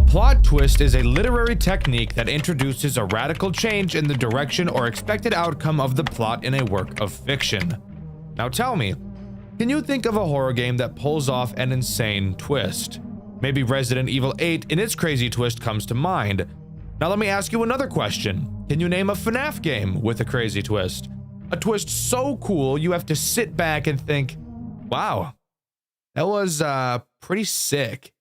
plot twist is a literary technique that introduces a radical change in the direction or expected outcome of the plot in a work of fiction. Now tell me, can you think of a horror game that pulls off an insane twist? Maybe Resident Evil 8 in its crazy twist comes to mind. Now let me ask you another question. Can you name a FNAF game with a crazy twist? A twist so cool you have to sit back and think, wow, that was pretty sick.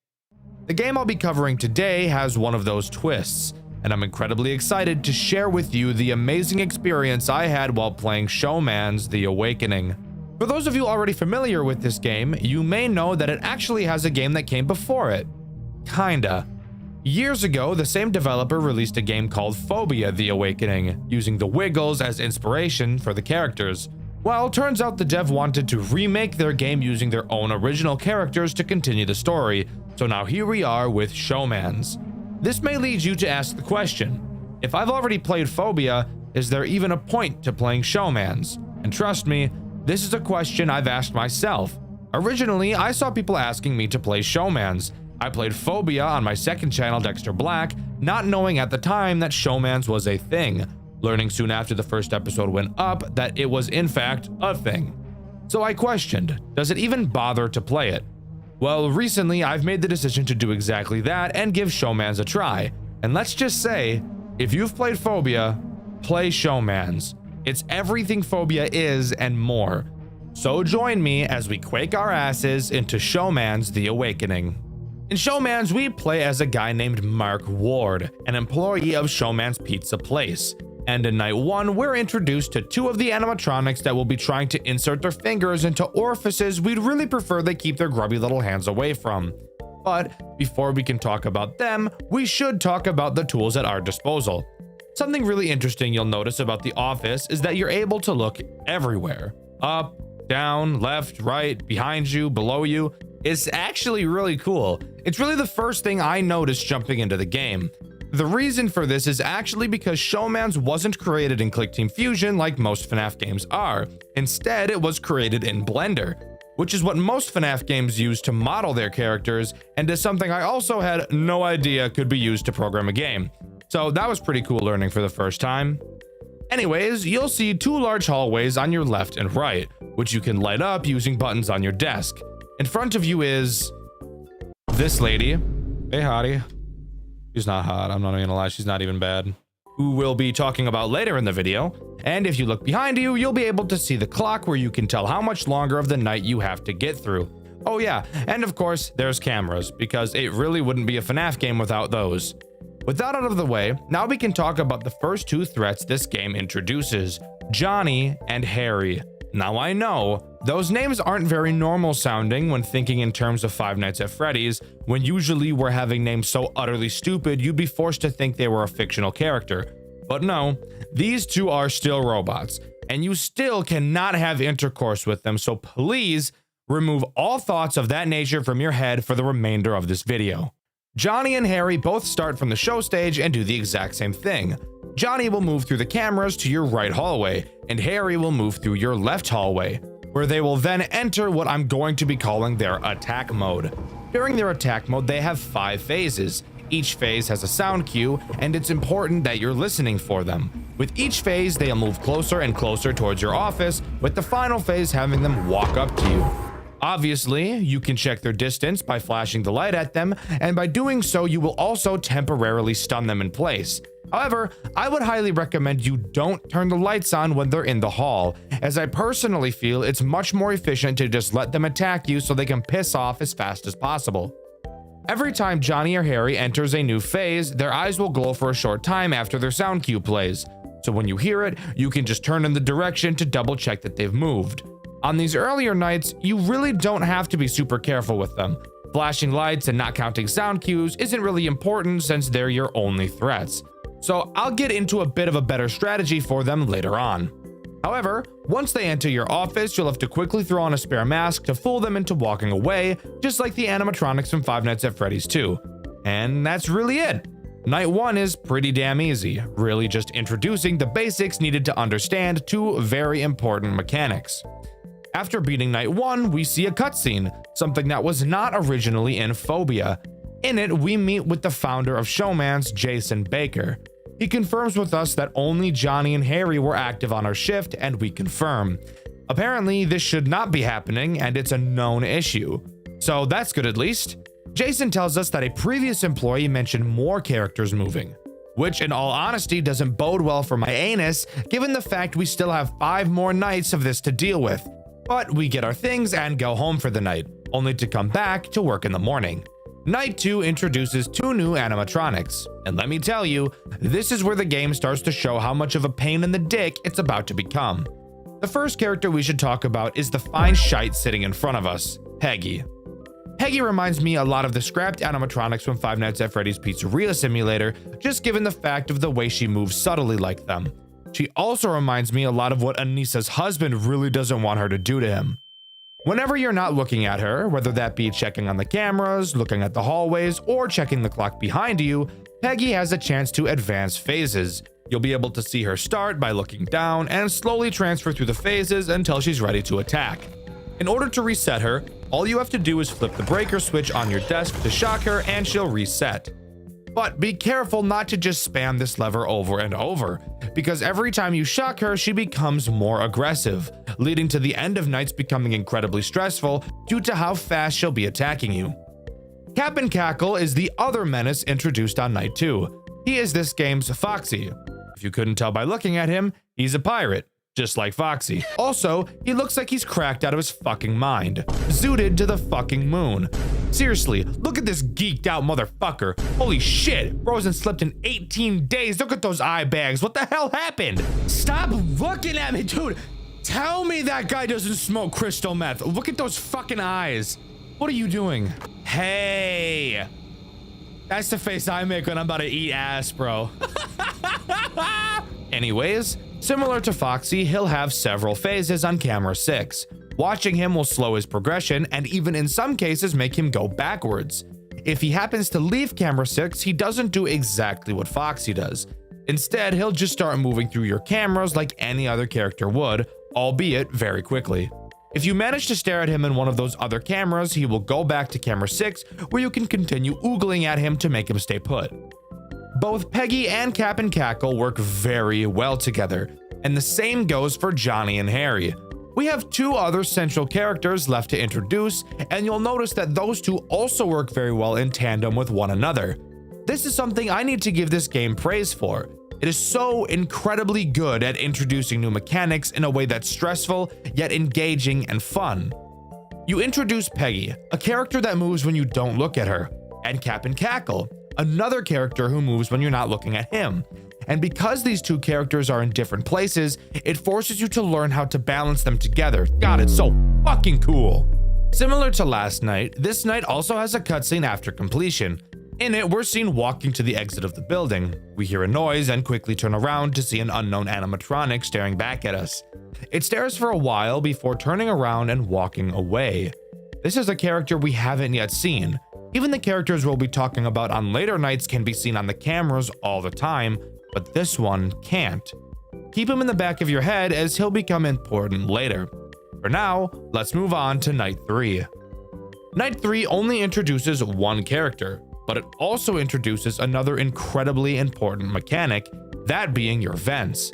The game I'll be covering today has one of those twists, and I'm incredibly excited to share with you the amazing experience I had while playing Showman's The Awakening. For those of you already familiar with this game, you may know that it actually has a game that came before it. Kinda. Years ago, the same developer released a game called Phobia: The Awakening, using the Wiggles as inspiration for the characters. Well, turns out the dev wanted to remake their game using their own original characters to continue the story, so now here we are with Showman's. This may lead you to ask the question, if I've already played Phobia, is there even a point to playing Showman's? And trust me, this is a question I've asked myself. Originally, I saw people asking me to play Showman's. I played Phobia on my second channel, Dxtr Black, not knowing at the time that Showman's was a thing, learning soon after the first episode went up that it was in fact a thing. So I questioned, does it even bother to play it? Well, recently I've made the decision to do exactly that and give Showman's a try. And let's just say, if you've played Phobia, play Showman's. It's everything Phobia is and more. So join me as we quake our asses into Showman's The Awakening. In Showman's, we play as a guy named Mark Ward, an employee of Showman's Pizza Place. And in night one, we're introduced to two of the animatronics that will be trying to insert their fingers into orifices we'd really prefer they keep their grubby little hands away from. But before we can talk about them, we should talk about the tools at our disposal. Something really interesting you'll notice about the office is that you're able to look everywhere. Up, down, left, right, behind you, below you. It's actually really cool. It's really the first thing I noticed jumping into the game. The reason for this is actually because Showman's wasn't created in ClickTeam Fusion like most FNAF games are. Instead, it was created in Blender, which is what most FNAF games use to model their characters, and is something I also had no idea could be used to program a game. So that was pretty cool learning for the first time. Anyways, you'll see two large hallways on your left and right, which you can light up using buttons on your desk. In front of you is this lady. Hey, hottie. She's not hot, I'm not even gonna lie, she's not even bad. Who we'll be talking about later in the video. And if you look behind you, you'll be able to see the clock where you can tell how much longer of the night you have to get through. Oh yeah, and of course, there's cameras, because it really wouldn't be a FNAF game without those. With that out of the way, now we can talk about the first two threats this game introduces, Johnny and Harry. Now I know, those names aren't very normal sounding when thinking in terms of Five Nights at Freddy's, when usually we're having names so utterly stupid you'd be forced to think they were a fictional character. But no, these two are still robots, and you still cannot have intercourse with them, so please remove all thoughts of that nature from your head for the remainder of this video. Johnny and Harry both start from the show stage and do the exact same thing. Johnny will move through the cameras to your right hallway, and Harry will move through your left hallway, where they will then enter what I'm going to be calling their attack mode. During their attack mode, they have 5 phases. Each phase has a sound cue, and it's important that you're listening for them. With each phase, they'll move closer and closer towards your office, with the final phase having them walk up to you. Obviously, you can check their distance by flashing the light at them, and by doing so, you will also temporarily stun them in place. However, I would highly recommend you don't turn the lights on when they're in the hall, as I personally feel it's much more efficient to just let them attack you so they can piss off as fast as possible. Every time Johnny or Harry enters a new phase, their eyes will glow for a short time after their sound cue plays. So when you hear it, you can just turn in the direction to double check that they've moved. On these earlier nights, you really don't have to be super careful with them. Flashing lights and not counting sound cues isn't really important since they're your only threats. So I'll get into a bit of a better strategy for them later on. However, once they enter your office, you'll have to quickly throw on a spare mask to fool them into walking away, just like the animatronics from Five Nights at Freddy's 2. And that's really it. Night 1 is pretty damn easy, really just introducing the basics needed to understand 2 very important mechanics. After beating Night 1, we see a cutscene, something that was not originally in Phobia. In it, we meet with the founder of Showman's, Jason Baker. He confirms with us that only Johnny and Harry were active on our shift, and we confirm. Apparently, this should not be happening, and it's a known issue. So that's good at least. Jason tells us that a previous employee mentioned more characters moving, which in all honesty doesn't bode well for my anus, given the fact we still have 5 more nights of this to deal with. But we get our things and go home for the night, only to come back to work in the morning. Night 2 introduces 2 new animatronics, and let me tell you, this is where the game starts to show how much of a pain in the dick it's about to become. The first character we should talk about is the fine shite sitting in front of us, Peggy. Peggy reminds me a lot of the scrapped animatronics from Five Nights at Freddy's Pizzeria Simulator, just given the fact of the way she moves subtly like them. She also reminds me a lot of what Anissa's husband really doesn't want her to do to him. Whenever you're not looking at her, whether that be checking on the cameras, looking at the hallways, or checking the clock behind you, Peggy has a chance to advance phases. You'll be able to see her start by looking down and slowly transfer through the phases until she's ready to attack. In order to reset her, all you have to do is flip the breaker switch on your desk to shock her and she'll reset. But be careful not to just spam this lever over and over, because every time you shock her, she becomes more aggressive, leading to the end of nights becoming incredibly stressful due to how fast she'll be attacking you. Cap'n Cackle is the other menace introduced on night 2. He is this game's Foxy. If you couldn't tell by looking at him, he's a pirate, just like Foxy. Also, he looks like he's cracked out of his fucking mind, zooted to the fucking moon. Seriously, look at this geeked out motherfucker. Holy shit, bro hasn't slept in 18 days. Look at those eye bags. What the hell happened? Stop looking at me, dude. Tell me that guy doesn't smoke crystal meth. Look at those fucking eyes. What are you doing? Hey. That's the face I make when I'm about to eat ass, bro. Anyways, similar to Foxy, he'll have several phases on camera 6. Watching him will slow his progression and even in some cases make him go backwards. If he happens to leave camera 6, he doesn't do exactly what Foxy does. Instead, he'll just start moving through your cameras like any other character would, albeit very quickly. If you manage to stare at him in one of those other cameras, he will go back to camera 6, where you can continue oogling at him to make him stay put. Both Peggy and Cap'n Cackle work very well together, and the same goes for Johnny and Harry. We have 2 other central characters left to introduce, and you'll notice that those 2 also work very well in tandem with one another. This is something I need to give this game praise for. It is so incredibly good at introducing new mechanics in a way that's stressful, yet engaging and fun. You introduce Peggy, a character that moves when you don't look at her, and Cap'n Cackle, another character who moves when you're not looking at him. And because these 2 characters are in different places, it forces you to learn how to balance them together. God, it's so fucking cool. Similar to last night, this night also has a cutscene after completion. In it, we're seen walking to the exit of the building. We hear a noise and quickly turn around to see an unknown animatronic staring back at us. It stares for a while before turning around and walking away. This is a character we haven't yet seen. Even the characters we'll be talking about on later nights can be seen on the cameras all the time, but this one can't. Keep him in the back of your head as he'll become important later. For now, let's move on to night 3. Night 3 only introduces one character, but it also introduces another incredibly important mechanic, that being your vents.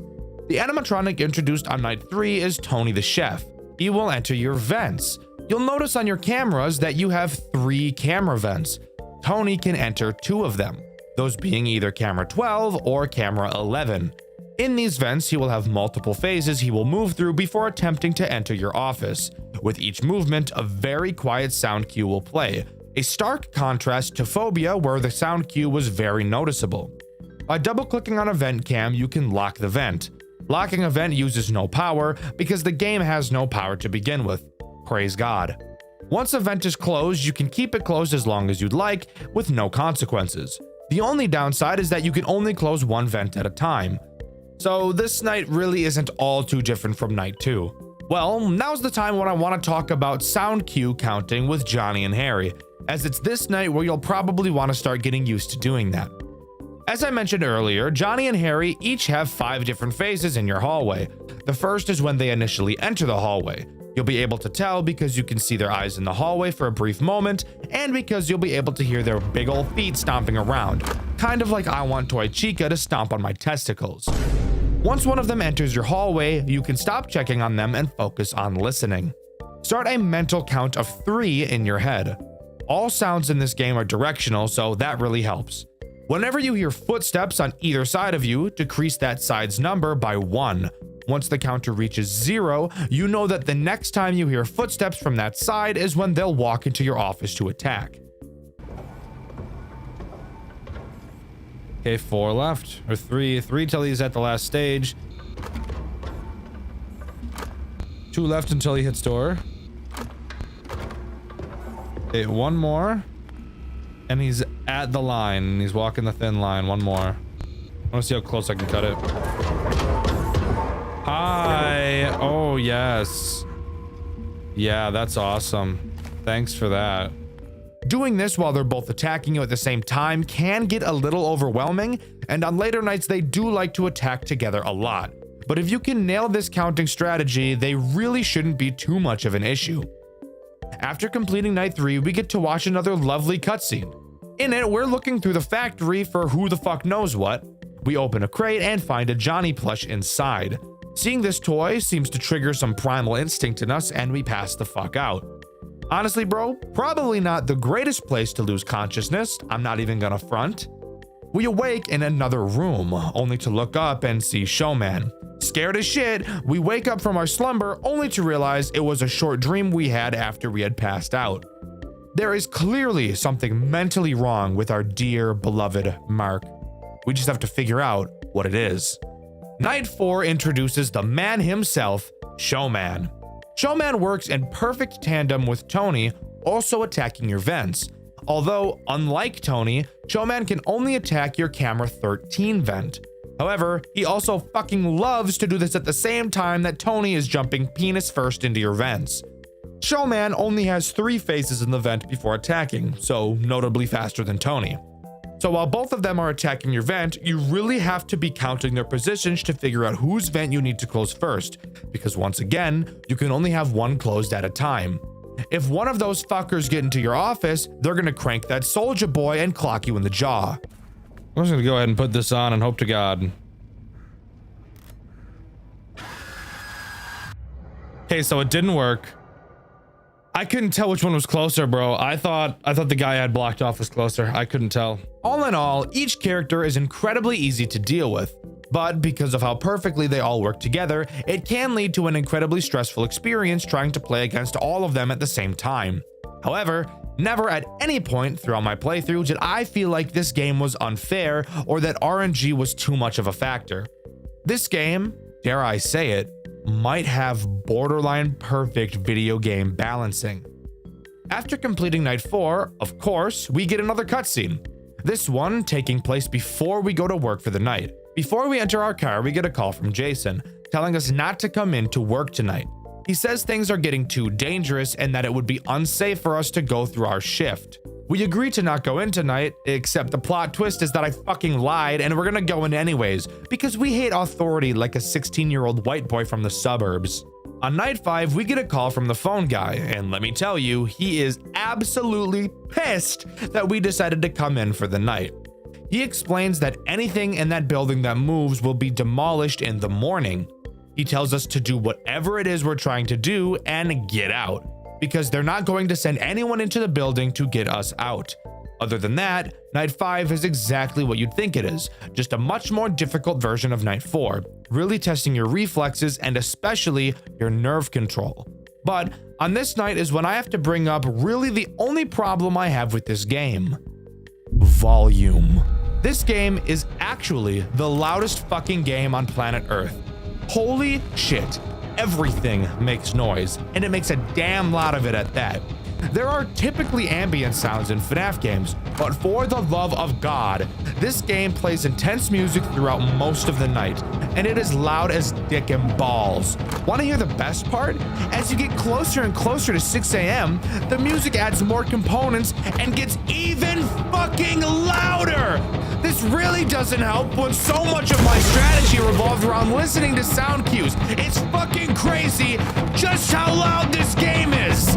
The animatronic introduced on night 3 is Tony the Chef. He will enter your vents. You'll notice on your cameras that you have 3 camera vents. Tony can enter 2 of them, those being either camera 12 or camera 11. In these vents, he will have multiple phases he will move through before attempting to enter your office. With each movement, a very quiet sound cue will play, a stark contrast to Phobia, where the sound cue was very noticeable. By double-clicking on a vent cam, you can lock the vent. Locking a vent uses no power because the game has no power to begin with. Praise God. Once a vent is closed, you can keep it closed as long as you'd like, with no consequences. The only downside is that you can only close one vent at a time. So this night really isn't all too different from night 2. Well, now's the time when I want to talk about sound cue counting with Johnny and Harry, as it's this night where you'll probably want to start getting used to doing that. As I mentioned earlier, Johnny and Harry each have 5 different phases in your hallway. The first is when they initially enter the hallway. You'll be able to tell because you can see their eyes in the hallway for a brief moment, and because you'll be able to hear their big old feet stomping around, kind of like I want Toy Chica to stomp on my testicles. Once one of them enters your hallway, you can stop checking on them and focus on listening. Start a mental count of 3 in your head. All sounds in this game are directional, so that really helps. Whenever you hear footsteps on either side of you, decrease that side's number by 1. Once the counter reaches 0, you know that the next time you hear footsteps from that side is when they'll walk into your office to attack. Okay, 4 left, or 3 till he's at the last stage. 2 left until he hits door. Okay, 1 more. And he's at the line. He's walking the thin line. 1 more. I want to see how close I can cut it. Hi. Oh, yes. Yeah, that's awesome. Thanks for that. Doing this while they're both attacking you at the same time can get a little overwhelming, and on later nights they do like to attack together a lot. But if you can nail this counting strategy, they really shouldn't be too much of an issue. After completing night 3, we get to watch another lovely cutscene. In it, we're looking through the factory for who the fuck knows what. We open a crate and find a Johnny plush inside. Seeing this toy seems to trigger some primal instinct in us, and we pass the fuck out. Honestly, bro, probably not the greatest place to lose consciousness. I'm not even gonna front. We awake in another room, only to look up and see Showman. Scared as shit, we wake up from our slumber only to realize it was a short dream we had after we had passed out. There is clearly something mentally wrong with our dear beloved Mark. We just have to figure out what it is. Night 4 introduces the man himself, Showman. Showman works in perfect tandem with Tony, also attacking your vents. Although, unlike Tony, Showman can only attack your camera 13 vent. However, he also fucking loves to do this at the same time that Tony is jumping penis first into your vents. Showman only has 3 phases in the vent before attacking, so notably faster than Tony. So while both of them are attacking your vent, you really have to be counting their positions to figure out whose vent you need to close first, because once again, you can only have one closed at a time. If one of those fuckers get into your office, they're gonna crank that soldier boy and clock you in the jaw. I'm just gonna go ahead and put this on and hope to God. Okay, so it didn't work. I couldn't tell which one was closer, bro. I thought the guy I had blocked off was closer. I couldn't tell. All in all, each character is incredibly easy to deal with, but because of how perfectly they all work together, it can lead to an incredibly stressful experience trying to play against all of them at the same time. However, never at any point throughout my playthrough did I feel like this game was unfair or that RNG was too much of a factor. This game, dare I say it, might have borderline perfect video game balancing. After completing night 4, of course, we get another cutscene. This one taking place before we go to work for the night. Before we enter our car, we get a call from Jason, telling us not to come in to work tonight. He says things are getting too dangerous and that it would be unsafe for us to go through our shift. We agree to not go in tonight, except the plot twist is that I fucking lied and we're gonna go in anyways, because we hate authority like a 16-year-old white boy from the suburbs. On night 5, we get a call from the phone guy, and let me tell you, he is absolutely pissed that we decided to come in for the night. He explains that anything in that building that moves will be demolished in the morning. He tells us to do whatever it is we're trying to do and get out, because they're not going to send anyone into the building to get us out. Other than that, night 5 is exactly what you'd think it is, just a much more difficult version of night 4, really testing your reflexes and especially your nerve control. But on this night is when I have to bring up really the only problem I have with this game: volume. This game is actually the loudest fucking game on planet Earth. Holy shit, everything makes noise, and it makes a damn lot of it at that. There are typically ambient sounds in FNAF games, but for the love of God, this game plays intense music throughout most of the night, and it is loud as dick and balls. Want to hear the best part? As you get closer and closer to 6 AM, the music adds more components and gets even fucking louder! This really really doesn't help when so much of my strategy revolved around listening to sound cues. It's fucking crazy just how loud this game is.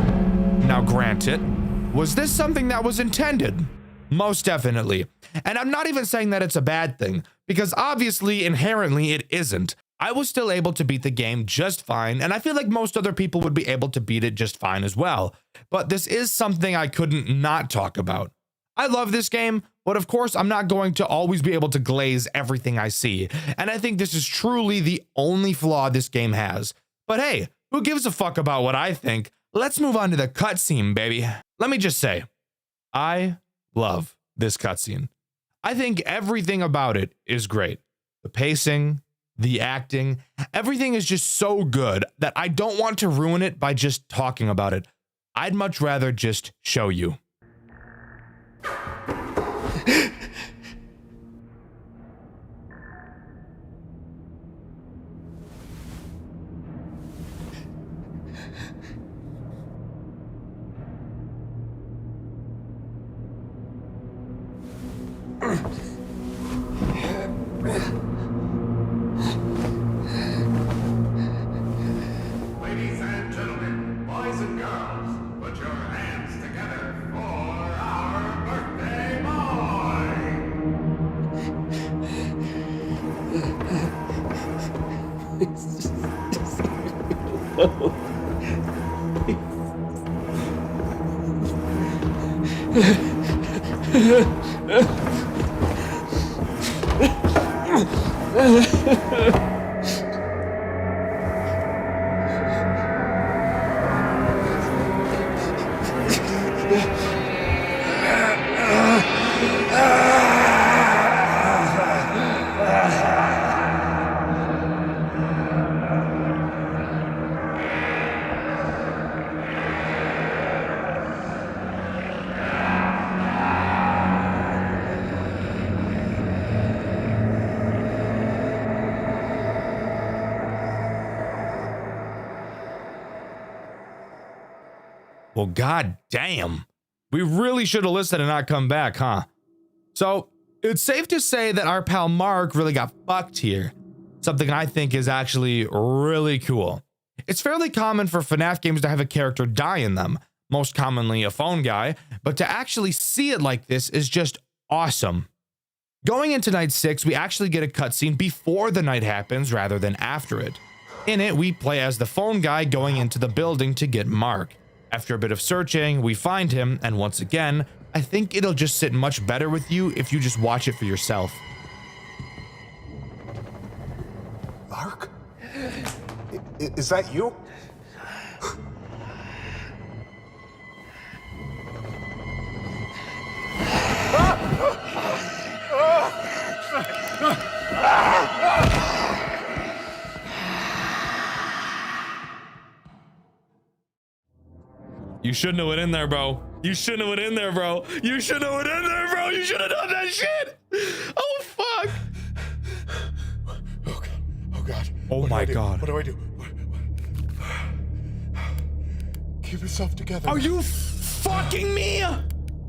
Now granted, was this something that was intended? Most definitely. And I'm not even saying that it's a bad thing, because obviously inherently it isn't. I was still able to beat the game just fine, and I feel like most other people would be able to beat it just fine as well. But this is something I couldn't not talk about. I love this game, but of course I'm not going to always be able to glaze everything I see, and I think this is truly the only flaw this game has. But hey, who gives a fuck about what I think? Let's move on to the cutscene, baby. Let me just say, I love this cutscene. I think everything about it is great. The pacing, the acting, everything is just so good that I don't want to ruin it by just talking about it. I'd much rather just show you. Ladies and gentlemen, boys and girls, put your hands together for our birthday Well, god damn. We really should have listened and not come back, huh? So, it's safe to say that our pal Mark really got fucked here. Something I think is actually really cool. It's fairly common for FNAF games to have a character die in them, most commonly a phone guy, but to actually see it like this is just awesome. Going into night 6, we actually get a cutscene before the night happens rather than after it. In it, we play as the phone guy going into the building to get Mark. After a bit of searching, we find him, and once again, I think it'll just sit much better with you if you just watch it for yourself. Mark? Is that you? You shouldn't have went in there, bro. You shouldn't have went in there, bro. You shouldn't have went in there, bro. You should have done that shit. Oh, fuck. Oh, God. Oh, God. Oh, my God. What do I do? Keep yourself together. Are you fucking me?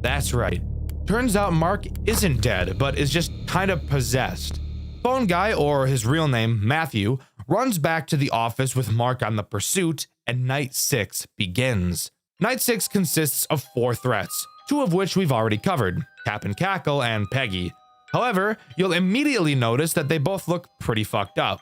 That's right. Turns out Mark isn't dead, but is just kind of possessed. Phone guy, or his real name, Matthew, runs back to the office with Mark on the pursuit, and night 6 begins. Night 6 consists of 4 threats, 2 of which we've already covered, Cap and Cackle and Peggy. However, you'll immediately notice that they both look pretty fucked up.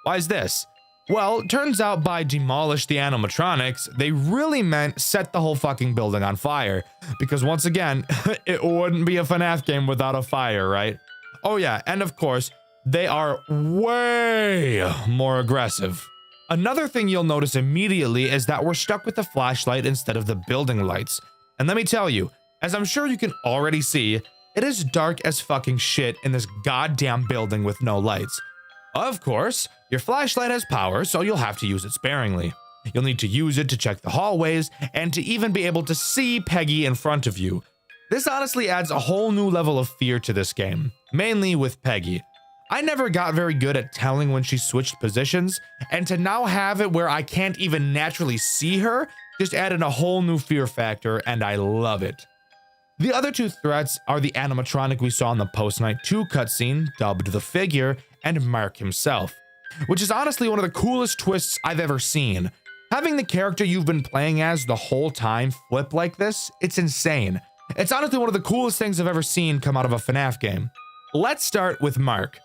Why is this? Well, turns out by demolish the animatronics, they really meant set the whole fucking building on fire. Because once again, it wouldn't be a FNAF game without a fire, right? Oh yeah, and of course, they are way more aggressive. Another thing you'll notice immediately is that we're stuck with the flashlight instead of the building lights. And let me tell you, as I'm sure you can already see, it is dark as fucking shit in this goddamn building with no lights. Of course, your flashlight has power, so you'll have to use it sparingly. You'll need to use it to check the hallways and to even be able to see Peggy in front of you. This honestly adds a whole new level of fear to this game, mainly with Peggy. I never got very good at telling when she switched positions, and to now have it where I can't even naturally see her just added a whole new fear factor, and I love it. The other two threats are the animatronic we saw in the post-night 2 cutscene, dubbed the Figure, and Mark himself, which is honestly one of the coolest twists I've ever seen. Having the character you've been playing as the whole time flip like this, it's insane. It's honestly one of the coolest things I've ever seen come out of a FNAF game. Let's start with Mark.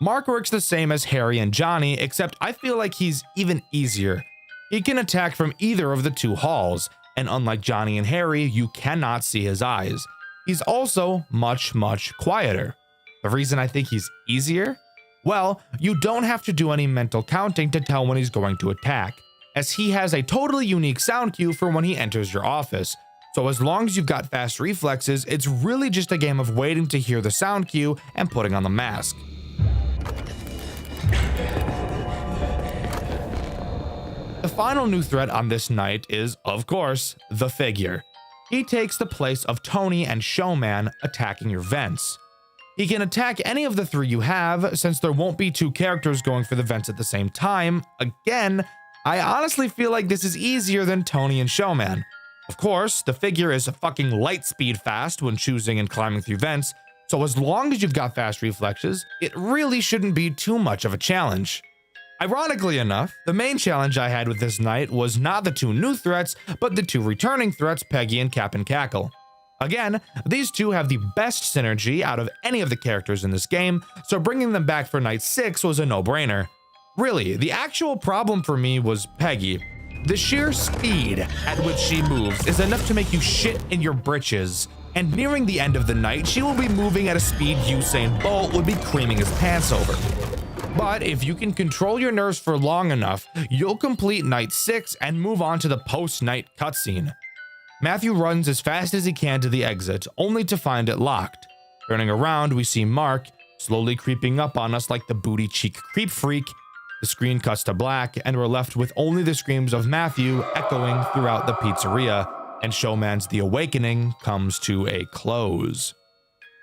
Mark works the same as Harry and Johnny, except I feel like he's even easier. He can attack from either of the 2 halls, and unlike Johnny and Harry, you cannot see his eyes. He's also much quieter. The reason I think he's easier? Well, you don't have to do any mental counting to tell when he's going to attack, as he has a totally unique sound cue for when he enters your office. So as long as you've got fast reflexes, it's really just a game of waiting to hear the sound cue and putting on the mask. The final new threat on this night is, of course, the Figure. He takes the place of Tony and Showman attacking your vents. He can attack any of the 3 you have, since there won't be 2 characters going for the vents at the same time. Again, I honestly feel like this is easier than Tony and Showman. Of course, the Figure is fucking light speed fast when choosing and climbing through vents, so as long as you've got fast reflexes, it really shouldn't be too much of a challenge. Ironically enough, the main challenge I had with this night was not the 2 new threats, but the 2 returning threats, Peggy and Cap and Cackle. Again, these 2 have the best synergy out of any of the characters in this game, so bringing them back for night 6 was a no-brainer. Really, the actual problem for me was Peggy. The sheer speed at which she moves is enough to make you shit in your britches, and nearing the end of the night, she will be moving at a speed Usain Bolt would be creaming his pants over. But if you can control your nerves for long enough, you'll complete night 6 and move on to the post-night cutscene. Matthew runs as fast as he can to the exit, only to find it locked. Turning around, we see Mark slowly creeping up on us like the booty cheek creep freak. The screen cuts to black, and we're left with only the screams of Matthew echoing throughout the pizzeria, and Showman's The Awakening comes to a close.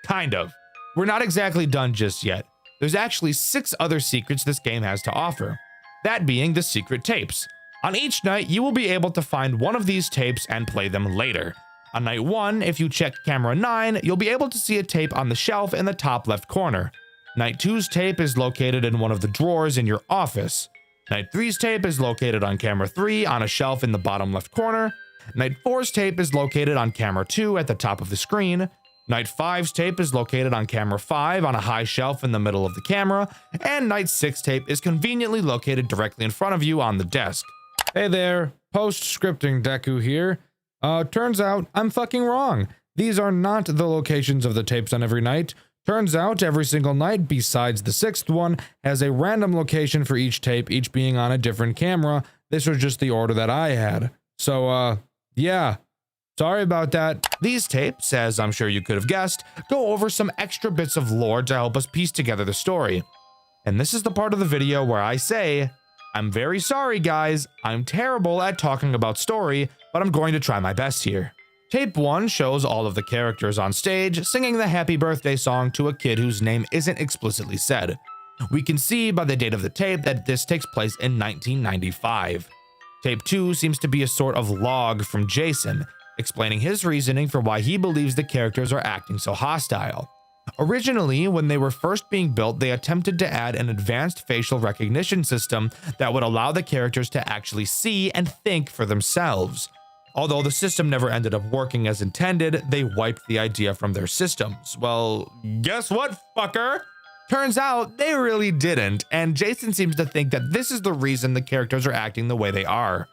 Kind of. We're not exactly done just yet. There's actually 6 other secrets this game has to offer, that being the secret tapes. On each night, you will be able to find one of these tapes and play them later. On night 1, if you check camera 9, you'll be able to see a tape on the shelf in the top left corner. Night 2's tape is located in one of the drawers in your office. Night 3's tape is located on camera 3 on a shelf in the bottom left corner. Night 4's tape is located on camera 2 at the top of the screen. Night 5's tape is located on camera 5 on a high shelf in the middle of the camera, and Night 6 tape is conveniently located directly in front of you on the desk. Hey there, post-scripting Deku here. Turns out I'm fucking wrong. These are not the locations of the tapes on every night. Turns out every single night, besides the 6th one, has a random location for each tape, each being on a different camera. This was just the order that I had. So, yeah. Sorry about that. These tapes, as I'm sure you could have guessed, go over some extra bits of lore to help us piece together the story. And this is the part of the video where I say, I'm very sorry guys, I'm terrible at talking about story, but I'm going to try my best here. Tape 1 shows all of the characters on stage singing the happy birthday song to a kid whose name isn't explicitly said. We can see by the date of the tape that this takes place in 1995. Tape 2 seems to be a sort of log from Jason, explaining his reasoning for why he believes the characters are acting so hostile. Originally, when they were first being built, they attempted to add an advanced facial recognition system that would allow the characters to actually see and think for themselves. Although the system never ended up working as intended, they wiped the idea from their systems. Well, guess what, fucker? Turns out they really didn't, and Jason seems to think that this is the reason the characters are acting the way they are.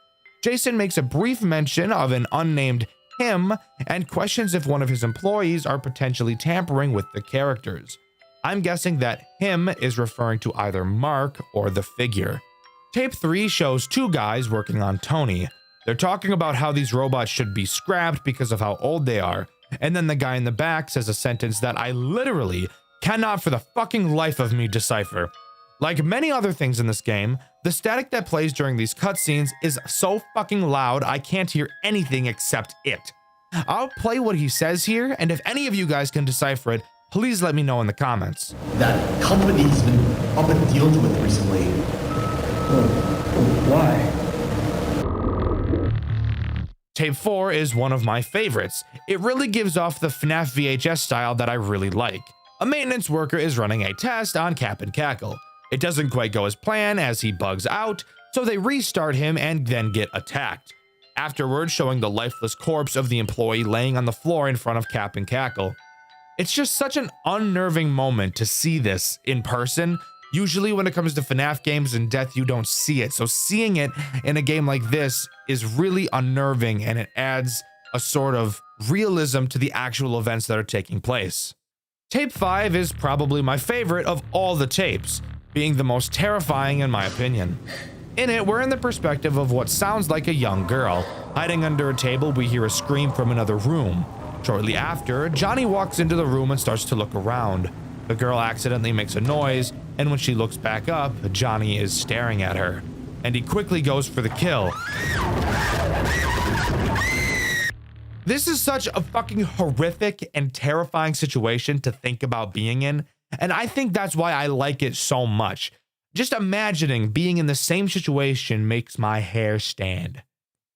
Jason makes a brief mention of an unnamed him and questions if one of his employees are potentially tampering with the characters. I'm guessing that him is referring to either Mark or the Figure. Tape 3 shows 2 guys working on Tony. They're talking about how these robots should be scrapped because of how old they are, and then the guy in the back says a sentence that I literally cannot for the fucking life of me decipher. Like many other things in this game, the static that plays during these cutscenes is so fucking loud I can't hear anything except it. I'll play what he says here, and if any of you guys can decipher it, please let me know in the comments. That company's been up and dealt with recently. Why? Tape 4 is one of my favorites. It really gives off the FNAF VHS style that I really like. A maintenance worker is running a test on Cap and Cackle. It doesn't quite go as planned as he bugs out, so they restart him and then get attacked. Afterwards, showing the lifeless corpse of the employee laying on the floor in front of Cap and Cackle. It's just such an unnerving moment to see this in person. Usually when it comes to FNAF games and death, you don't see it. So seeing it in a game like this is really unnerving, and it adds a sort of realism to the actual events that are taking place. Tape 5 is probably my favorite of all the tapes, being the most terrifying in my opinion. In it, we're in the perspective of what sounds like a young girl. Hiding under a table, we hear a scream from another room. Shortly after, Johnny walks into the room and starts to look around. The girl accidentally makes a noise, and when she looks back up, Johnny is staring at her, and he quickly goes for the kill. This is such a fucking horrific and terrifying situation to think about being in, and I think that's why I like it so much. Just imagining being in the same situation makes my hair stand.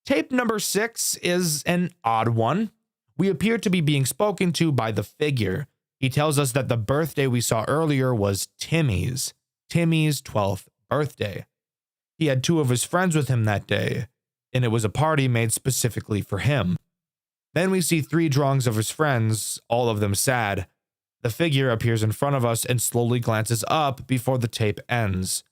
Tape number 6 is an odd one. We appear to be being spoken to by the figure. He tells us that the birthday we saw earlier was Timmy's 12th birthday. He had 2 of his friends with him that day, and it was a party made specifically for him. Then we see 3 drawings of his friends, all of them sad. The figure appears in front of us and slowly glances up before the tape ends.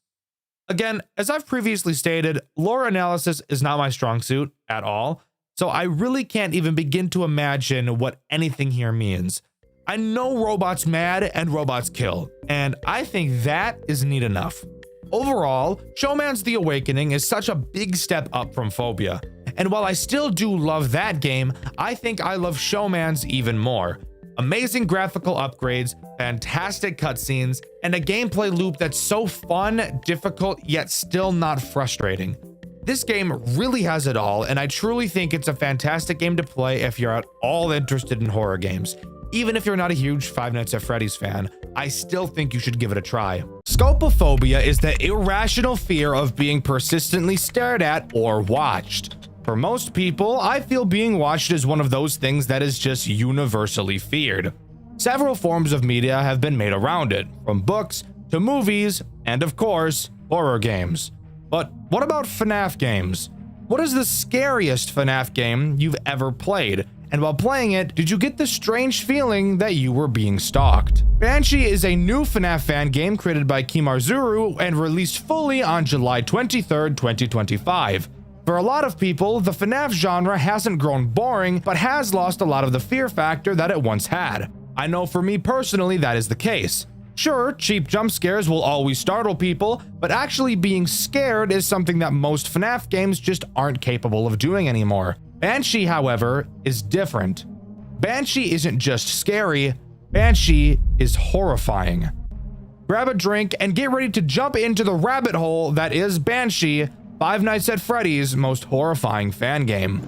Again, as I've previously stated, lore analysis is not my strong suit at all, so I really can't even begin to imagine what anything here means. I know robots mad and robots kill, and I think that is neat enough. Overall, Showman's The Awakening is such a big step up from Phobia, and while I still do love that game, I think I love Showman's even more. Amazing graphical upgrades, fantastic cutscenes, and a gameplay loop that's so fun, difficult, yet still not frustrating. This game really has it all, and I truly think it's a fantastic game to play if you're at all interested in horror games. Even if you're not a huge Five Nights at Freddy's fan, I still think you should give it a try. Scopophobia is the irrational fear of being persistently stared at or watched. For most people, I feel being watched is one of those things that is just universally feared. Several forms of media have been made around it, from books to movies, and of course, horror games. But what about FNAF games? What is the scariest FNAF game you've ever played? And while playing it, did you get the strange feeling that you were being stalked? Banshee is a new FNAF fan game created by Kimarzuru and released fully on July 23rd, 2025. For a lot of people, the FNAF genre hasn't grown boring, but has lost a lot of the fear factor that it once had. I know for me personally that is the case. Sure, cheap jump scares will always startle people, but actually being scared is something that most FNAF games just aren't capable of doing anymore. Banshee, however, is different. Banshee isn't just scary, Banshee is horrifying. Grab a drink and get ready to jump into the rabbit hole that is Banshee, Five Nights at Freddy's most horrifying fan game.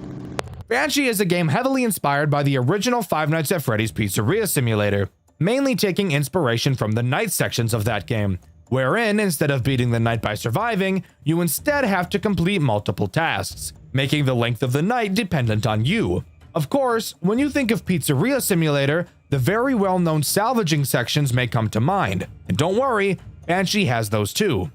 Banshee is a game heavily inspired by the original Five Nights at Freddy's Pizzeria Simulator, mainly taking inspiration from the night sections of that game, wherein instead of beating the night by surviving, you instead have to complete multiple tasks, making the length of the night dependent on you. Of course, when you think of Pizzeria Simulator, the very well-known salvaging sections may come to mind, and don't worry, Banshee has those too.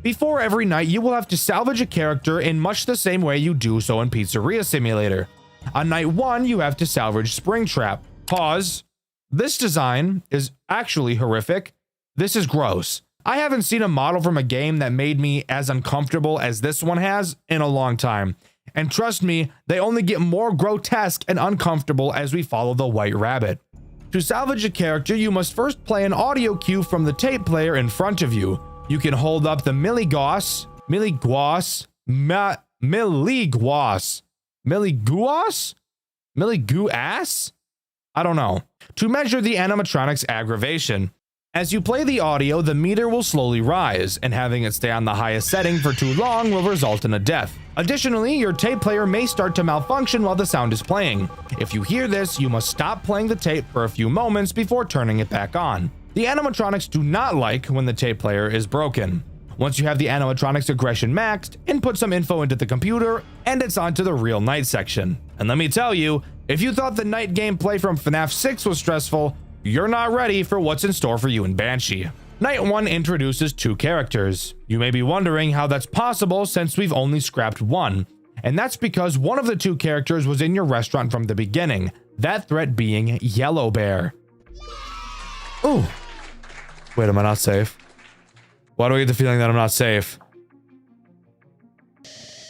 Before every night, you will have to salvage a character in much the same way you do so in Pizzeria Simulator. On night 1, you have to salvage Springtrap. Pause. This design is actually horrific. This is gross. I haven't seen a model from a game that made me as uncomfortable as this one has in a long time. And trust me, they only get more grotesque and uncomfortable as we follow the White Rabbit. To salvage a character, you must first play an audio cue from the tape player in front of you. You can hold up the miliguas, I don't know, to measure the animatronic's aggravation. As you play the audio, the meter will slowly rise, and having it stay on the highest setting for too long will result in a death. Additionally, your tape player may start to malfunction while the sound is playing. If you hear this, you must stop playing the tape for a few moments before turning it back on. The animatronics do not like when the tape player is broken. Once you have the animatronics aggression maxed, input some info into the computer, and it's on to the real night section. And let me tell you, if you thought the night gameplay from FNAF 6 was stressful, you're not ready for what's in store for you in Banshee. Night 1 introduces 2 characters. You may be wondering how that's possible since we've only scrapped one. And that's because one of the 2 characters was in your restaurant from the beginning, that threat being Yellow Bear. Ooh. Wait, am I not safe? Why do I get the feeling that I'm not safe?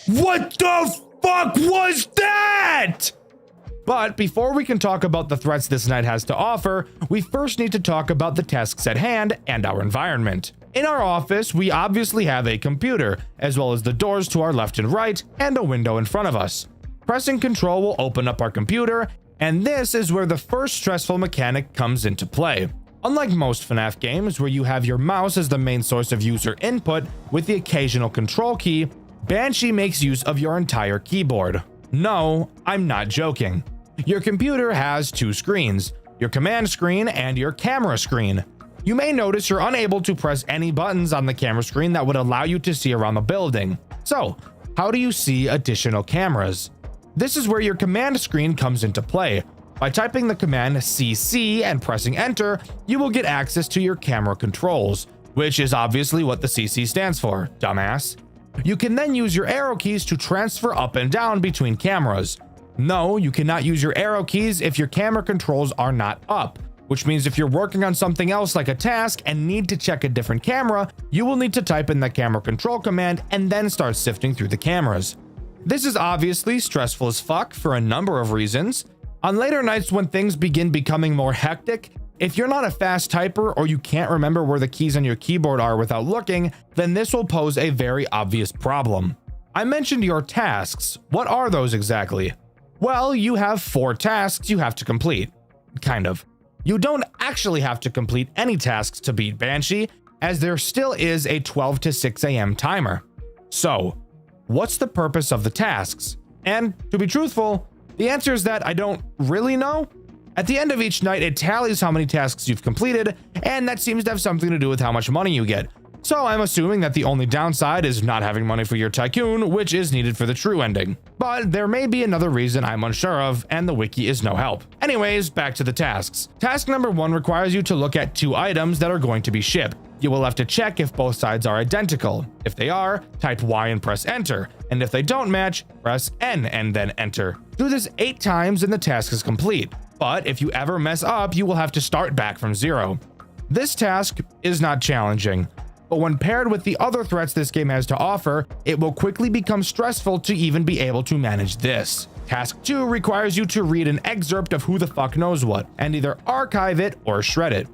What the fuck was that? But before we can talk about the threats this night has to offer, we first need to talk about the tasks at hand and our environment. In our office, we obviously have a computer, as well as the doors to our left and right, and a window in front of us. Pressing Control will open up our computer, and this is where the first stressful mechanic comes into play. Unlike most FNAF games where you have your mouse as the main source of user input with the occasional control key, Banshee makes use of your entire keyboard. No, I'm not joking. Your computer has 2 screens, your command screen and your camera screen. You may notice you're unable to press any buttons on the camera screen that would allow you to see around the building. So, how do you see additional cameras? This is where your command screen comes into play. By typing the command CC and pressing enter, you will get access to your camera controls, which is obviously what the CC stands for, dumbass. You can then use your arrow keys to transfer up and down between cameras. No, you cannot use your arrow keys if your camera controls are not up, which means if you're working on something else like a task and need to check a different camera, you will need to type in the camera control command and then start sifting through the cameras. This is obviously stressful as fuck for a number of reasons. On later nights when things begin becoming more hectic, if you're not a fast typer or you can't remember where the keys on your keyboard are without looking, then this will pose a very obvious problem. I mentioned your tasks. What are those exactly? Well, you have 4 tasks you have to complete. Kind of. You don't actually have to complete any tasks to beat Banshee, as there still is a 12 to 6 a.m. timer. So, what's the purpose of the tasks? And to be truthful, the answer is that I don't really know. At the end of each night, it tallies how many tasks you've completed, and that seems to have something to do with how much money you get. So I'm assuming that the only downside is not having money for your Tycoon, which is needed for the true ending. But there may be another reason I'm unsure of, and the wiki is no help. Anyways, back to the tasks. Task number 1 requires you to look at 2 items that are going to be shipped. You will have to check if both sides are identical. If they are, type Y and press enter. And if they don't match, press N and then enter. Do this 8 times and the task is complete. But if you ever mess up, you will have to start back from 0. This task is not challenging, but when paired with the other threats this game has to offer, it will quickly become stressful to even be able to manage this. Task 2 requires you to read an excerpt of who the fuck knows what, and either archive it or shred it.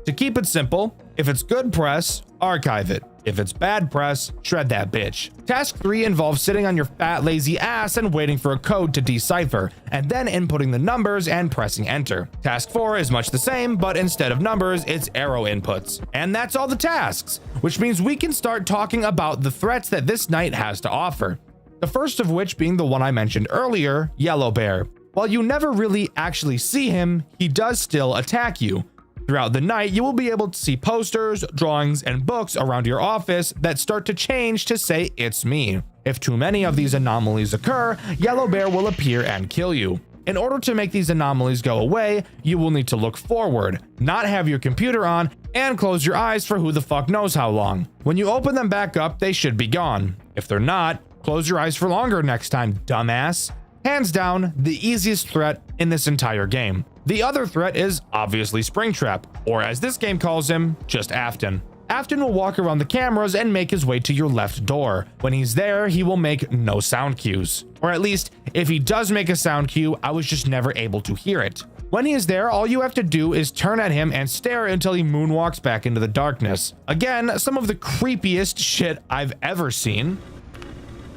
To keep it simple, if it's good press, archive it. If it's bad press, shred that bitch. Task 3 involves sitting on your fat lazy ass and waiting for a code to decipher, and then inputting the numbers and pressing enter. Task 4 is much the same, but instead of numbers, it's arrow inputs. And that's all the tasks, which means we can start talking about the threats that this night has to offer. The first of which being the one I mentioned earlier, Yellow Bear. While you never really actually see him, he does still attack you. Throughout the night, you will be able to see posters, drawings, and books around your office that start to change to say "it's me." If too many of these anomalies occur, Yellow Bear will appear and kill you. In order to make these anomalies go away, you will need to look forward, not have your computer on, and close your eyes for who the fuck knows how long. When you open them back up, they should be gone. If they're not, close your eyes for longer next time, dumbass. Hands down, the easiest threat in this entire game. The other threat is obviously Springtrap, or as this game calls him, just Afton. Afton will walk around the cameras and make his way to your left door. When he's there, he will make no sound cues. Or at least, if he does make a sound cue, I was just never able to hear it. When he is there, all you have to do is turn at him and stare until he moonwalks back into the darkness. Again, some of the creepiest shit I've ever seen.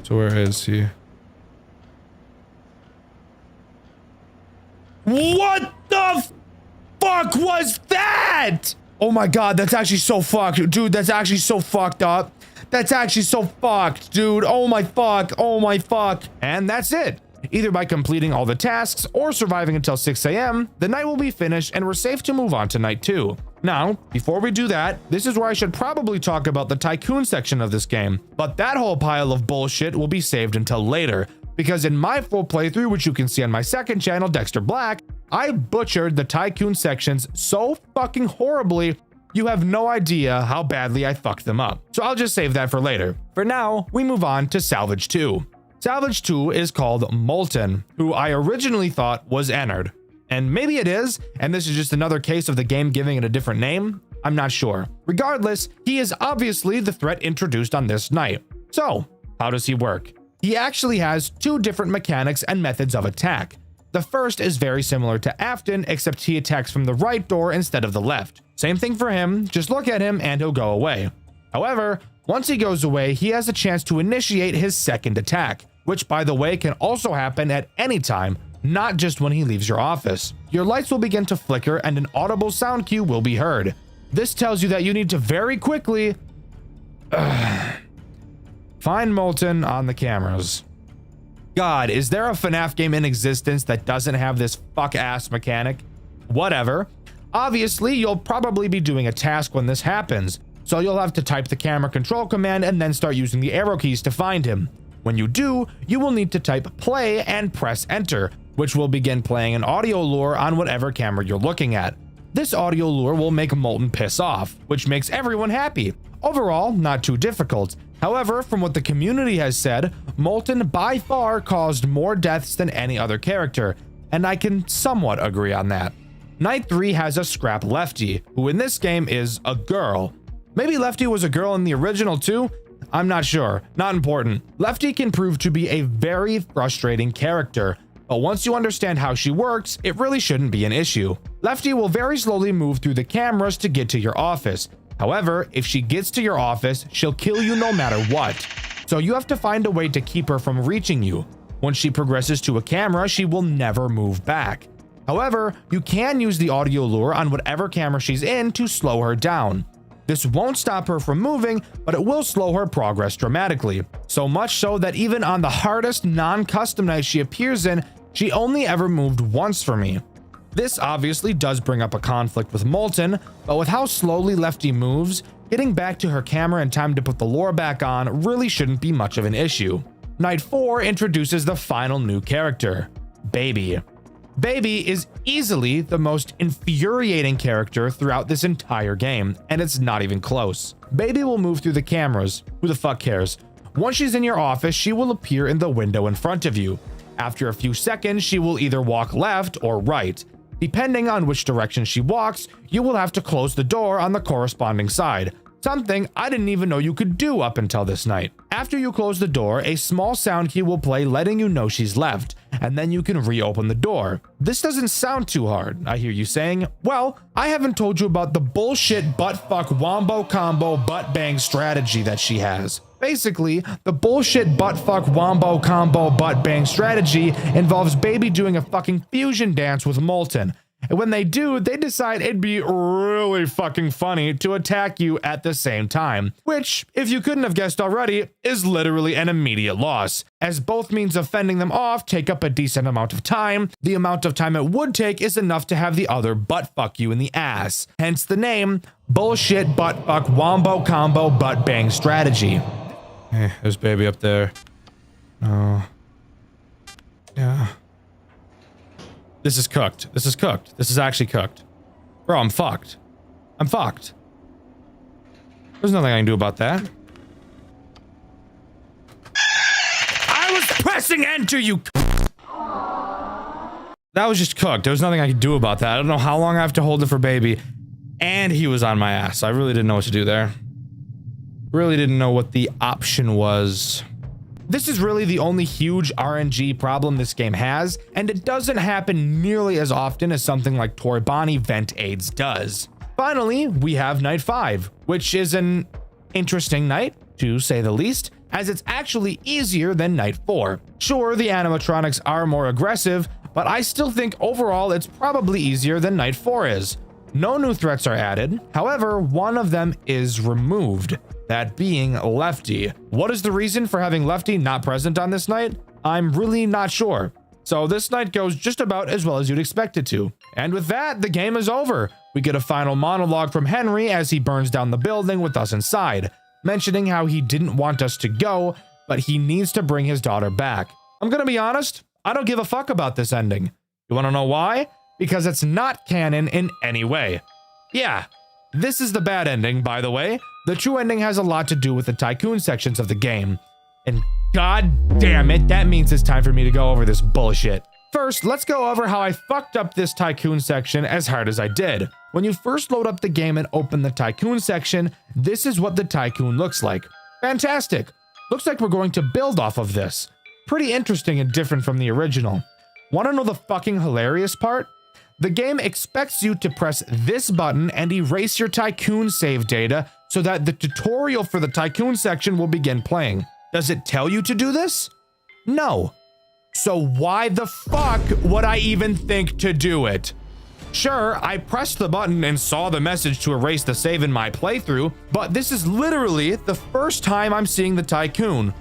So where is he? What the fuck was that? Oh my god, that's actually so fucked. Dude, that's actually so fucked up. That's actually so fucked, dude. Oh my fuck. Oh my fuck. And that's it. Either by completing all the tasks or surviving until 6 a.m., the night will be finished and we're safe to move on to night 2. Now, before we do that, this is where I should probably talk about the Tycoon section of this game, but that whole pile of bullshit will be saved until later, because in my full playthrough, which you can see on my second channel, Dxtr Black, I butchered the Tycoon sections so fucking horribly, you have no idea how badly I fucked them up. So I'll just save that for later. For now, we move on to Salvage 2. Salvage 2 is called Molten, who I originally thought was Ennard. And maybe it is, and this is just another case of the game giving it a different name. I'm not sure. Regardless, he is obviously the threat introduced on this night. So, how does he work? He actually has 2 different mechanics and methods of attack. The first is very similar to Afton, except he attacks from the right door instead of the left. Same thing for him, just look at him and he'll go away. However, once he goes away, he has a chance to initiate his second attack, which by the way can also happen at any time, not just when he leaves your office. Your lights will begin to flicker and an audible sound cue will be heard. This tells you that you need to very quickly find Molten on the cameras. God, is there a FNAF game in existence that doesn't have this fuck-ass mechanic? Whatever. Obviously, you'll probably be doing a task when this happens, so you'll have to type the camera control command and then start using the arrow keys to find him. When you do, you will need to type play and press enter, which will begin playing an audio lure on whatever camera you're looking at. This audio lure will make Molten piss off, which makes everyone happy. Overall, not too difficult. However, from what the community has said, Molten by far caused more deaths than any other character, and I can somewhat agree on that. Night 3 has a scrap Lefty, who in this game is a girl. Maybe Lefty was a girl in the original too? I'm not sure, not important. Lefty can prove to be a very frustrating character, but once you understand how she works, it really shouldn't be an issue. Lefty will very slowly move through the cameras to get to your office. However, if she gets to your office, she'll kill you no matter what. So you have to find a way to keep her from reaching you. Once she progresses to a camera, she will never move back. However, you can use the audio lure on whatever camera she's in to slow her down. This won't stop her from moving, but it will slow her progress dramatically. So much so that even on the hardest non-custom night she appears in, she only ever moved once for me. This obviously does bring up a conflict with Molten, but with how slowly Lefty moves, getting back to her camera in time to put the lure back on really shouldn't be much of an issue. Night 4 introduces the final new character, Baby. Baby is easily the most infuriating character throughout this entire game, and it's not even close. Baby will move through the cameras. Who the fuck cares? Once she's in your office, she will appear in the window in front of you. After a few seconds, she will either walk left or right. Depending on which direction she walks, you will have to close the door on the corresponding side. Something I didn't even know you could do up until this night. After you close the door, a small sound cue will play letting you know she's left, and then you can reopen the door. This doesn't sound too hard, I hear you saying. Well, I haven't told you about the bullshit butt-fuck wombo combo butt bang strategy that she has. Basically, the bullshit butt-fuck wombo combo butt bang strategy involves Baby doing a fucking fusion dance with Molten. And when they do, they decide it'd be really fucking funny to attack you at the same time, which, if you couldn't have guessed already, is literally an immediate loss, as both means of fending them off take up a decent amount of time. The amount of time it would take is enough to have the other butt fuck you in the ass, hence the name, bullshit butt fuck wombo combo butt bang strategy. Hey, there's Baby up there. Oh. Yeah. This is cooked. This is cooked. This is actually cooked. Bro, I'm fucked. I'm fucked. There's nothing I can do about that. I was pressing enter, you. That was just cooked. There was nothing I could do about that. I don't know how long I have to hold it for Baby. And he was on my ass. So I really didn't know what to do there. Really didn't know what the option was. This is really the only huge RNG problem this game has, and it doesn't happen nearly as often as something like Toy Bonnie Vent AIDS does. Finally, we have Night 5, which is an interesting night, to say the least, as it's actually easier than Night 4. Sure, the animatronics are more aggressive, but I still think overall it's probably easier than Night 4 is. No new threats are added, however, one of them is removed. That being Lefty. What is the reason for having Lefty not present on this night? I'm really not sure. So this night goes just about as well as you'd expect it to. And with that, the game is over. We get a final monologue from Henry as he burns down the building with us inside, mentioning how he didn't want us to go, but he needs to bring his daughter back. I'm gonna be honest, I don't give a fuck about this ending. You wanna know why? Because it's not canon in any way. Yeah, this is the bad ending, by the way. The true ending has a lot to do with the Tycoon sections of the game. And god damn it, that means it's time for me to go over this bullshit. First, let's go over how I fucked up this Tycoon section as hard as I did. When you first load up the game and open the Tycoon section, this is what the Tycoon looks like. Fantastic. Looks like we're going to build off of this. Pretty interesting and different from the original. Wanna know the fucking hilarious part? The game expects you to press this button and erase your Tycoon save data so that the tutorial for the Tycoon section will begin playing. Does it tell you to do this? No. So why the fuck would I even think to do it? Sure, I pressed the button and saw the message to erase the save in my playthrough, but this is literally the first time I'm seeing the Tycoon.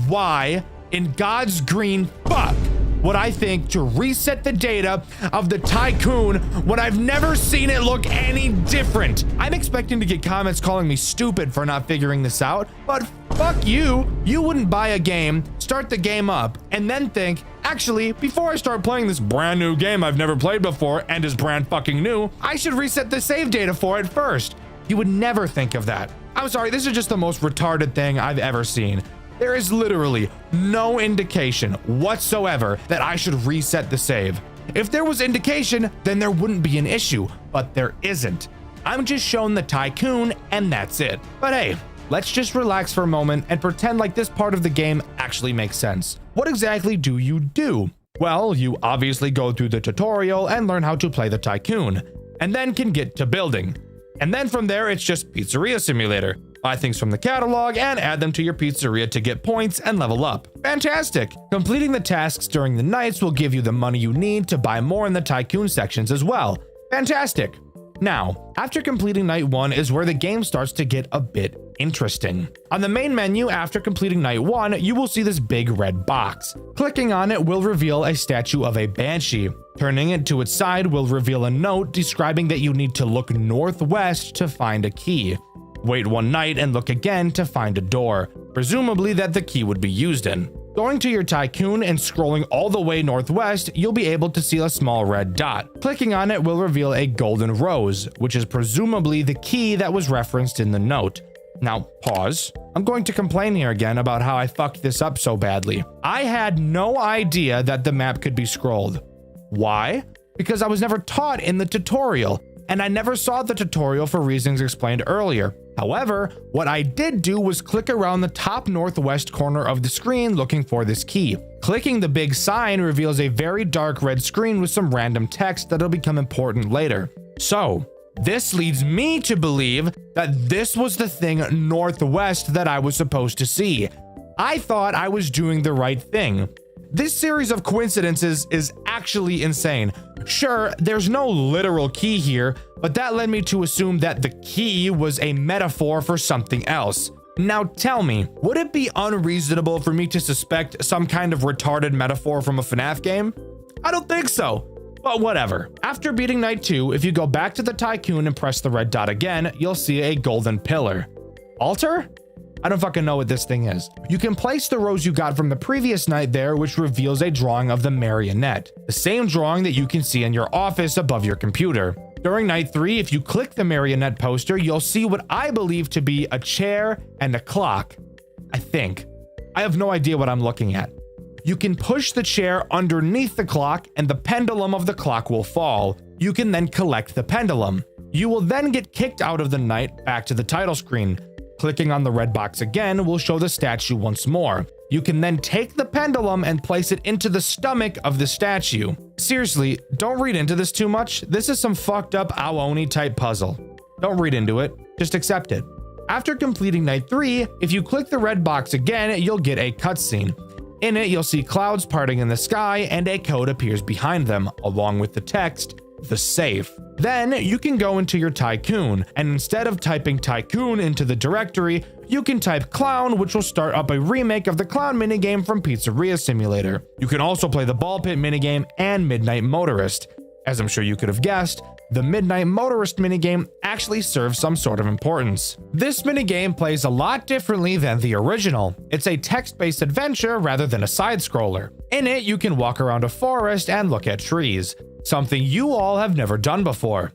Why in God's green fuck would I think to reset the data of the Tycoon when I've never seen it look any different? I'm expecting to get comments calling me stupid for not figuring this out, but fuck you. You wouldn't buy a game, start the game up, and then think, actually, before I start playing this brand new game I've never played before and is brand fucking new, I should reset the save data for it first. You would never think of that. I'm sorry, this is just the most retarded thing I've ever seen. There is literally no indication whatsoever that I should reset the save. If there was indication, then there wouldn't be an issue, but there isn't. I'm just shown the Tycoon and that's it. But hey, let's just relax for a moment and pretend like this part of the game actually makes sense. What exactly do you do? Well, you obviously go through the tutorial and learn how to play the Tycoon, and then can get to building. And then from there, it's just Pizzeria Simulator. Buy things from the catalog and add them to your pizzeria to get points and level up. Fantastic! Completing the tasks during the nights will give you the money you need to buy more in the Tycoon sections as well. Fantastic! Now, after completing night 1 is where the game starts to get a bit interesting. On the main menu, after completing night 1, you will see this big red box. Clicking on it will reveal a statue of a Banshee. Turning it to its side will reveal a note describing that you need to look northwest to find a key. Wait one night and look again to find a door, presumably that the key would be used in. Going to your Tycoon and scrolling all the way northwest, you'll be able to see a small red dot. Clicking on it will reveal a golden rose, which is presumably the key that was referenced in the note. Now, pause. I'm going to complain here again about how I fucked this up so badly. I had no idea that the map could be scrolled. Why? Because I was never taught in the tutorial, and I never saw the tutorial for reasons explained earlier. However, what I did do was click around the top northwest corner of the screen looking for this key. Clicking the big sign reveals a very dark red screen with some random text that'll become important later. So, this leads me to believe that this was the thing northwest that I was supposed to see. I thought I was doing the right thing. This series of coincidences is actually insane. Sure, there's no literal key here, but that led me to assume that the key was a metaphor for something else. Now tell me, would it be unreasonable for me to suspect some kind of retarded metaphor from a FNAF game? I don't think so, but whatever. After beating night 2, if you go back to the Tycoon and press the red dot again, you'll see a golden pillar. Altar? I don't fucking know what this thing is. You can place the rose you got from the previous night there, which reveals a drawing of the marionette, the same drawing that you can see in your office above your computer. During night 3, if you click the marionette poster, you'll see what I believe to be a chair and a clock. I think. I have no idea what I'm looking at. You can push the chair underneath the clock and the pendulum of the clock will fall. You can then collect the pendulum. You will then get kicked out of the night back to the title screen. Clicking on the red box again will show the statue once more. You can then take the pendulum and place it into the stomach of the statue. Seriously, don't read into this too much. This is some fucked up Aoni type puzzle. Don't read into it, just accept it. After completing night 3, if you click the red box again, you'll get a cutscene. In it, you'll see clouds parting in the sky and a code appears behind them, along with the text, "The safe." Then you can go into your Tycoon, and instead of typing Tycoon into the directory, you can type Clown, which will start up a remake of the Clown minigame from Pizzeria Simulator. You can also play the Ball Pit minigame and Midnight Motorist. As I'm sure you could have guessed, the Midnight Motorist minigame actually serves some sort of importance. This minigame plays a lot differently than the original. It's a text-based adventure rather than a side-scroller. In it, you can walk around a forest and look at trees, something you all have never done before.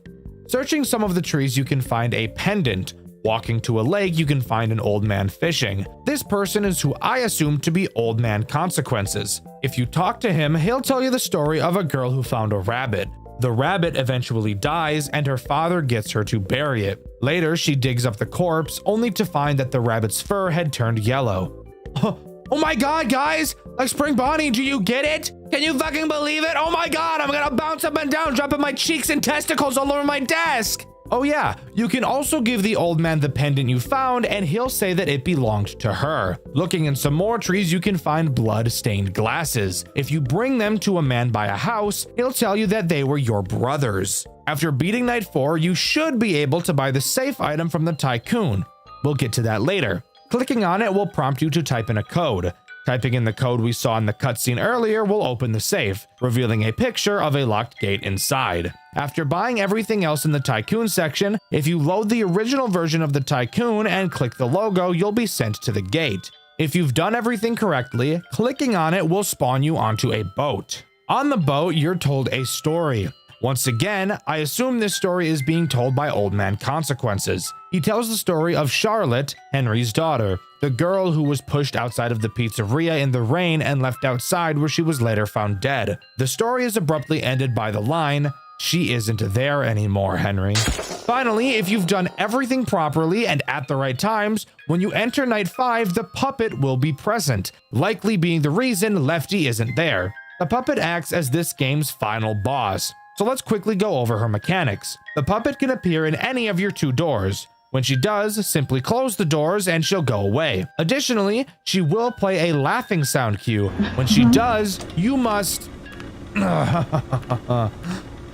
Searching some of the trees, you can find a pendant. Walking to a lake, you can find an old man fishing. This person is who I assume to be Old Man Consequences. If you talk to him, he'll tell you the story of a girl who found a rabbit. The rabbit eventually dies and her father gets her to bury it. Later, she digs up the corpse only to find that the rabbit's fur had turned yellow. Oh my god, guys! Like Spring Bonnie, do you get it? Can you fucking believe it? Oh my god, I'm gonna bounce up and down, dropping my cheeks and testicles all over my desk! Oh yeah, you can also give the old man the pendant you found and he'll say that it belonged to her. Looking in some more trees, you can find blood-stained glasses. If you bring them to a man by a house, he'll tell you that they were your brothers. After beating Night 4, you should be able to buy the safe item from the Tycoon. We'll get to that later. Clicking on it will prompt you to type in a code. Typing in the code we saw in the cutscene earlier will open the safe, revealing a picture of a locked gate inside. After buying everything else in the Tycoon section, if you load the original version of the Tycoon and click the logo, you'll be sent to the gate. If you've done everything correctly, clicking on it will spawn you onto a boat. On the boat, you're told a story. Once again, I assume this story is being told by Old Man Consequences. He tells the story of Charlotte, Henry's daughter, the girl who was pushed outside of the pizzeria in the rain and left outside where she was later found dead. The story is abruptly ended by the line, "She isn't there anymore, Henry." Finally, if you've done everything properly and at the right times, when you enter Night 5, the puppet will be present, likely being the reason Lefty isn't there. The puppet acts as this game's final boss. So let's quickly go over her mechanics. The puppet can appear in any of your 2 doors. When she does, simply close the doors and she'll go away. Additionally, she will play a laughing sound cue. When she does, you must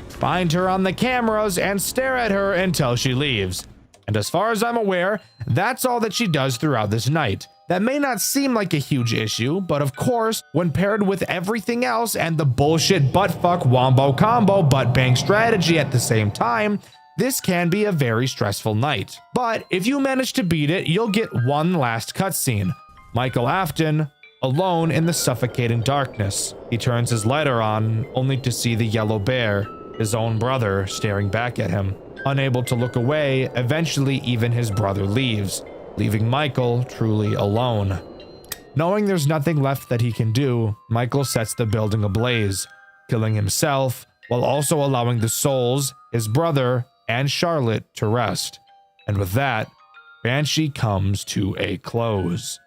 find her on the cameras and stare at her until she leaves. And as far as I'm aware, that's all that she does throughout this night. That may not seem like a huge issue, but of course, when paired with everything else and the bullshit buttfuck wombo combo butt bang strategy at the same time, this can be a very stressful night. But if you manage to beat it, you'll get one last cutscene. Michael Afton, alone in the suffocating darkness. He turns his lighter on, only to see the yellow bear, his own brother, staring back at him. Unable to look away, eventually even his brother leaves, leaving Michael truly alone. Knowing there's nothing left that he can do, Michael sets the building ablaze, killing himself while also allowing the souls, his brother, and Charlotte to rest. And with that, Banshee comes to a close.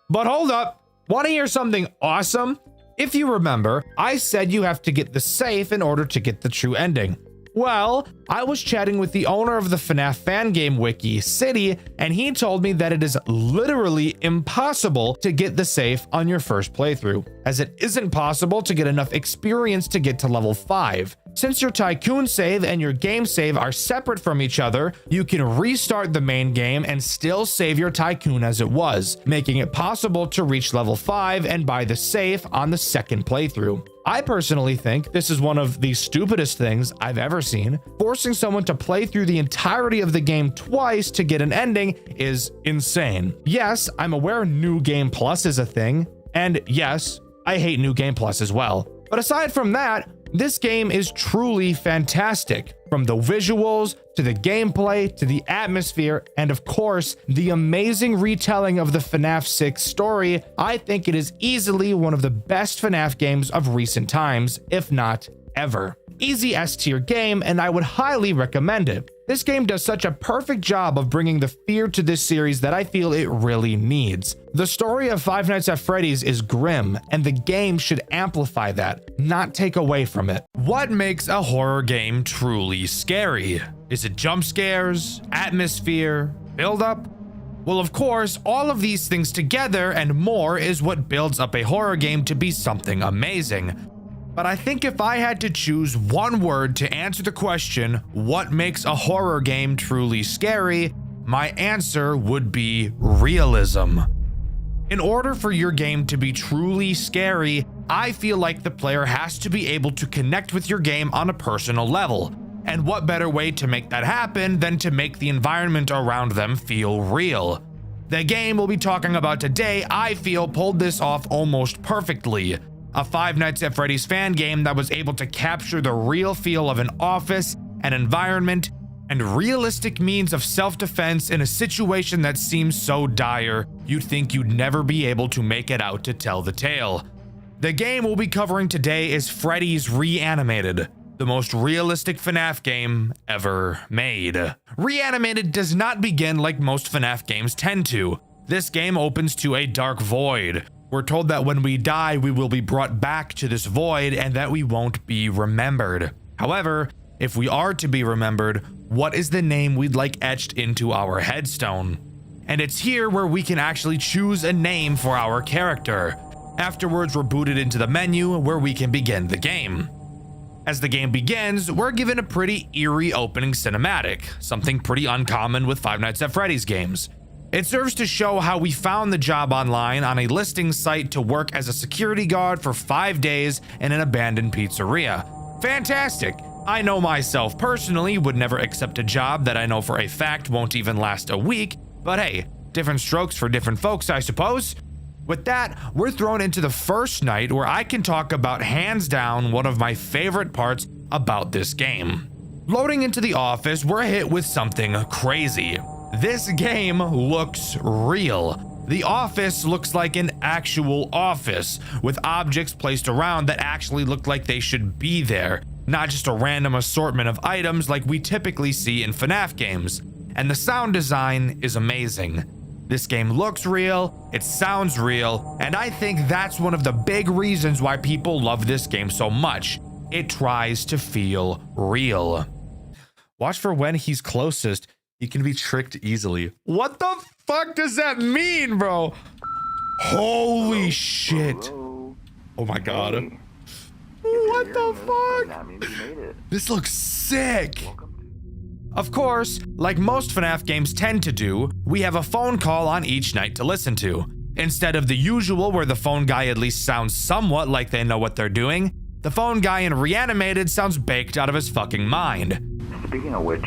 But hold up! Want to hear something awesome? If you remember, I said you have to get the safe in order to get the true ending. Well, I was chatting with the owner of the FNAF fan game wiki, City, and he told me that it is literally impossible to get the safe on your first playthrough, as it isn't possible to get enough experience to get to level 5. Since your Tycoon save and your game save are separate from each other, you can restart the main game and still save your Tycoon as it was, making it possible to reach level 5 and buy the safe on the second playthrough. I personally think this is one of the stupidest things I've ever seen. Forcing someone to play through the entirety of the game twice to get an ending is insane. Yes, I'm aware New Game Plus is a thing, and yes, I hate New Game Plus as well. But aside from that, this game is truly fantastic. From the visuals, to the gameplay, to the atmosphere, and of course, the amazing retelling of the FNAF 6 story, I think it is easily one of the best FNAF games of recent times, if not ever. Easy S-tier game, and I would highly recommend it. This game does such a perfect job of bringing the fear to this series that I feel it really needs. The story of Five Nights at Freddy's is grim, and the game should amplify that, not take away from it. What makes a horror game truly scary? Is it jump scares, atmosphere, build-up? Well, of course, all of these things together and more is what builds up a horror game to be something amazing. But I think if I had to choose one word to answer the question, what makes a horror game truly scary, my answer would be realism. In order for your game to be truly scary, I feel like the player has to be able to connect with your game on a personal level. And what better way to make that happen than to make the environment around them feel real? The game we'll be talking about today, I feel, pulled this off almost perfectly. A Five Nights at Freddy's fan game that was able to capture the real feel of an office, an environment, and realistic means of self-defense in a situation that seems so dire you'd think you'd never be able to make it out to tell the tale. The game we'll be covering today is Freddy's Reanimated, the most realistic FNAF game ever made. Reanimated does not begin like most FNAF games tend to. This game opens to a dark void. We're told that when we die, we will be brought back to this void and that we won't be remembered. However, if we are to be remembered, what is the name we'd like etched into our headstone? And it's here where we can actually choose a name for our character. Afterwards, we're booted into the menu where we can begin the game. As the game begins, we're given a pretty eerie opening cinematic, something pretty uncommon with Five Nights at Freddy's games. It serves to show how we found the job online on a listing site to work as a security guard for 5 days in an abandoned pizzeria. Fantastic! I know myself personally would never accept a job that I know for a fact won't even last a week, but hey, different strokes for different folks, I suppose. With that, we're thrown into the first night where I can talk about hands down one of my favorite parts about this game. Loading into the office, we're hit with something crazy. This game looks real. The office looks like an actual office, with objects placed around that actually look like they should be there, not just a random assortment of items like we typically see in FNAF games. And the sound design is amazing. This game looks real, it sounds real, and I think that's one of the big reasons why people love this game so much. It tries to feel real. Watch for when he's closest. He can be tricked easily. What the fuck does that mean, bro? Holy shit. Oh my god. What the fuck? This looks sick. Of course, like most FNAF games tend to do, we have a phone call on each night to listen to. Instead of the usual where the phone guy at least sounds somewhat like they know what they're doing, the phone guy in Reanimated sounds baked out of his fucking mind. Speaking of which,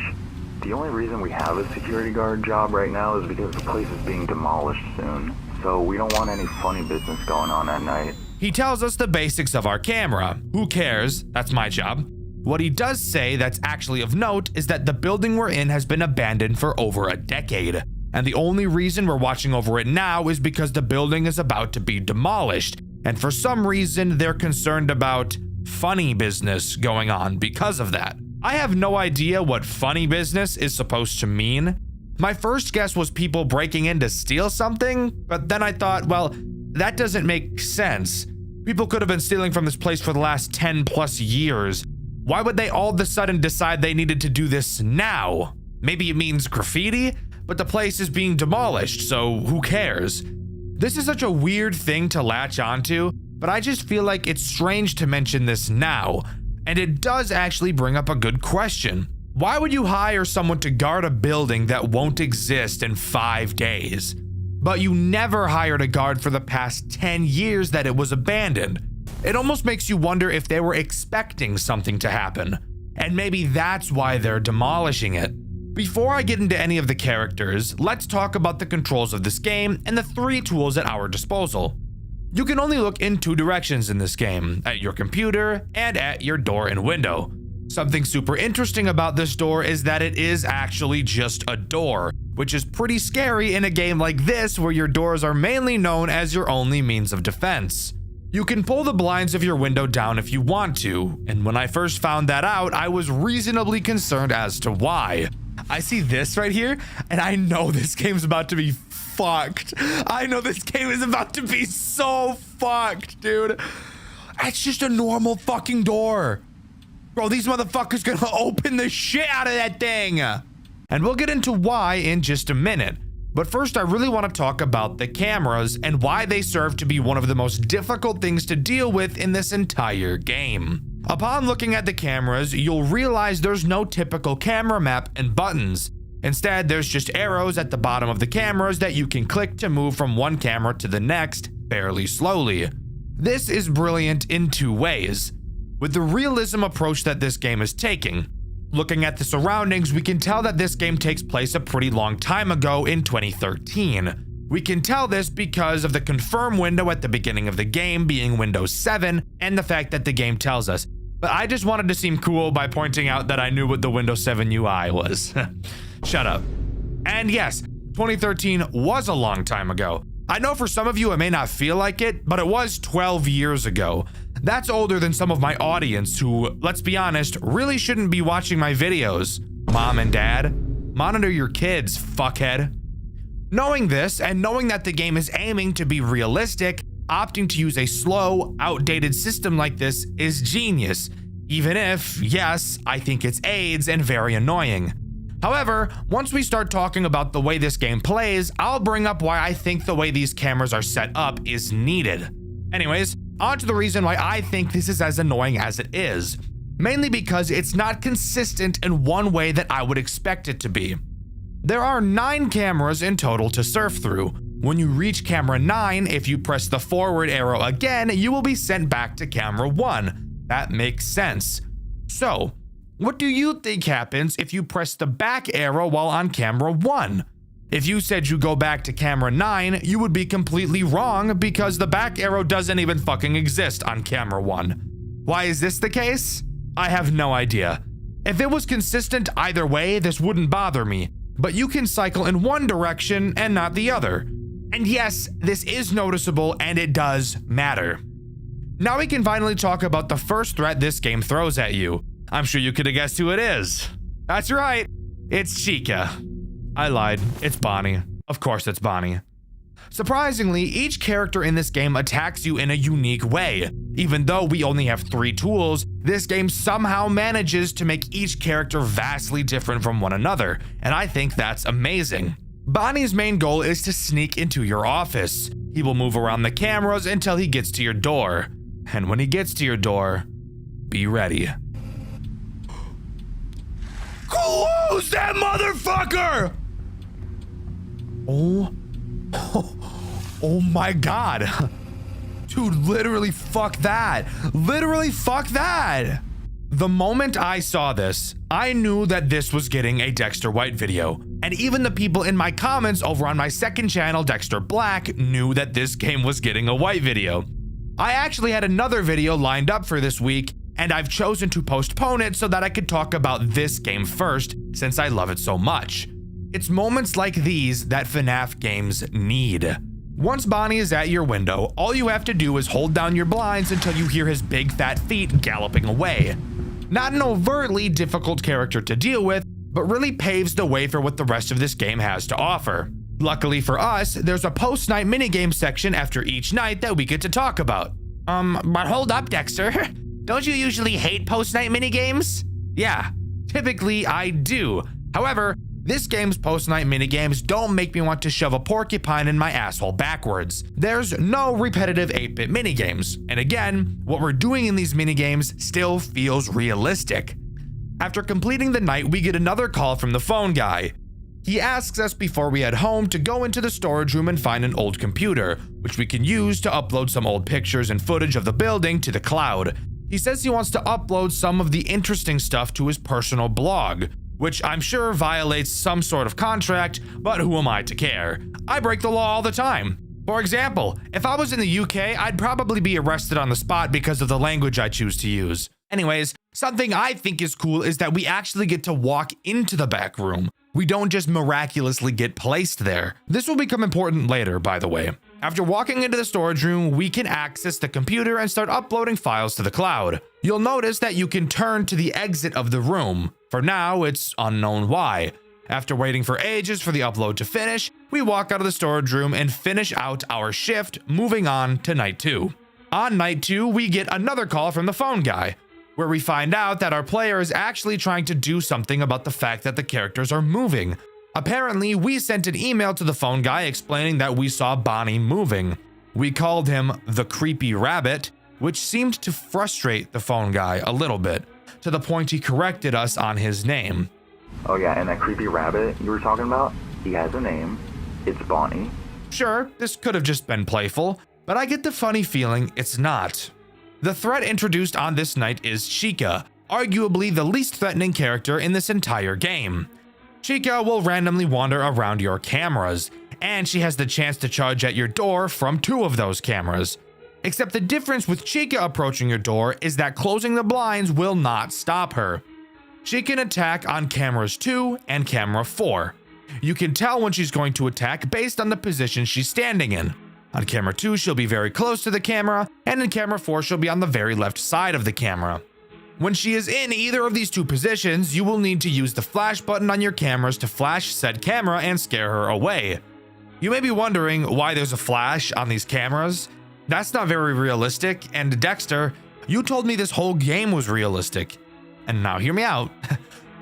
the only reason we have a security guard job right now is because the place is being demolished soon. So we don't want any funny business going on at night. He tells us the basics of our camera. Who cares? That's my job. What he does say that's actually of note is that the building we're in has been abandoned for over a decade. And the only reason we're watching over it now is because the building is about to be demolished. And for some reason, they're concerned about funny business going on because of that. I have no idea what funny business is supposed to mean. My first guess was people breaking in to steal something, but then I thought, well, that doesn't make sense. People could have been stealing from this place for the last 10 plus years. Why would they all of a sudden decide they needed to do this now? Maybe it means graffiti, but the place is being demolished, so who cares? This is such a weird thing to latch onto, but I just feel like it's strange to mention this now. And it does actually bring up a good question. Why would you hire someone to guard a building that won't exist in 5 days? But you never hired a guard for the past 10 years that it was abandoned. It almost makes you wonder if they were expecting something to happen. And maybe that's why they're demolishing it. Before I get into any of the characters, let's talk about the controls of this game and the 3 tools at our disposal. You can only look in 2 directions in this game, at your computer and at your door and window. Something super interesting about this door is that it is actually just a door, which is pretty scary in a game like this where your doors are mainly known as your only means of defense. You can pull the blinds of your window down if you want to, and when I first found that out, I was reasonably concerned as to why. I see this right here, and I know this game's about to be fucked. I know this game is about to be so fucked, dude. It's just a normal fucking door. Bro, these motherfuckers gonna open the shit out of that thing. And we'll get into why in just a minute. But first, I really want to talk about the cameras and why they serve to be one of the most difficult things to deal with in this entire game. Upon looking at the cameras, you'll realize there's no typical camera map and buttons. Instead, there's just arrows at the bottom of the cameras that you can click to move from one camera to the next, fairly slowly. This is brilliant in two ways. With the realism approach that this game is taking, looking at the surroundings, we can tell that this game takes place a pretty long time ago in 2013. We can tell this because of the confirm window at the beginning of the game being Windows 7 and the fact that the game tells us. But I just wanted to seem cool by pointing out that I knew what the Windows 7 UI was. Shut up. And yes, 2013 was a long time ago. I know for some of you it may not feel like it, but it was 12 years ago. That's older than some of my audience who, let's be honest, really shouldn't be watching my videos. Mom and dad, monitor your kids, fuckhead. Knowing this and knowing that the game is aiming to be realistic, opting to use a slow, outdated system like this is genius, even if, yes, I think it's AIDS and very annoying. However, once we start talking about the way this game plays, I'll bring up why I think the way these cameras are set up is needed. Anyways, on to the reason why I think this is as annoying as it is. Mainly because it's not consistent in one way that I would expect it to be. There are 9 cameras in total to surf through. When you reach camera 9, if you press the forward arrow again, you will be sent back to camera 1. That makes sense. So, what do you think happens if you press the back arrow while on camera 1? If you said you go back to camera 9, you would be completely wrong because the back arrow doesn't even fucking exist on camera 1. Why is this the case? I have no idea. If it was consistent either way, this wouldn't bother me, but you can cycle in one direction and not the other. And yes, this is noticeable and it does matter. Now we can finally talk about the first threat this game throws at you. I'm sure you could have guessed who it is. That's right, it's Chica. I lied, it's Bonnie. Of course it's Bonnie. Surprisingly, each character in this game attacks you in a unique way. Even though we only have 3 tools, this game somehow manages to make each character vastly different from one another, and I think that's amazing. Bonnie's main goal is to sneak into your office. He will move around the cameras until he gets to your door. And when he gets to your door, be ready. Close that motherfucker! Oh my god. Dude, literally fuck that. Literally fuck that. The moment I saw this, I knew that this was getting a Dxtr White video. And even the people in my comments over on my second channel, Dxtr Black, knew that this game was getting a white video. I actually had another video lined up for this week, and I've chosen to postpone it so that I could talk about this game first, since I love it so much. It's moments like these that FNAF games need. Once Bonnie is at your window, all you have to do is hold down your blinds until you hear his big fat feet galloping away. Not an overtly difficult character to deal with, but really paves the way for what the rest of this game has to offer. Luckily for us, there's a post-night minigame section after each night that we get to talk about. But hold up, Dxtr. Don't you usually hate post-night minigames? Yeah, typically I do. However, this game's post-night minigames don't make me want to shove a porcupine in my asshole backwards. There's no repetitive 8-bit minigames, and again, what we're doing in these minigames still feels realistic. After completing the night, we get another call from the phone guy. He asks us before we head home to go into the storage room and find an old computer, which we can use to upload some old pictures and footage of the building to the cloud. He says he wants to upload some of the interesting stuff to his personal blog, which I'm sure violates some sort of contract, but who am I to care? I break the law all the time. For example, if I was in the UK, I'd probably be arrested on the spot because of the language I choose to use. Anyways, something I think is cool is that we actually get to walk into the back room. We don't just miraculously get placed there. This will become important later, by the way. After walking into the storage room, we can access the computer and start uploading files to the cloud. You'll notice that you can turn to the exit of the room. For now, it's unknown why. After waiting for ages for the upload to finish, we walk out of the storage room and finish out our shift, moving on to night 2. On night 2, we get another call from the phone guy, where we find out that our player is actually trying to do something about the fact that the characters are moving. Apparently, we sent an email to the phone guy explaining that we saw Bonnie moving. We called him the creepy rabbit, which seemed to frustrate the phone guy a little bit, to the point he corrected us on his name. Oh yeah, and that creepy rabbit you were talking about, he has a name. It's Bonnie. Sure, this could have just been playful, but I get the funny feeling it's not. The threat introduced on this night is Chica, arguably the least threatening character in this entire game. Chica will randomly wander around your cameras, and she has the chance to charge at your door from 2 of those cameras. Except the difference with Chica approaching your door is that closing the blinds will not stop her. She can attack on cameras 2 and camera 4. You can tell when she's going to attack based on the position she's standing in. On camera 2, she'll be very close to the camera, and in camera 4, she'll be on the very left side of the camera. When she is in either of these 2 positions, you will need to use the flash button on your cameras to flash said camera and scare her away. You may be wondering why there's a flash on these cameras. That's not very realistic, and Dxtr, you told me this whole game was realistic. And now hear me out.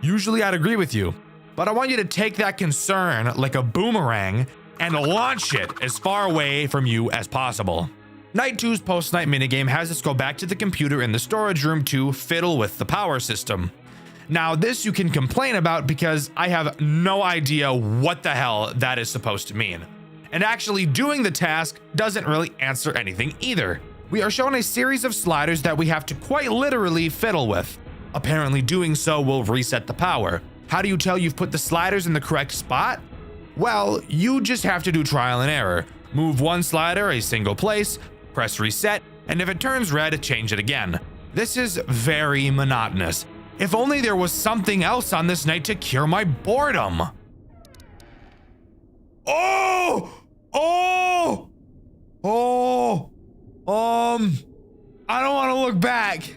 Usually I'd agree with you, but I want you to take that concern like a boomerang and launch it as far away from you as possible. Night 2's post-night minigame has us go back to the computer in the storage room to fiddle with the power system. Now this you can complain about because I have no idea what the hell that is supposed to mean. And actually doing the task doesn't really answer anything either. We are shown a series of sliders that we have to quite literally fiddle with. Apparently doing so will reset the power. How do you tell you've put the sliders in the correct spot? Well, you just have to do trial and error. Move one slider a single place, press reset, and if it turns red, change it again. This is very monotonous. If only there was something else on this night to cure my boredom. I don't want to look back.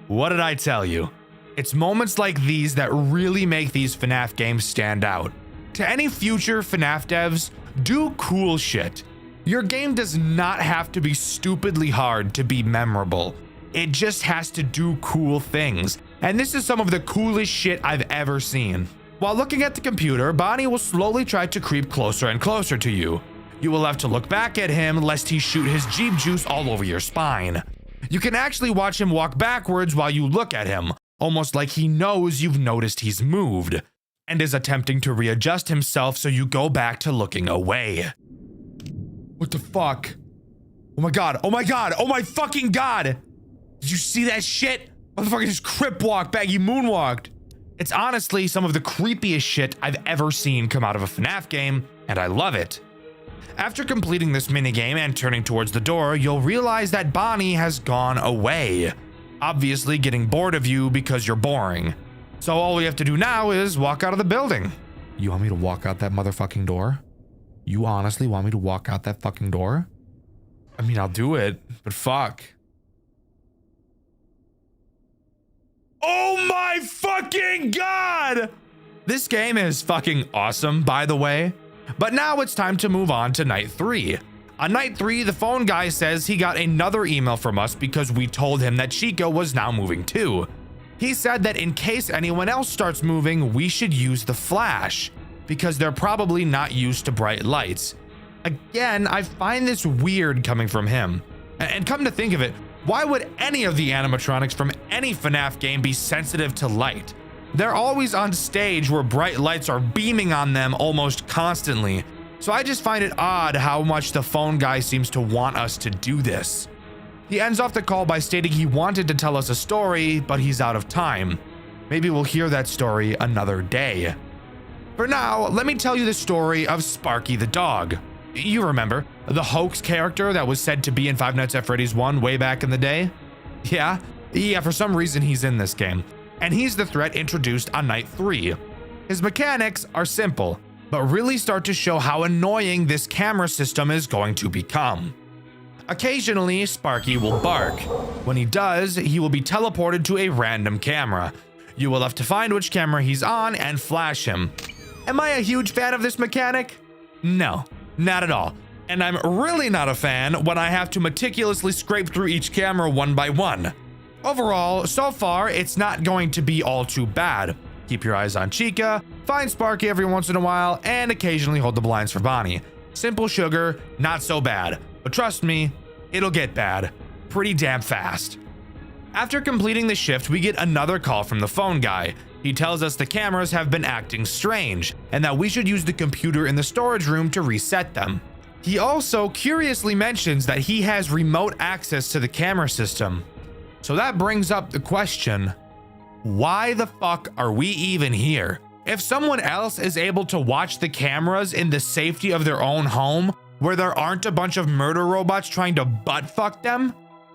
What did I tell you? It's moments like these that really make these FNAF games stand out. To any future FNAF devs, do cool shit. Your game does not have to be stupidly hard to be memorable. It just has to do cool things. And this is some of the coolest shit I've ever seen. While looking at the computer, Bonnie will slowly try to creep closer and closer to you. You will have to look back at him lest he shoot his Jeep juice all over your spine. You can actually watch him walk backwards while you look at him, almost like he knows you've noticed he's moved, and is attempting to readjust himself so you go back to looking away. What the fuck? Oh my god, oh my god, oh my fucking god! Did you see that shit? Motherfucker just crip walked back, he moonwalked. It's honestly some of the creepiest shit I've ever seen come out of a FNAF game, and I love it. After completing this minigame and turning towards the door, you'll realize that Bonnie has gone away. Obviously getting bored of you because you're boring. So all we have to do now is walk out of the building. You want me to walk out that motherfucking door? You honestly want me to walk out that fucking door? I mean, I'll do it, but fuck. Oh my fucking god! This game is fucking awesome, by the way. But now it's time to move on to night 3. On night 3, the phone guy says he got another email from us because we told him that Chica was now moving too. He said that in case anyone else starts moving, we should use the flash, because they're probably not used to bright lights. Again, I find this weird coming from him. And come to think of it, why would any of the animatronics from any FNAF game be sensitive to light? They're always on stage where bright lights are beaming on them almost constantly. So I just find it odd how much the phone guy seems to want us to do this. He ends off the call by stating he wanted to tell us a story, but he's out of time. Maybe we'll hear that story another day. For now, let me tell you the story of Sparky the dog. You remember, the hoax character that was said to be in Five Nights at Freddy's 1 way back in the day? Yeah, for some reason he's in this game. And he's the threat introduced on night 3. His mechanics are simple, but really start to show how annoying this camera system is going to become. Occasionally, Sparky will bark. When he does, he will be teleported to a random camera. You will have to find which camera he's on and flash him. Am I a huge fan of this mechanic? No, not at all. And I'm really not a fan when I have to meticulously scrape through each camera one by one. Overall, so far, it's not going to be all too bad. Keep your eyes on Chica, find Sparky every once in a while, and occasionally hold the blinds for Bonnie. Simple sugar, not so bad. But trust me, it'll get bad pretty damn fast. After completing the shift, we get another call from the phone guy. He tells us the cameras have been acting strange and that we should use the computer in the storage room to reset them. He also curiously mentions that he has remote access to the camera system. So that brings up the question, why the fuck are we even here? If someone else is able to watch the cameras in the safety of their own home, where there aren't a bunch of murder robots trying to butt fuck them,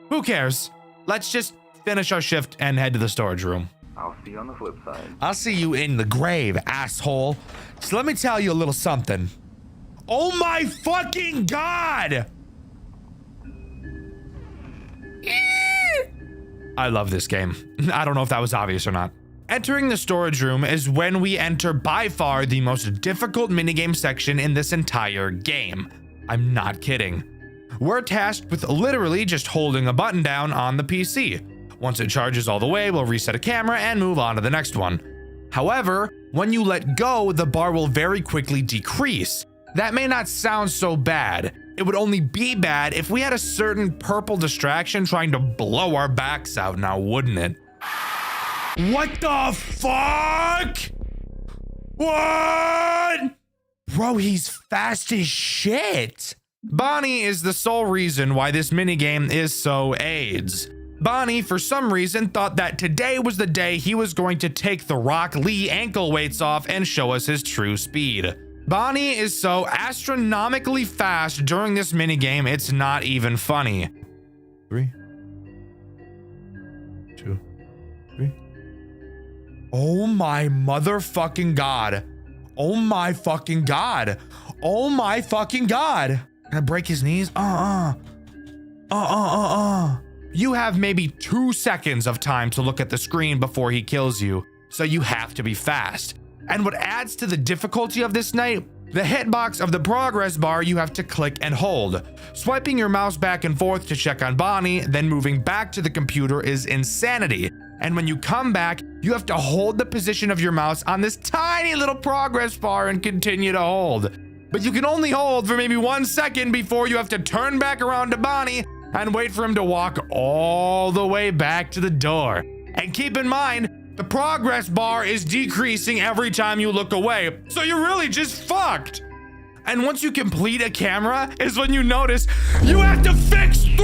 who cares? Let's just finish our shift and head to the storage room. I'll see you on the flip side. I'll see you in the grave, asshole. So let me tell you a little something. Oh my fucking God! I love this game. I don't know if that was obvious or not. Entering the storage room is when we enter by far the most difficult minigame section in this entire game. I'm not kidding. We're tasked with literally just holding a button down on the PC. Once it charges all the way, we'll reset a camera and move on to the next one. However, when you let go, the bar will very quickly decrease. That may not sound so bad. It would only be bad if we had a certain purple distraction trying to blow our backs out now, wouldn't it? What the fuck? What? Bro, he's fast as shit. Bonnie is the sole reason why this minigame is so AIDS. Bonnie, for some reason, thought that today was the day he was going to take the Rock Lee ankle weights off and show us his true speed. Bonnie is so astronomically fast during this minigame, it's not even funny. 3, 2, 3. Oh my motherfucking God. Oh my fucking God. Oh my fucking God. Can I break his knees? You have maybe 2 seconds of time to look at the screen before he kills you, so you have to be fast. And what adds to the difficulty of this night, the hitbox of the progress bar you have to click and hold. Swiping your mouse back and forth to check on Bonnie, then moving back to the computer is insanity. And when you come back, you have to hold the position of your mouse on this tiny little progress bar and continue to hold. But you can only hold for maybe 1 second before you have to turn back around to Bonnie and wait for him to walk all the way back to the door. And keep in mind, the progress bar is decreasing every time you look away, so you're really just fucked. And once you complete a camera is when you notice you have to fix 3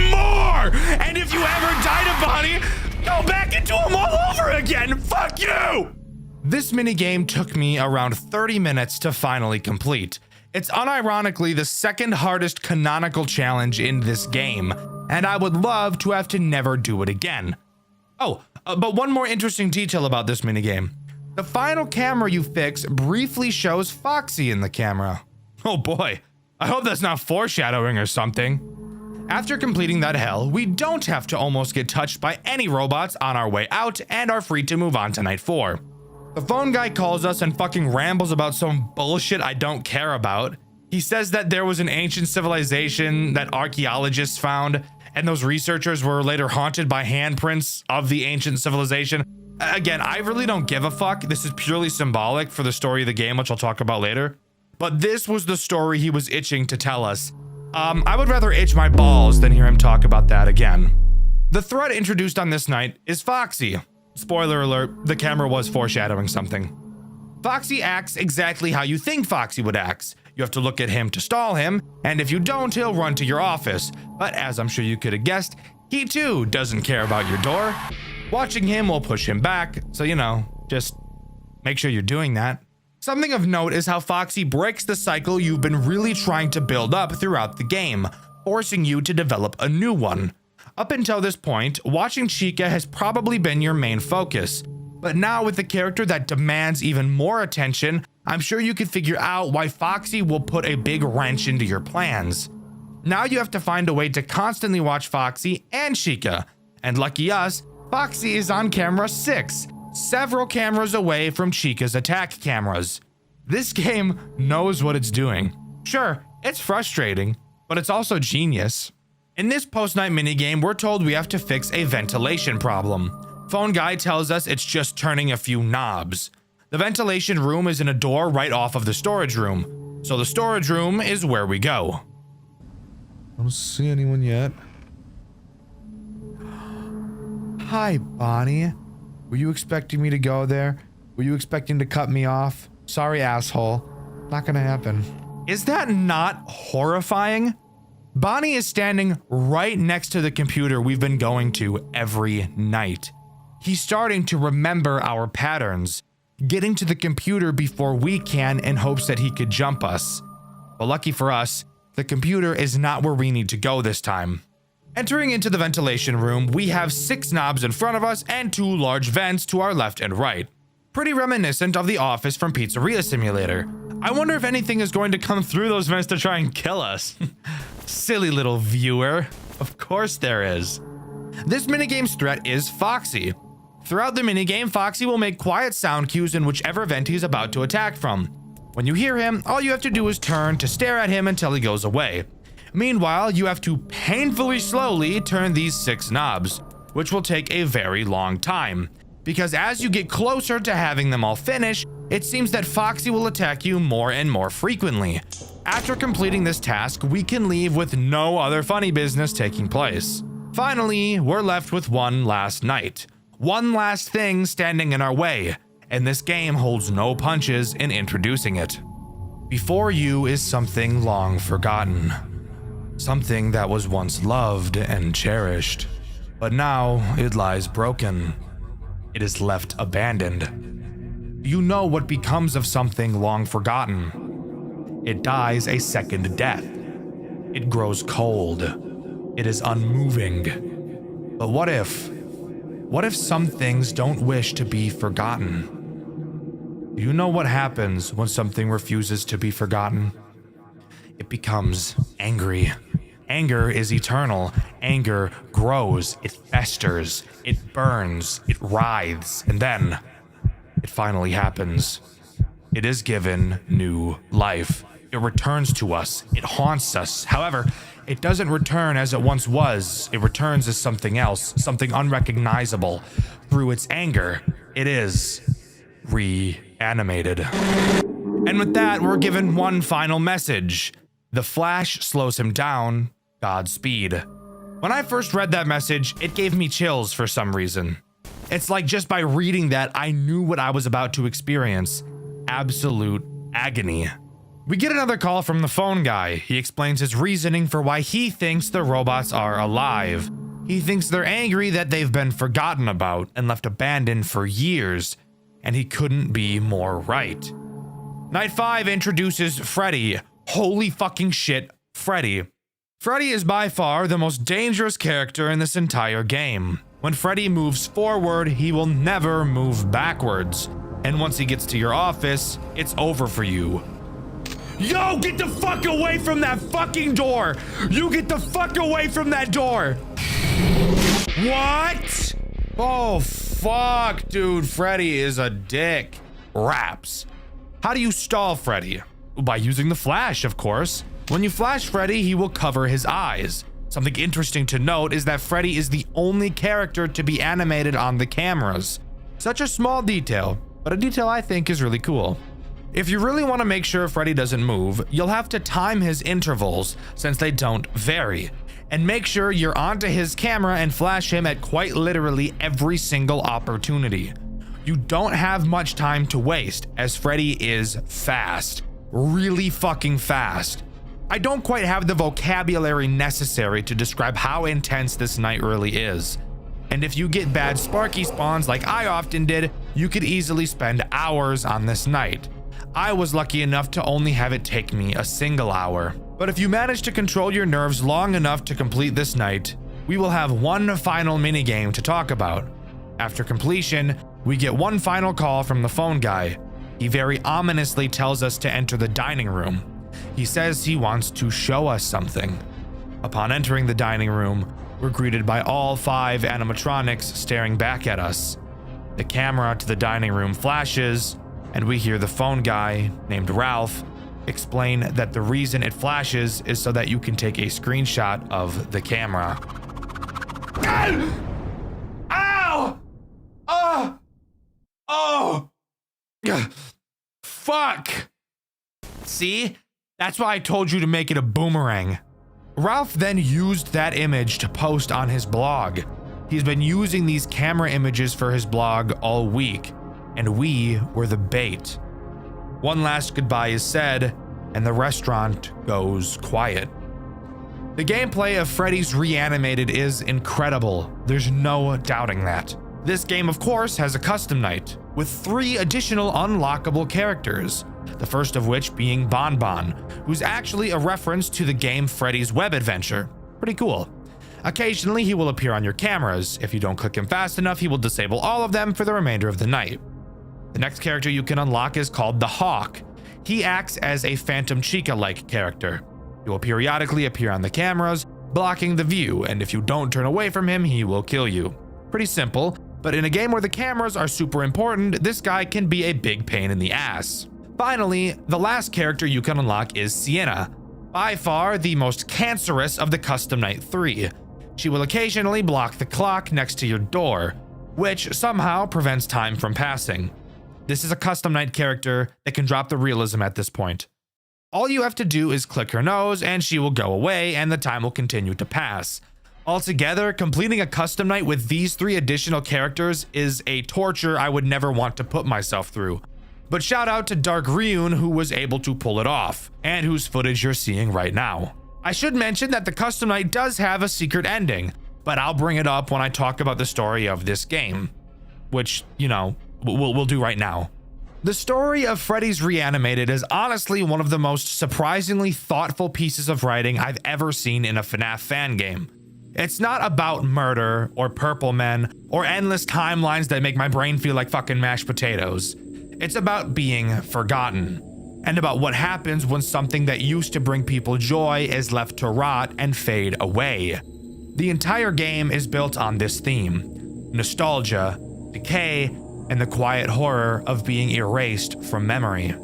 more. And if you ever die to Bonnie, go back into them all over again. Fuck you. This minigame took me around 30 minutes to finally complete. It's unironically the second hardest canonical challenge in this game, and I would love to have to never do it again. Oh, but one more interesting detail about this minigame. The final camera you fix briefly shows Foxy in the camera. Oh boy, I hope that's not foreshadowing or something. After completing that hell, we don't have to almost get touched by any robots on our way out and are free to move on to night 4. The phone guy calls us and fucking rambles about some bullshit I don't care about. He says that there was an ancient civilization that archaeologists found, and those researchers were later haunted by handprints of the ancient civilization. Again, I really don't give a fuck. This is purely symbolic for the story of the game, which I'll talk about later. But this was the story he was itching to tell us. I would rather itch my balls than hear him talk about that again. The threat introduced on this night is Foxy. Spoiler alert, the camera was foreshadowing something. Foxy acts exactly how you think Foxy would act. You have to look at him to stall him, and if you don't, he'll run to your office. But as I'm sure you could have guessed, he too doesn't care about your door. Watching him will push him back, so you know, just make sure you're doing that. Something of note is how Foxy breaks the cycle you've been really trying to build up throughout the game, forcing you to develop a new one. Up until this point, watching Chica has probably been your main focus. But now with the character that demands even more attention, I'm sure you can figure out why Foxy will put a big wrench into your plans. Now you have to find a way to constantly watch Foxy and Chica. And lucky us, Foxy is on camera 6, several cameras away from Chica's attack cameras. This game knows what it's doing. Sure, it's frustrating, but it's also genius. In this post-night minigame, we're told we have to fix a ventilation problem. Phone guy tells us it's just turning a few knobs. The ventilation room is in a door right off of the storage room. So the storage room is where we go. I don't see anyone yet. Hi, Bonnie. Were you expecting me to go there? Were you expecting to cut me off? Sorry, asshole. Not gonna happen. Is that not horrifying? Bonnie is standing right next to the computer we've been going to every night. He's starting to remember our patterns, getting to the computer before we can in hopes that he could jump us. But lucky for us, the computer is not where we need to go this time. Entering into the ventilation room, we have 6 knobs in front of us and 2 large vents to our left and right. Pretty reminiscent of the office from Pizzeria Simulator. I wonder if anything is going to come through those vents to try and kill us. Silly little viewer. Of course there is. This minigame's threat is Foxy. Throughout the minigame, Foxy will make quiet sound cues in whichever vent he's about to attack from. When you hear him, all you have to do is turn to stare at him until he goes away. Meanwhile, you have to painfully slowly turn these 6 knobs, which will take a very long time. Because as you get closer to having them all finish, it seems that Foxy will attack you more and more frequently. After completing this task, we can leave with no other funny business taking place. Finally, we're left with one last night. One last thing standing in our way, and this game holds no punches in introducing it. Before you is something long forgotten. Something that was once loved and cherished, but now it lies broken. It is left abandoned. You know what becomes of something long forgotten. It dies a second death. It grows cold. It is unmoving. But what if some things don't wish to be forgotten? Do you know what happens when something refuses to be forgotten? It becomes angry. Anger is eternal. Anger grows, it festers, it burns, it writhes, and then it finally happens. It is given new life. It returns to us. It haunts us. However, it doesn't return as it once was. It returns as something else, something unrecognizable. Through its anger, it is reanimated. And with that, we're given one final message. The flash slows him down. Godspeed. When I first read that message, it gave me chills for some reason. It's like just by reading that, I knew what I was about to experience. Absolute agony. We get another call from the phone guy. He explains his reasoning for why he thinks the robots are alive. He thinks they're angry that they've been forgotten about and left abandoned for years, and he couldn't be more right. Night 5 introduces Freddy. Holy fucking shit, Freddy. Freddy is by far the most dangerous character in this entire game. When Freddy moves forward, he will never move backwards. And once he gets to your office, it's over for you. Yo, get the fuck away from that fucking door! You get the fuck away from that door! What? Oh, fuck, dude. Freddy is a dick. Raps. How do you stall Freddy? By using the flash, of course. When you flash Freddy, he will cover his eyes. Something interesting to note is that Freddy is the only character to be animated on the cameras. Such a small detail, but a detail I think is really cool. If you really want to make sure Freddy doesn't move, you'll have to time his intervals, since they don't vary, and make sure you're onto his camera and flash him at quite literally every single opportunity. You don't have much time to waste, as Freddy is fast. Really fucking fast. I don't quite have the vocabulary necessary to describe how intense this night really is. And if you get bad Sparky spawns like I often did, you could easily spend hours on this night. I was lucky enough to only have it take me a single hour. But if you manage to control your nerves long enough to complete this night, we will have one final minigame to talk about. After completion, we get one final call from the phone guy. He very ominously tells us to enter the dining room. He says he wants to show us something. Upon entering the dining room, we're greeted by all 5 animatronics staring back at us. The camera to the dining room flashes, and we hear the phone guy, named Ralph, explain that the reason it flashes is so that you can take a screenshot of the camera. Ow! Oh! Oh! fuck? See? That's why I told you to make it a boomerang. Ralph then used that image to post on his blog. He's been using these camera images for his blog all week, and we were the bait. One last goodbye is said, and the restaurant goes quiet. The gameplay of Freddy's Reanimated is incredible. There's no doubting that. This game, of course, has a custom night with 3 additional unlockable characters, the first of which being Bon Bon, who's actually a reference to the game Freddy's Web Adventure. Pretty cool. Occasionally, he will appear on your cameras. If you don't click him fast enough, he will disable all of them for the remainder of the night. The next character you can unlock is called the Hawk. He acts as a Phantom Chica-like character. He will periodically appear on the cameras, blocking the view, and if you don't turn away from him, he will kill you. Pretty simple, but in a game where the cameras are super important, this guy can be a big pain in the ass. Finally, the last character you can unlock is Sienna, by far the most cancerous of the Custom Night 3. She will occasionally block the clock next to your door, which somehow prevents time from passing. This is a Custom Night character that can drop the realism at this point. All you have to do is click her nose and she will go away and the time will continue to pass. Altogether, completing a custom night with these 3 additional characters is a torture I would never want to put myself through. But shout out to Dark Ryun who was able to pull it off, and whose footage you're seeing right now. I should mention that the custom night does have a secret ending, but I'll bring it up when I talk about the story of this game, which, you know, we'll do right now. The story of Freddy's Reanimated is honestly one of the most surprisingly thoughtful pieces of writing I've ever seen in a FNAF fan game. It's not about murder or purple men or endless timelines that make my brain feel like fucking mashed potatoes. It's about being forgotten, and about what happens when something that used to bring people joy is left to rot and fade away. The entire game is built on this theme: nostalgia, decay, and the quiet horror of being erased from memory.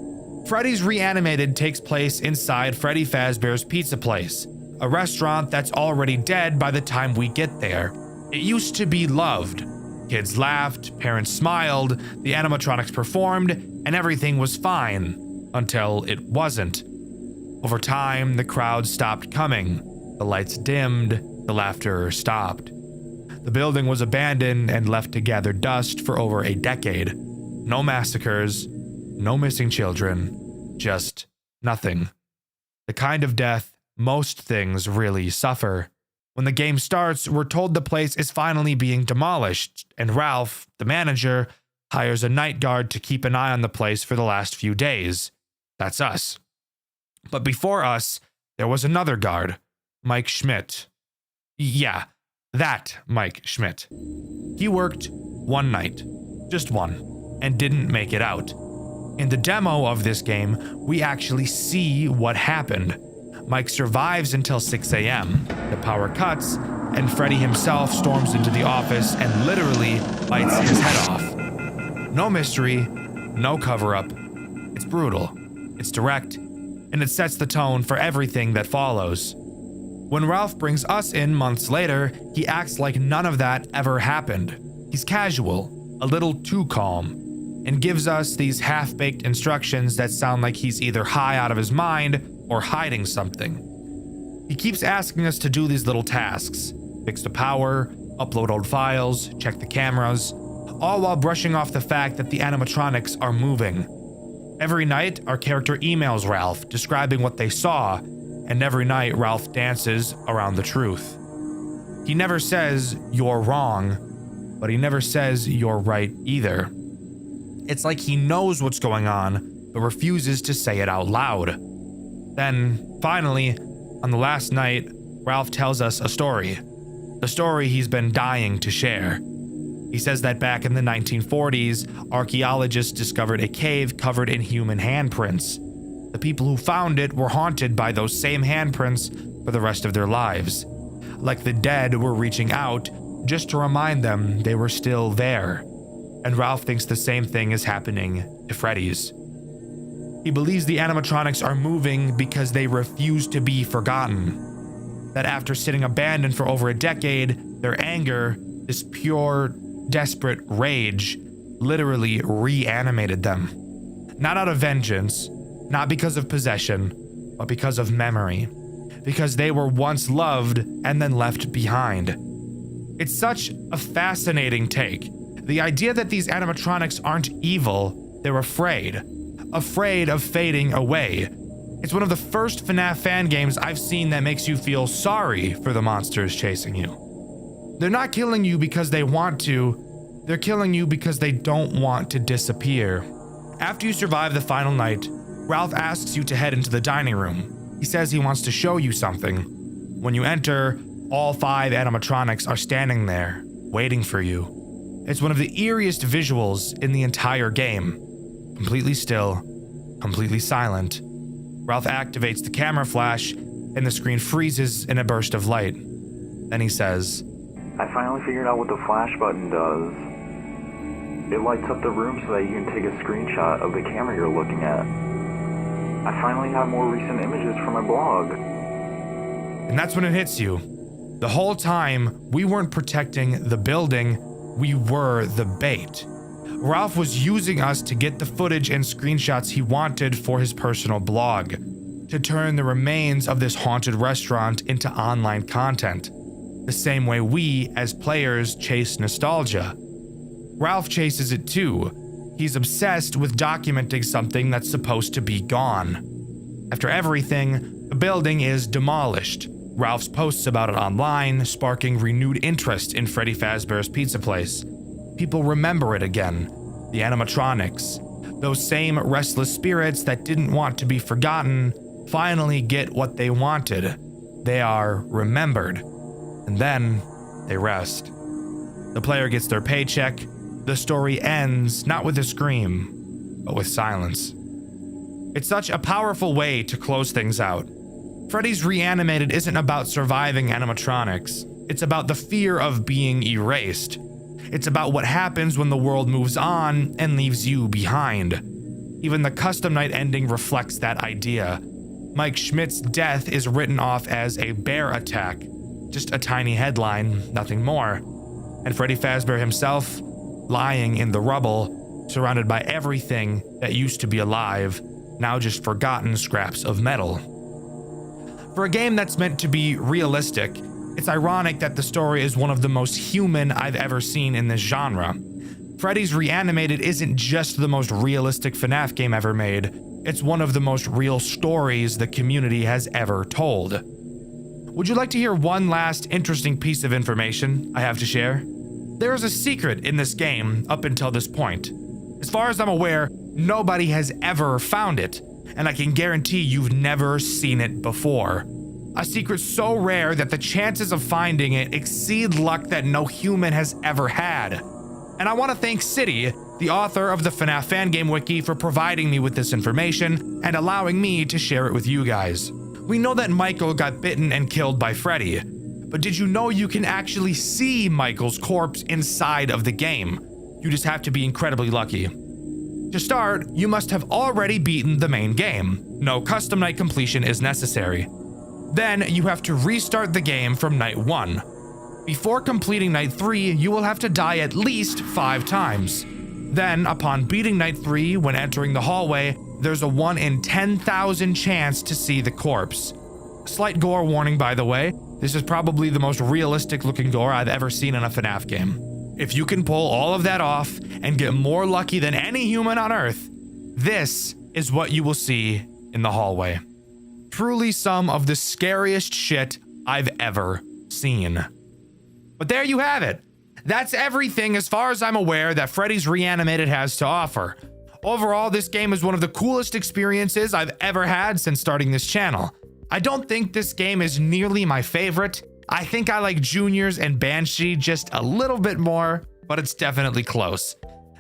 Freddy's Reanimated takes place inside Freddy Fazbear's Pizza Place, a restaurant that's already dead by the time we get there. It used to be loved. Kids laughed, parents smiled, the animatronics performed, and everything was fine, until it wasn't. Over time, the crowd stopped coming, the lights dimmed, the laughter stopped. The building was abandoned and left to gather dust for over a decade. No massacres, no missing children, just nothing. The kind of death most things really suffer. When the game starts, we're told the place is finally being demolished, and Ralph, the manager, hires a night guard to keep an eye on the place for the last few days. That's us. But before us, there was another guard, Mike Schmidt. Yeah, that Mike Schmidt. He worked one night, just one, and didn't make it out. In the demo of this game, we actually see what happened. Mike survives until 6 a.m. The power cuts, and Freddy himself storms into the office and literally bites his head off. No mystery, no cover-up. It's brutal, it's direct, and it sets the tone for everything that follows. When Ralph brings us in months later, he acts like none of that ever happened. He's casual, a little too calm, and gives us these half-baked instructions that sound like he's either high out of his mind or hiding something. He keeps asking us to do these little tasks: fix the power, upload old files, check the cameras, all while brushing off the fact that the animatronics are moving. Every night, our character emails Ralph describing what they saw, and every night Ralph dances around the truth. He never says, "You're wrong," but he never says, "You're right" either. It's like he knows what's going on, but refuses to say it out loud. Then, finally, on the last night, Ralph tells us a story. The story he's been dying to share. He says that back in the 1940s, archaeologists discovered a cave covered in human handprints. The people who found it were haunted by those same handprints for the rest of their lives. Like the dead were reaching out just to remind them they were still there. And Ralph thinks the same thing is happening to Freddy's. He believes the animatronics are moving because they refuse to be forgotten. That after sitting abandoned for over a decade, their anger, this pure, desperate rage, literally reanimated them. Not out of vengeance, not because of possession, but because of memory. Because they were once loved and then left behind. It's such a fascinating take. The idea that these animatronics aren't evil, they're afraid. Afraid of fading away. It's one of the first FNAF fan games I've seen that makes you feel sorry for the monsters chasing you. They're not killing you because they want to, they're killing you because they don't want to disappear. After you survive the final night, Ralph asks you to head into the dining room. He says he wants to show you something. When you enter, all 5 animatronics are standing there, waiting for you. It's one of the eeriest visuals in the entire game. Completely still, completely silent. Ralph activates the camera flash, and the screen freezes in a burst of light. Then he says, I finally figured out what the flash button does. It lights up the room so that you can take a screenshot of the camera you're looking at. I finally have more recent images for my blog. And that's when it hits you. The whole time, we weren't protecting the building, we were the bait. Ralph was using us to get the footage and screenshots he wanted for his personal blog, to turn the remains of this haunted restaurant into online content, the same way we, as players, chase nostalgia. Ralph chases it too. He's obsessed with documenting something that's supposed to be gone. After everything, the building is demolished. Ralph's posts about it online, sparking renewed interest in Freddy Fazbear's Pizza Place. People remember it again. The animatronics, those same restless spirits that didn't want to be forgotten, finally get what they wanted. They are remembered. And then they rest. The player gets their paycheck. The story ends not with a scream, but with silence. It's such a powerful way to close things out. Freddy's Reanimated isn't about surviving animatronics. It's about the fear of being erased. It's about what happens when the world moves on and leaves you behind. Even the custom night ending reflects that idea. Mike Schmidt's death is written off as a bear attack. Just a tiny headline, nothing more. And Freddy Fazbear himself, lying in the rubble, surrounded by everything that used to be alive, now just forgotten scraps of metal. For a game that's meant to be realistic, it's ironic that the story is one of the most human I've ever seen in this genre. Freddy's Reanimated isn't just the most realistic FNAF game ever made, it's one of the most real stories the community has ever told. Would you like to hear one last interesting piece of information I have to share? There is a secret in this game up until this point. As far as I'm aware, nobody has ever found it, and I can guarantee you've never seen it before. A secret so rare that the chances of finding it exceed luck that no human has ever had. And I want to thank City, the author of the FNAF Fan Game Wiki, for providing me with this information and allowing me to share it with you guys. We know that Michael got bitten and killed by Freddy, but did you know you can actually see Michael's corpse inside of the game? You just have to be incredibly lucky. To start, you must have already beaten the main game. No custom night completion is necessary. Then you have to restart the game from night 1. Before completing night 3, you will have to die at least 5 times. Then, upon beating night 3, when entering the hallway, there's a 1 in 10,000 chance to see the corpse. Slight gore warning, by the way. This is probably the most realistic looking gore I've ever seen in a FNAF game. If you can pull all of that off and get more lucky than any human on Earth, this is what you will see in the hallway. Truly some of the scariest shit I've ever seen. But there you have it. That's everything as far as I'm aware that Freddy's Reanimated has to offer. Overall, this game is one of the coolest experiences I've ever had since starting this channel. I don't think this game is nearly my favorite. I think I like Junior's and Banshee just a little bit more, but it's definitely close.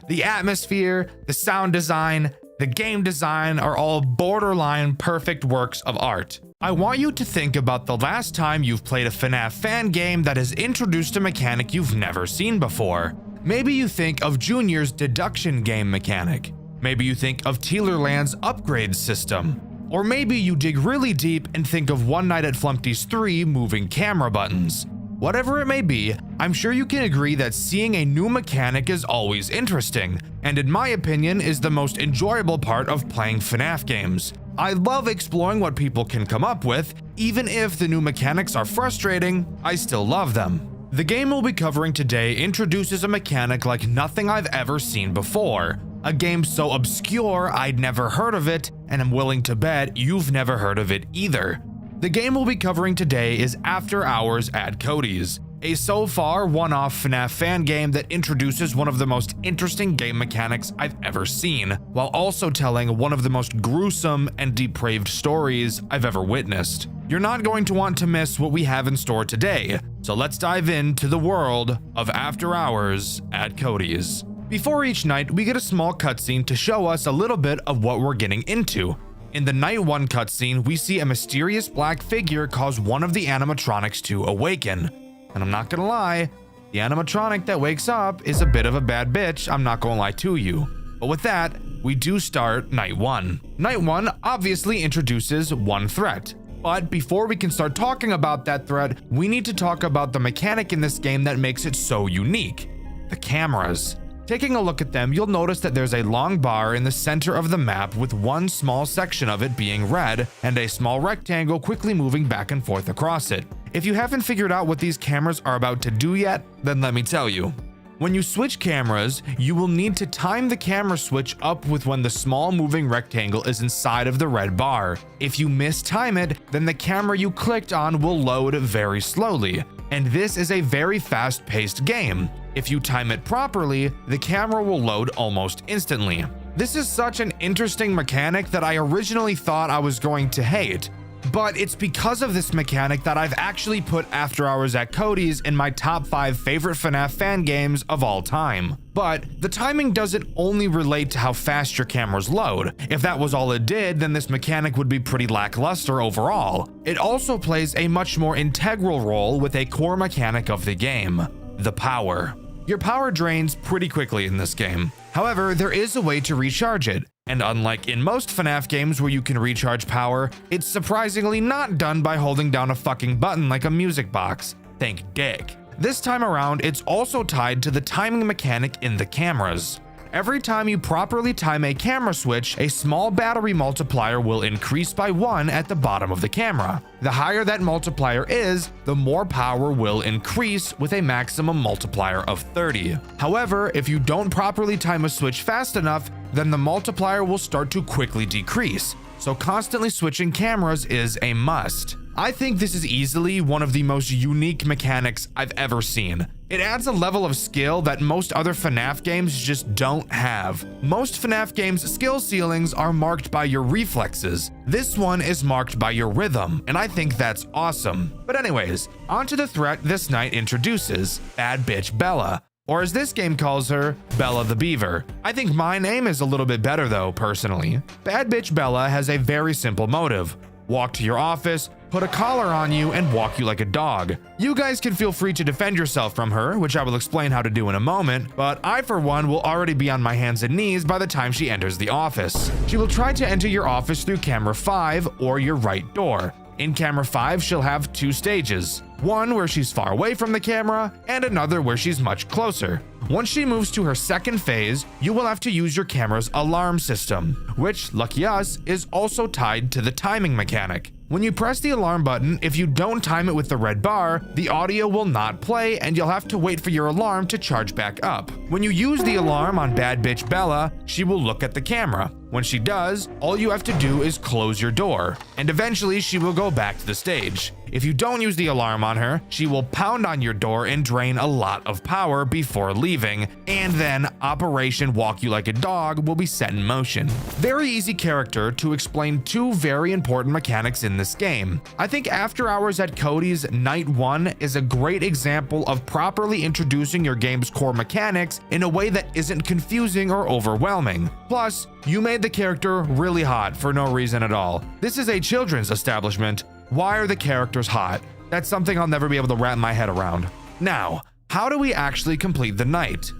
The atmosphere, the sound design, the game design are all borderline perfect works of art. I want you to think about the last time you've played a FNAF fan game that has introduced a mechanic you've never seen before. Maybe you think of Junior's deduction game mechanic. Maybe you think of Teelerland's upgrade system. Or maybe you dig really deep and think of One Night at Flumpty's 3 moving camera buttons. Whatever it may be, I'm sure you can agree that seeing a new mechanic is always interesting, and in my opinion is the most enjoyable part of playing FNAF games. I love exploring what people can come up with. Even if the new mechanics are frustrating, I still love them. The game we'll be covering today introduces a mechanic like nothing I've ever seen before. A game so obscure I'd never heard of it, and I'm willing to bet you've never heard of it either. The game we'll be covering today is After Hours at Cody's, a so far one-off FNAF fan game that introduces one of the most interesting game mechanics I've ever seen, while also telling one of the most gruesome and depraved stories I've ever witnessed. You're not going to want to miss what we have in store today, so let's dive into the world of After Hours at Cody's. Before each night, we get a small cutscene to show us a little bit of what we're getting into. In the Night 1 cutscene, we see a mysterious black figure cause one of the animatronics to awaken. And I'm not gonna lie, the animatronic that wakes up is a bit of a bad bitch, I'm not gonna lie to you. But with that, we do start Night 1. Night 1 obviously introduces one threat. But before we can start talking about that threat, we need to talk about the mechanic in this game that makes it so unique: the cameras. Taking a look at them, you'll notice that there's a long bar in the center of the map with one small section of it being red and a small rectangle quickly moving back and forth across it. If you haven't figured out what these cameras are about to do yet, then let me tell you. When you switch cameras, you will need to time the camera switch up with when the small moving rectangle is inside of the red bar. If you mistime it, then the camera you clicked on will load very slowly. And this is a very fast-paced game. If you time it properly, the camera will load almost instantly. This is such an interesting mechanic that I originally thought I was going to hate. But it's because of this mechanic that I've actually put After Hours at Cody's in my top 5 favorite FNAF fan games of all time. But the timing doesn't only relate to how fast your cameras load. If that was all it did, then this mechanic would be pretty lackluster overall. It also plays a much more integral role with a core mechanic of the game: the power. Your power drains pretty quickly in this game. However, there is a way to recharge it. And unlike in most FNAF games where you can recharge power, it's surprisingly not done by holding down a fucking button like a music box. Thank dick. This time around, it's also tied to the timing mechanic in the cameras. Every time you properly time a camera switch, a small battery multiplier will increase by 1 at the bottom of the camera. The higher that multiplier is, the more power will increase, with a maximum multiplier of 30. However, if you don't properly time a switch fast enough, then the multiplier will start to quickly decrease. So constantly switching cameras is a must. I think this is easily one of the most unique mechanics I've ever seen. It adds a level of skill that most other FNAF games just don't have. Most FNAF games' skill ceilings are marked by your reflexes. This one is marked by your rhythm, and I think that's awesome. But anyways, onto the threat this night introduces: Bad Bitch Bella. Or as this game calls her, Bella the Beaver. I think my name is a little bit better though, personally. Bad Bitch Bella has a very simple motive: walk to your office, put a collar on you, and walk you like a dog. You guys can feel free to defend yourself from her, which I will explain how to do in a moment, but I for one will already be on my hands and knees by the time she enters the office. She will try to enter your office through camera 5 or your right door. In camera 5, she'll have 2 stages. One where she's far away from the camera, and another where she's much closer. Once she moves to her second phase, you will have to use your camera's alarm system, which, lucky us, is also tied to the timing mechanic. When you press the alarm button, if you don't time it with the red bar, the audio will not play and you'll have to wait for your alarm to charge back up. When you use the alarm on Bad Bitch Bella, she will look at the camera. When she does, all you have to do is close your door, and eventually she will go back to the stage. If you don't use the alarm on her, she will pound on your door and drain a lot of power before leaving, and then Operation Walk You Like a Dog will be set in motion. Very easy character to explain 2 very important mechanics in this game. I think After Hours at Cody's Night 1 is a great example of properly introducing your game's core mechanics in a way that isn't confusing or overwhelming. Plus, you made the character really hot for no reason at all. This is a children's establishment. Why are the characters hot? That's something I'll never be able to wrap my head around. Now, how do we actually complete the night?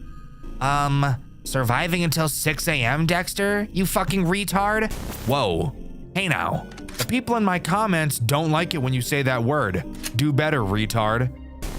Surviving until 6 a.m., Dxtr? You fucking retard? Whoa. Hey now. The people in my comments don't like it when you say that word. Do better, retard.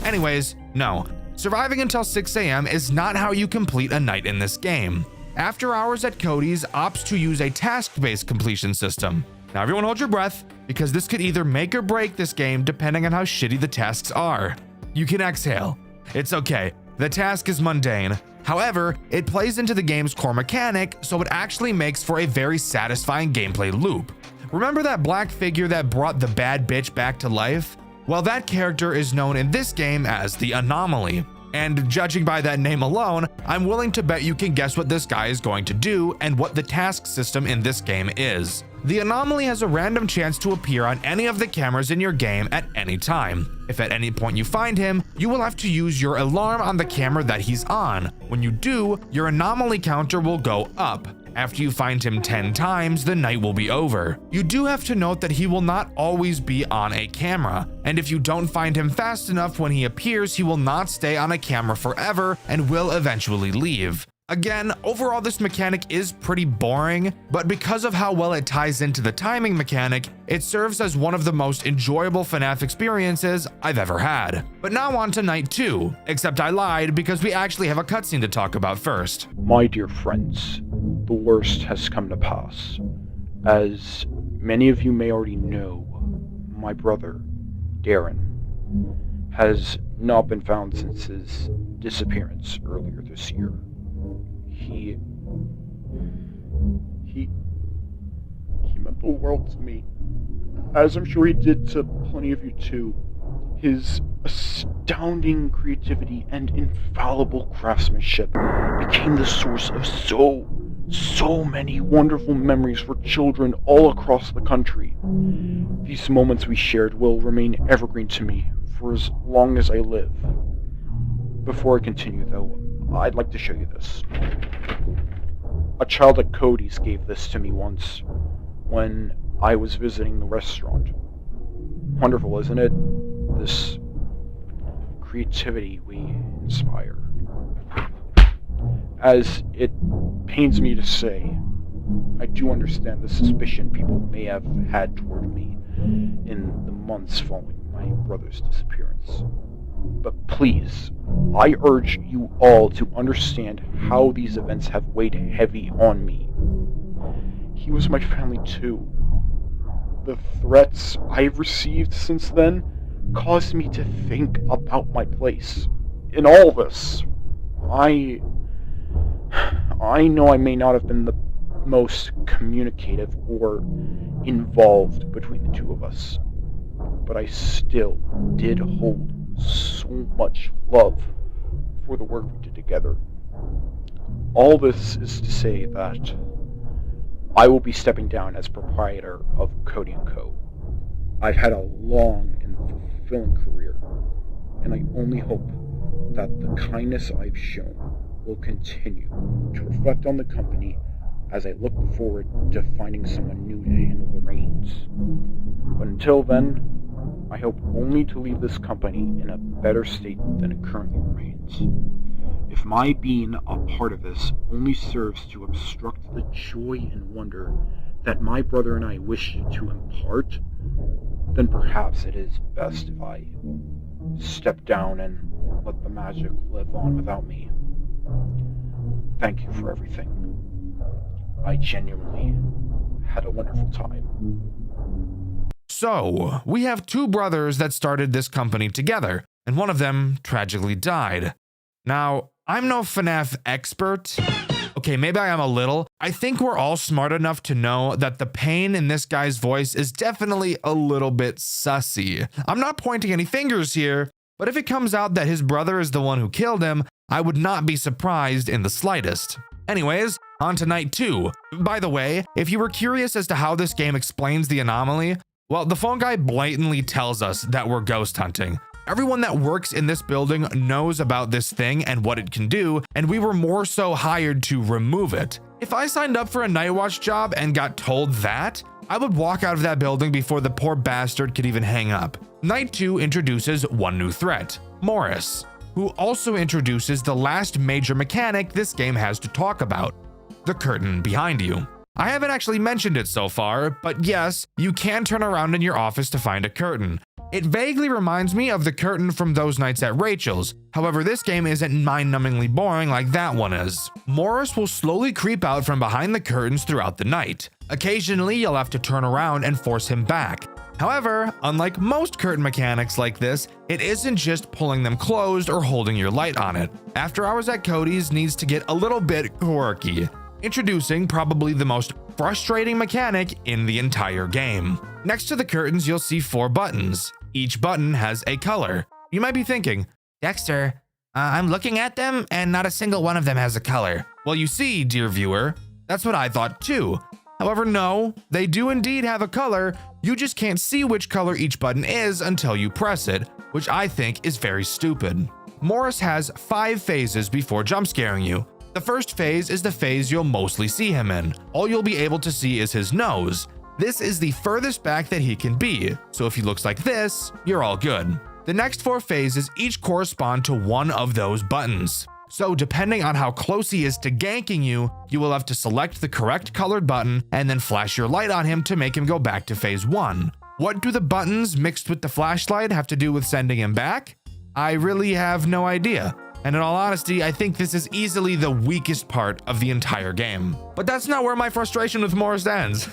Anyways, no. Surviving until 6 a.m. is not how you complete a night in this game. After Hours at Cody's opts to use a task-based completion system. Now everyone hold your breath, because this could either make or break this game depending on how shitty the tasks are. You can exhale. It's okay. The task is mundane. However, it plays into the game's core mechanic, so it actually makes for a very satisfying gameplay loop. Remember that black figure that brought the bad bitch back to life? Well, that character is known in this game as the Anomaly. And judging by that name alone, I'm willing to bet you can guess what this guy is going to do and what the task system in this game is. The Anomaly has a random chance to appear on any of the cameras in your game at any time. If at any point you find him, you will have to use your alarm on the camera that he's on. When you do, your Anomaly counter will go up. After you find him 10 times, the night will be over. You do have to note that he will not always be on a camera, and if you don't find him fast enough when he appears, he will not stay on a camera forever and will eventually leave. Again, overall this mechanic is pretty boring, but because of how well it ties into the timing mechanic, it serves as one of the most enjoyable FNAF experiences I've ever had. But now on to night 2, except I lied because we actually have a cutscene to talk about first. My dear friends, the worst has come to pass. As many of you may already know, my brother, Darren, has not been found since his disappearance earlier this year. He meant the world to me, as I'm sure he did to plenty of you too. His astounding creativity and infallible craftsmanship became the source of so many wonderful memories for children all across the country. These moments we shared will remain evergreen to me for as long as I live. Before I continue though, I'd like to show you this. A child at Cody's gave this to me once when I was visiting the restaurant. Wonderful, isn't it? This creativity we inspire. As it pains me to say, I do understand the suspicion people may have had toward me in the months following my brother's disappearance. But please, I urge you all to understand how these events have weighed heavy on me. He was my family too. The threats I've received since then caused me to think about my place in all this. I know I may not have been the most communicative or involved between the two of us, but I still did hold so much love for the work we did together. All this is to say that I will be stepping down as proprietor of Cody & Co. I've had a long and fulfilling career, and I only hope that the kindness I've shown will continue to reflect on the company as I look forward to finding someone new to handle the reins. But until then, I hope only to leave this company in a better state than it currently remains. If my being a part of this only serves to obstruct the joy and wonder that my brother and I wish to impart, then perhaps it is best if I step down and let the magic live on without me. Thank you for everything. I genuinely had a wonderful time. So, we have two brothers that started this company together, and one of them tragically died. Now, I'm no FNAF expert. Okay, maybe I am a little. I think we're all smart enough to know that the pain in this guy's voice is definitely a little bit sussy. I'm not pointing any fingers here, but if it comes out that his brother is the one who killed him, I would not be surprised in the slightest. Anyways, on to night 2. By the way, if you were curious as to how this game explains the anomaly, well, the phone guy blatantly tells us that we're ghost hunting. Everyone that works in this building knows about this thing and what it can do, and we were more so hired to remove it. If I signed up for a night watch job and got told that, I would walk out of that building before the poor bastard could even hang up. Night 2 introduces one new threat, Morris, who also introduces the last major mechanic this game has to talk about, the curtain behind you. I haven't actually mentioned it so far, but yes, you can turn around in your office to find a curtain. It vaguely reminds me of the curtain from Those Nights at Rachel's. However, this game isn't mind-numbingly boring like that one is. Morris will slowly creep out from behind the curtains throughout the night. Occasionally, you'll have to turn around and force him back. However, unlike most curtain mechanics like this, it isn't just pulling them closed or holding your light on it. After Hours at Cody's needs to get a little bit quirky. Introducing probably the most frustrating mechanic in the entire game. Next to the curtains, you'll see 4 buttons. Each button has a color. You might be thinking, Dexter, I'm looking at them and not a single one of them has a color. Well, you see, dear viewer, that's what I thought too. However, no, they do indeed have a color. You just can't see which color each button is until you press it, which I think is very stupid. Morris has 5 phases before jump scaring you. The first phase is the phase you'll mostly see him in. All you'll be able to see is his nose. This is the furthest back that he can be, so if he looks like this, you're all good. The next 4 phases each correspond to one of those buttons. So depending on how close he is to ganking you, you will have to select the correct colored button and then flash your light on him to make him go back to phase 1. What do the buttons mixed with the flashlight have to do with sending him back? I really have no idea. And in all honesty, I think this is easily the weakest part of the entire game. But that's not where my frustration with Morris ends.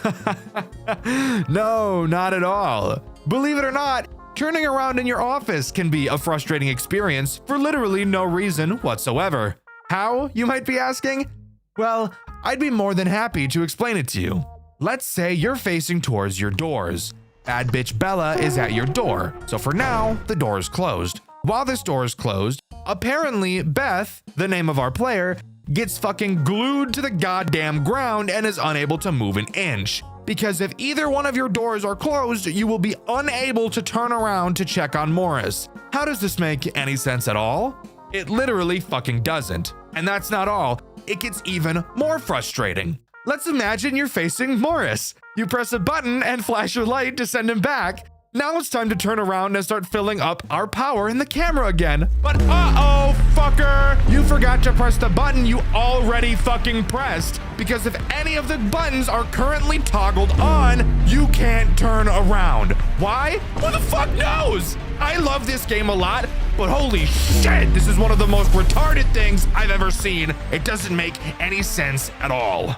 No, not at all. Believe it or not, turning around in your office can be a frustrating experience for literally no reason whatsoever. How, you might be asking? Well, I'd be more than happy to explain it to you. Let's say you're facing towards your doors. Bad bitch Bella is at your door, so for now, the door is closed. While this door is closed, apparently Beth, the name of our player, gets fucking glued to the goddamn ground and is unable to move an inch. Because if either one of your doors are closed, you will be unable to turn around to check on Morris. How does this make any sense at all? It literally fucking doesn't. And that's not all. It gets even more frustrating. Let's imagine you're facing Morris. You press a button and flash your light to send him back. Now it's time to turn around and start filling up our power in the camera again. But uh-oh, fucker! You forgot to press the button you already fucking pressed. Because if any of the buttons are currently toggled on, you can't turn around. Why? Who the fuck knows? I love this game a lot, but holy shit, this is one of the most retarded things I've ever seen. It doesn't make any sense at all.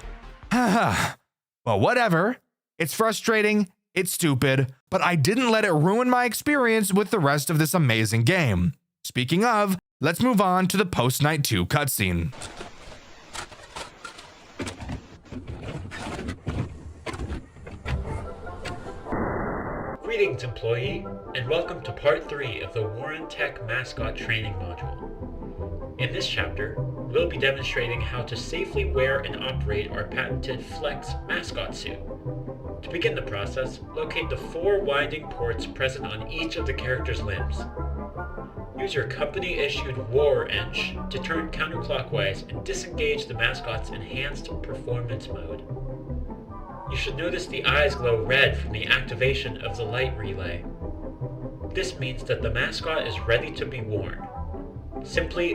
Well, whatever. It's frustrating. It's stupid, but I didn't let it ruin my experience with the rest of this amazing game. Speaking of, let's move on to the post-night 2 cutscene. Greetings, employee, and welcome to part 3 of the Warren Tech Mascot Training Module. In this chapter, we'll be demonstrating how to safely wear and operate our patented Flex mascot suit. To begin the process, locate the 4 winding ports present on each of the character's limbs. Use your company-issued War Wrench to turn counterclockwise and disengage the mascot's enhanced performance mode. You should notice the eyes glow red from the activation of the light relay. This means that the mascot is ready to be worn. Simply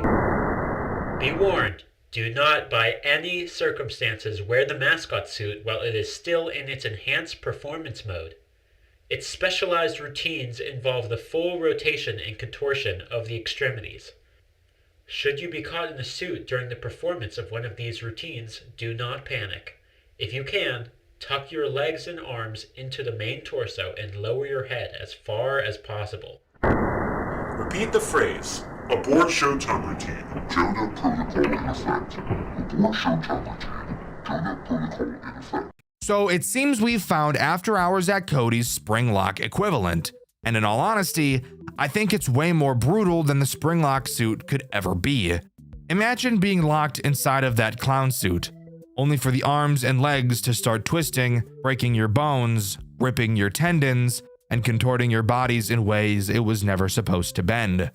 be warned. Do not, by any circumstances, wear the mascot suit while it is still in its enhanced performance mode. Its specialized routines involve the full rotation and contortion of the extremities. Should you be caught in the suit during the performance of one of these routines, do not panic. If you can, tuck your legs and arms into the main torso and lower your head as far as possible. Repeat the phrase. Abort Showtime routine. Jonah protocol in effect. Abort Showtime routine. Jonah protocol in effect. So it seems we've found After Hours at Cody's spring lock equivalent. And in all honesty, I think it's way more brutal than the spring lock suit could ever be. Imagine being locked inside of that clown suit, only for the arms and legs to start twisting, breaking your bones, ripping your tendons, and contorting your bodies in ways it was never supposed to bend.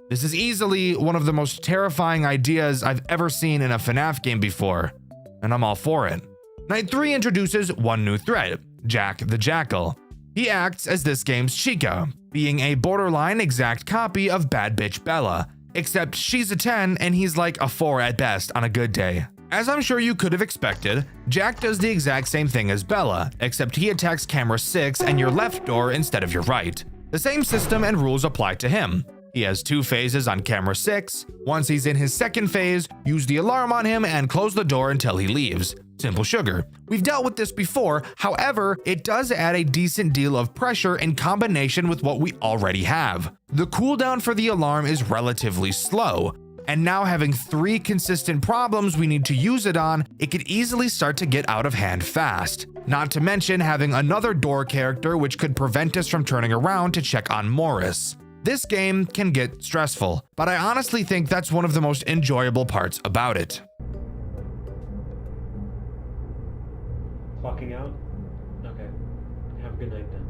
This is easily one of the most terrifying ideas I've ever seen in a FNAF game before, and I'm all for it. Night 3 introduces one new threat, Jack the Jackal. He acts as this game's Chica, being a borderline exact copy of Bad Bitch Bella, except she's a 10 and he's like a 4 at best on a good day. As I'm sure you could have expected, Jack does the exact same thing as Bella, except he attacks camera 6 and your left door instead of your right. The same system and rules apply to him. He has 2 phases on camera 6. Once he's in his second phase, use the alarm on him and close the door until he leaves. Simple sugar. We've dealt with this before, however, it does add a decent deal of pressure in combination with what we already have. The cooldown for the alarm is relatively slow, and now having 3 consistent problems we need to use it on, it could easily start to get out of hand fast. Not to mention having another door character which could prevent us from turning around to check on Morris. This game can get stressful, but I honestly think that's one of the most enjoyable parts about it. Clocking out? Okay. Have a good night then.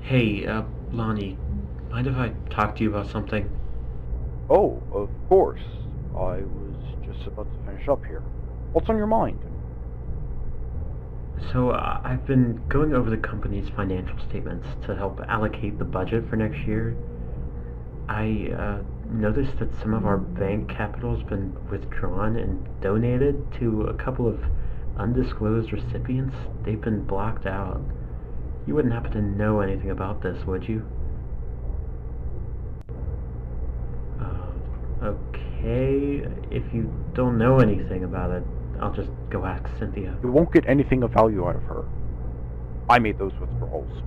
Hey, Lonnie, mind if I talk to you about something? Oh, of course. I was just about to finish up here. What's on your mind? So, I've been going over the company's financial statements to help allocate the budget for next year. I noticed that some of our bank capital's been withdrawn and donated to a couple of undisclosed recipients. They've been blocked out. You wouldn't happen to know anything about this, would you? Okay, if you don't know anything about it, I'll just go ask Cynthia. You won't get anything of value out of her. I made those withdrawals.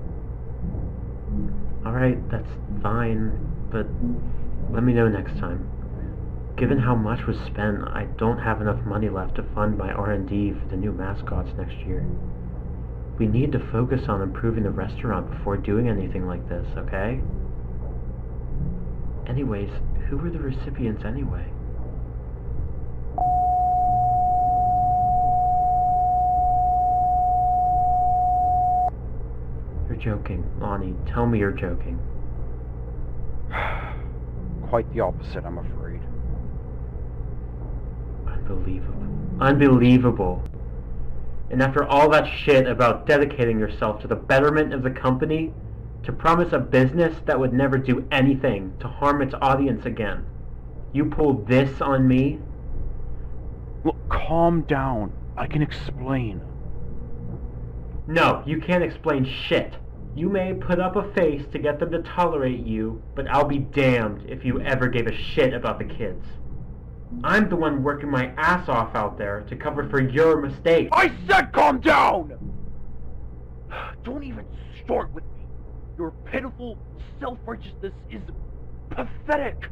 Alright, that's fine, but let me know next time. Given how much was spent, I don't have enough money left to fund my R&D for the new mascots next year. We need to focus on improving the restaurant before doing anything like this, okay? Anyways, who were the recipients anyway? You're joking, Lonnie. Tell me you're joking. Quite the opposite, I'm afraid. Unbelievable. Unbelievable. And after all that shit about dedicating yourself to the betterment of the company, to promise a business that would never do anything to harm its audience again, you pulled this on me? Look, calm down. I can explain. No, you can't explain shit. You may put up a face to get them to tolerate you, but I'll be damned if you ever gave a shit about the kids. I'm the one working my ass off out there to cover for your mistakes. I said calm down! Don't even start with me. Your pitiful self-righteousness is pathetic.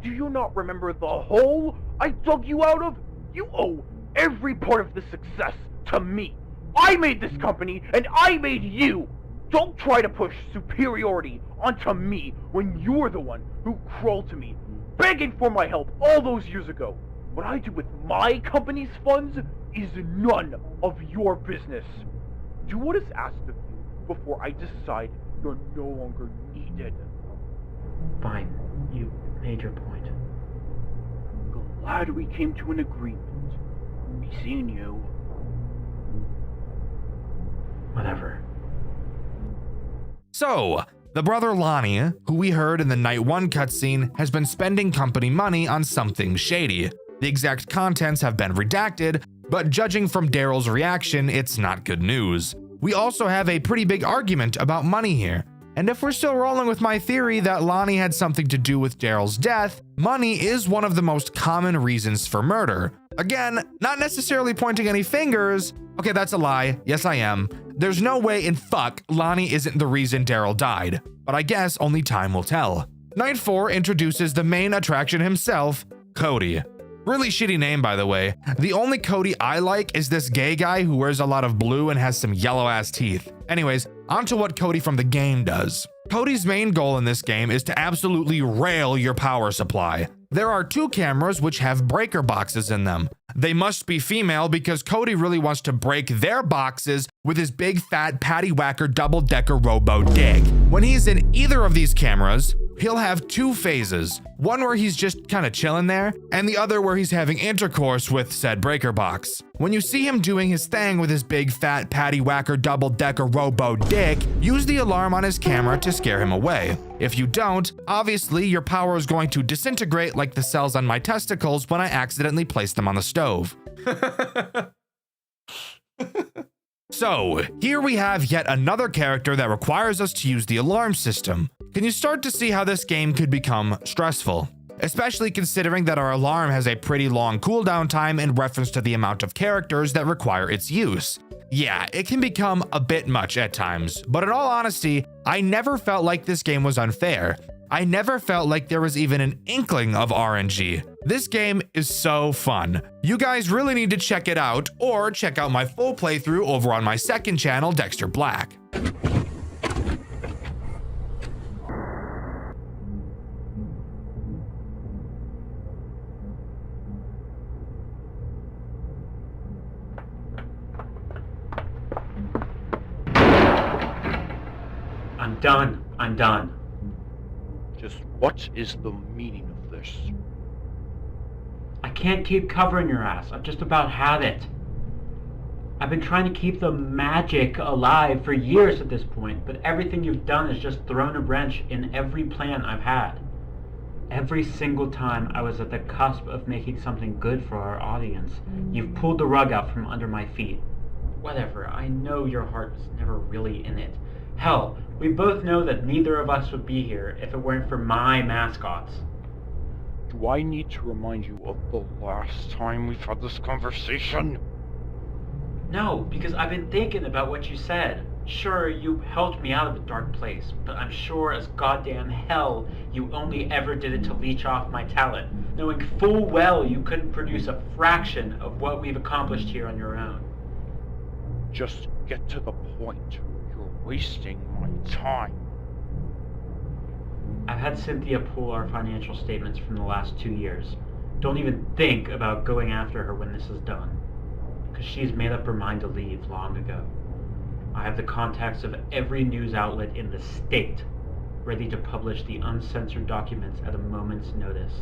Do you not remember the hole I dug you out of? You owe every part of this success to me. I made this company, and I made you! Don't try to push superiority onto me when you're the one who crawled to me, begging for my help all those years ago. What I do with my company's funds is none of your business. Do what is asked of you before I decide you're no longer needed. Fine, you made your point. Glad we came to an agreement. Be seeing you. Whatever. So, the brother Lonnie, who we heard in the Night 1 cutscene, has been spending company money on something shady. The exact contents have been redacted, but judging from Daryl's reaction, it's not good news. We also have a pretty big argument about money here. And if we're still rolling with my theory that Lonnie had something to do with Daryl's death, money is one of the most common reasons for murder. Again, not necessarily pointing any fingers. Okay, that's a lie. Yes, I am. There's no way in fuck Lonnie isn't the reason Daryl died, but I guess only time will tell. Night 4 introduces the main attraction himself, Cody. Really shitty name, by the way. The only Cody I like is this gay guy who wears a lot of blue and has some yellow ass teeth. Anyways, onto what Cody from the game does. Cody's main goal in this game is to absolutely rail your power supply. There are 2 cameras which have breaker boxes in them. They must be female because Cody really wants to break their boxes with his big fat patty whacker double-decker robo dig. When he's in either of these cameras, he'll have 2 phases. One where he's just kind of chilling there, and the other where he's having intercourse with said breaker box. When you see him doing his thing with his big fat patty whacker double-decker robo dick, use the alarm on his camera to scare him away. If you don't, obviously your power is going to disintegrate like the cells on my testicles when I accidentally place them on the stove. So, here we have yet another character that requires us to use the alarm system. Can you start to see how this game could become stressful? Especially considering that our alarm has a pretty long cooldown time in reference to the amount of characters that require its use. Yeah, it can become a bit much at times, but in all honesty, I never felt like this game was unfair. I never felt like there was even an inkling of RNG. This game is so fun. You guys really need to check it out, or check out my full playthrough over on my second channel, Dxtr Black. I'm done. Just what is the meaning of this? I can't keep covering your ass. I've just about had it. I've been trying to keep the magic alive for years at this point, but everything you've done has just thrown a wrench in every plan I've had. Every single time I was at the cusp of making something good for our audience, you've pulled the rug out from under my feet. Whatever, I know your heart was never really in it. Hell, we both know that neither of us would be here if it weren't for my mascots. Do I need to remind you of the last time we've had this conversation? No, because I've been thinking about what you said. Sure, you helped me out of a dark place, but I'm sure as goddamn hell you only ever did it to leech off my talent, knowing full well you couldn't produce a fraction of what we've accomplished here on your own. Just get to the point. You're wasting my time. I've had Cynthia pull our financial statements from the last 2 years. Don't even think about going after her when this is done, because she's made up her mind to leave long ago. I have the contacts of every news outlet in the state, ready to publish the uncensored documents at a moment's notice.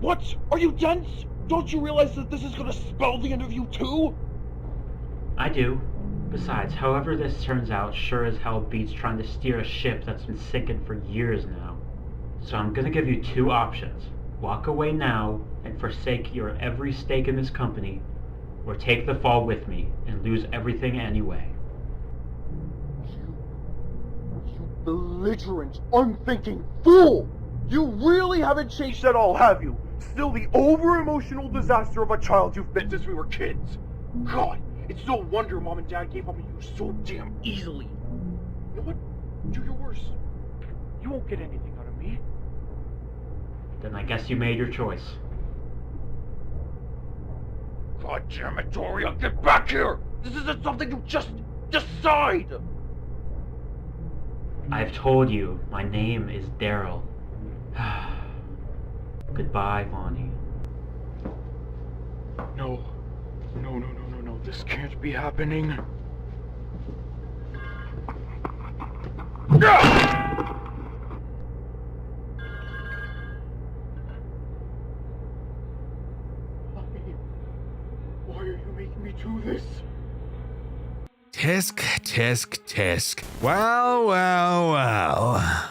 What? Are you dense? Don't you realize that this is gonna spell the end of you too? I do. Besides, however this turns out sure as hell beats trying to steer a ship that's been sinking for years now. So I'm gonna give you 2 options. Walk away now and forsake your every stake in this company, or take the fall with me and lose everything anyway. You belligerent, unthinking fool! You really haven't changed at all, have you? Still the over-emotional disaster of a child you've been since we were kids. God, it's no wonder Mom and Dad gave up on you so damn easily. You know what? Do your worst. You won't get anything out of me. Then I guess you made your choice. God damn it, Doria, get back here! This isn't something you just decide! I've told you, my name is Daryl. Goodbye, Vonnie. No, this can't be happening. Why are you making me do this? Tisk, tisk, tisk. Well.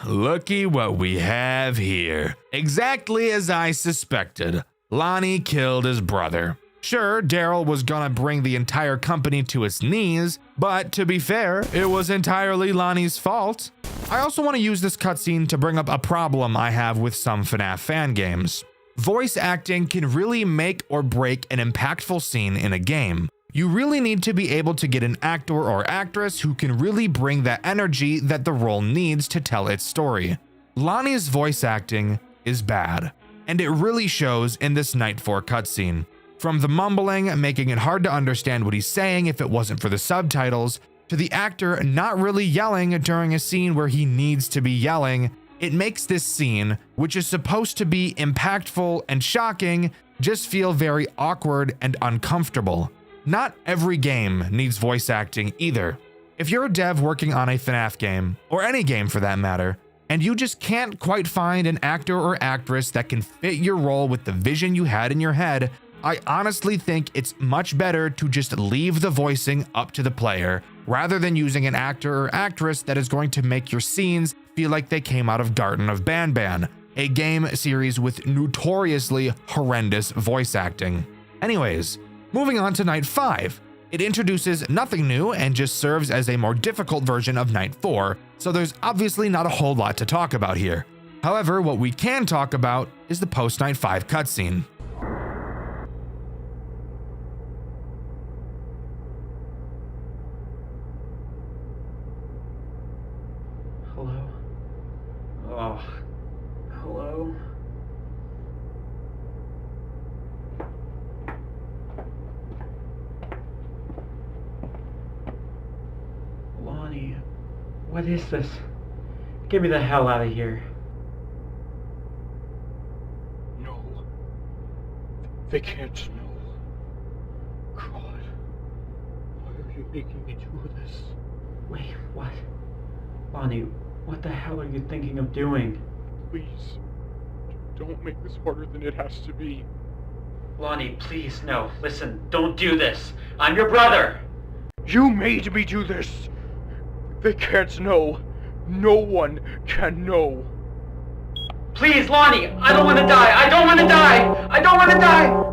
Looky what we have here. Exactly as I suspected. Lonnie killed his brother. Sure, Daryl was gonna bring the entire company to its knees, but to be fair, it was entirely Lonnie's fault. I also want to use this cutscene to bring up a problem I have with some FNAF fan games. Voice acting can really make or break an impactful scene in a game. You really need to be able to get an actor or actress who can really bring that energy that the role needs to tell its story. Lonnie's voice acting is bad, and it really shows in this Night 4 cutscene. From the mumbling, making it hard to understand what he's saying if it wasn't for the subtitles, to the actor not really yelling during a scene where he needs to be yelling, it makes this scene, which is supposed to be impactful and shocking, just feel very awkward and uncomfortable. Not every game needs voice acting either. If you're a dev working on a FNAF game, or any game for that matter, and you just can't quite find an actor or actress that can fit your role with the vision you had in your head, I honestly think it's much better to just leave the voicing up to the player, rather than using an actor or actress that is going to make your scenes feel like they came out of Garden of Banban, a game series with notoriously horrendous voice acting. Anyways, moving on to Night 5. It introduces nothing new and just serves as a more difficult version of Night 4, so there's obviously not a whole lot to talk about here. However, what we can talk about is the post-Night 5 cutscene. Hello? Oh, hello? Lonnie, what is this? Get me the hell out of here. No. They can't know. God. Why are you making me do this? Wait, what? Lonnie, what the hell are you thinking of doing? Please. Don't make this harder than it has to be. Lonnie, please, no. Listen, don't do this. I'm your brother! You made me do this! They can't know. No one can know. Please, Lonnie! I don't want to die! I don't want to die! I don't want to die!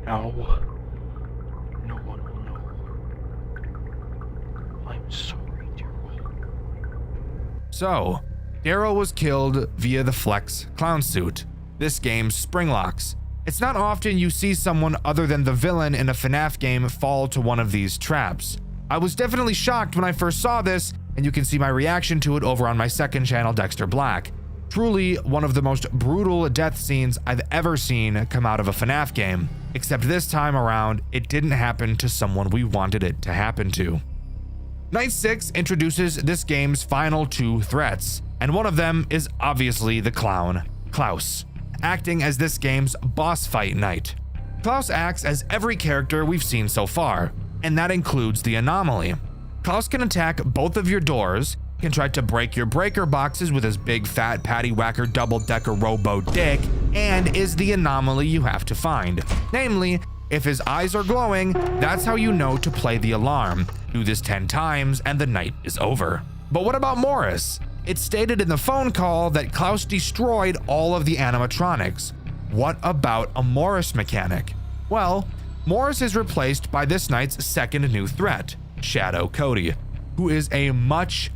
Now, no one will know. I'm sorry, Daryl. So, Daryl was killed via the Flex clown suit, this game's springlocks. It's not often you see someone other than the villain in a FNAF game fall to one of these traps. I was definitely shocked when I first saw this, and you can see my reaction to it over on my second channel, Dxtr Black. Truly one of the most brutal death scenes I've ever seen come out of a FNAF game, except this time around, it didn't happen to someone we wanted it to happen to. Night 6 introduces this game's final 2 threats, and one of them is obviously the clown, Klaus, acting as this game's boss fight night. Klaus acts as every character we've seen so far, and that includes the anomaly. Klaus can attack both of your doors, can try to break your breaker boxes with his big fat patty whacker double-decker robo dick, and is the anomaly you have to find. Namely, if his eyes are glowing, that's how you know to play the alarm. Do this 10 times and the night is over. But what about Morris? It's stated in the phone call that Klaus destroyed all of the animatronics. What about a Morris mechanic? Well, Morris is replaced by this night's second new threat, Shadow Cody, who is a much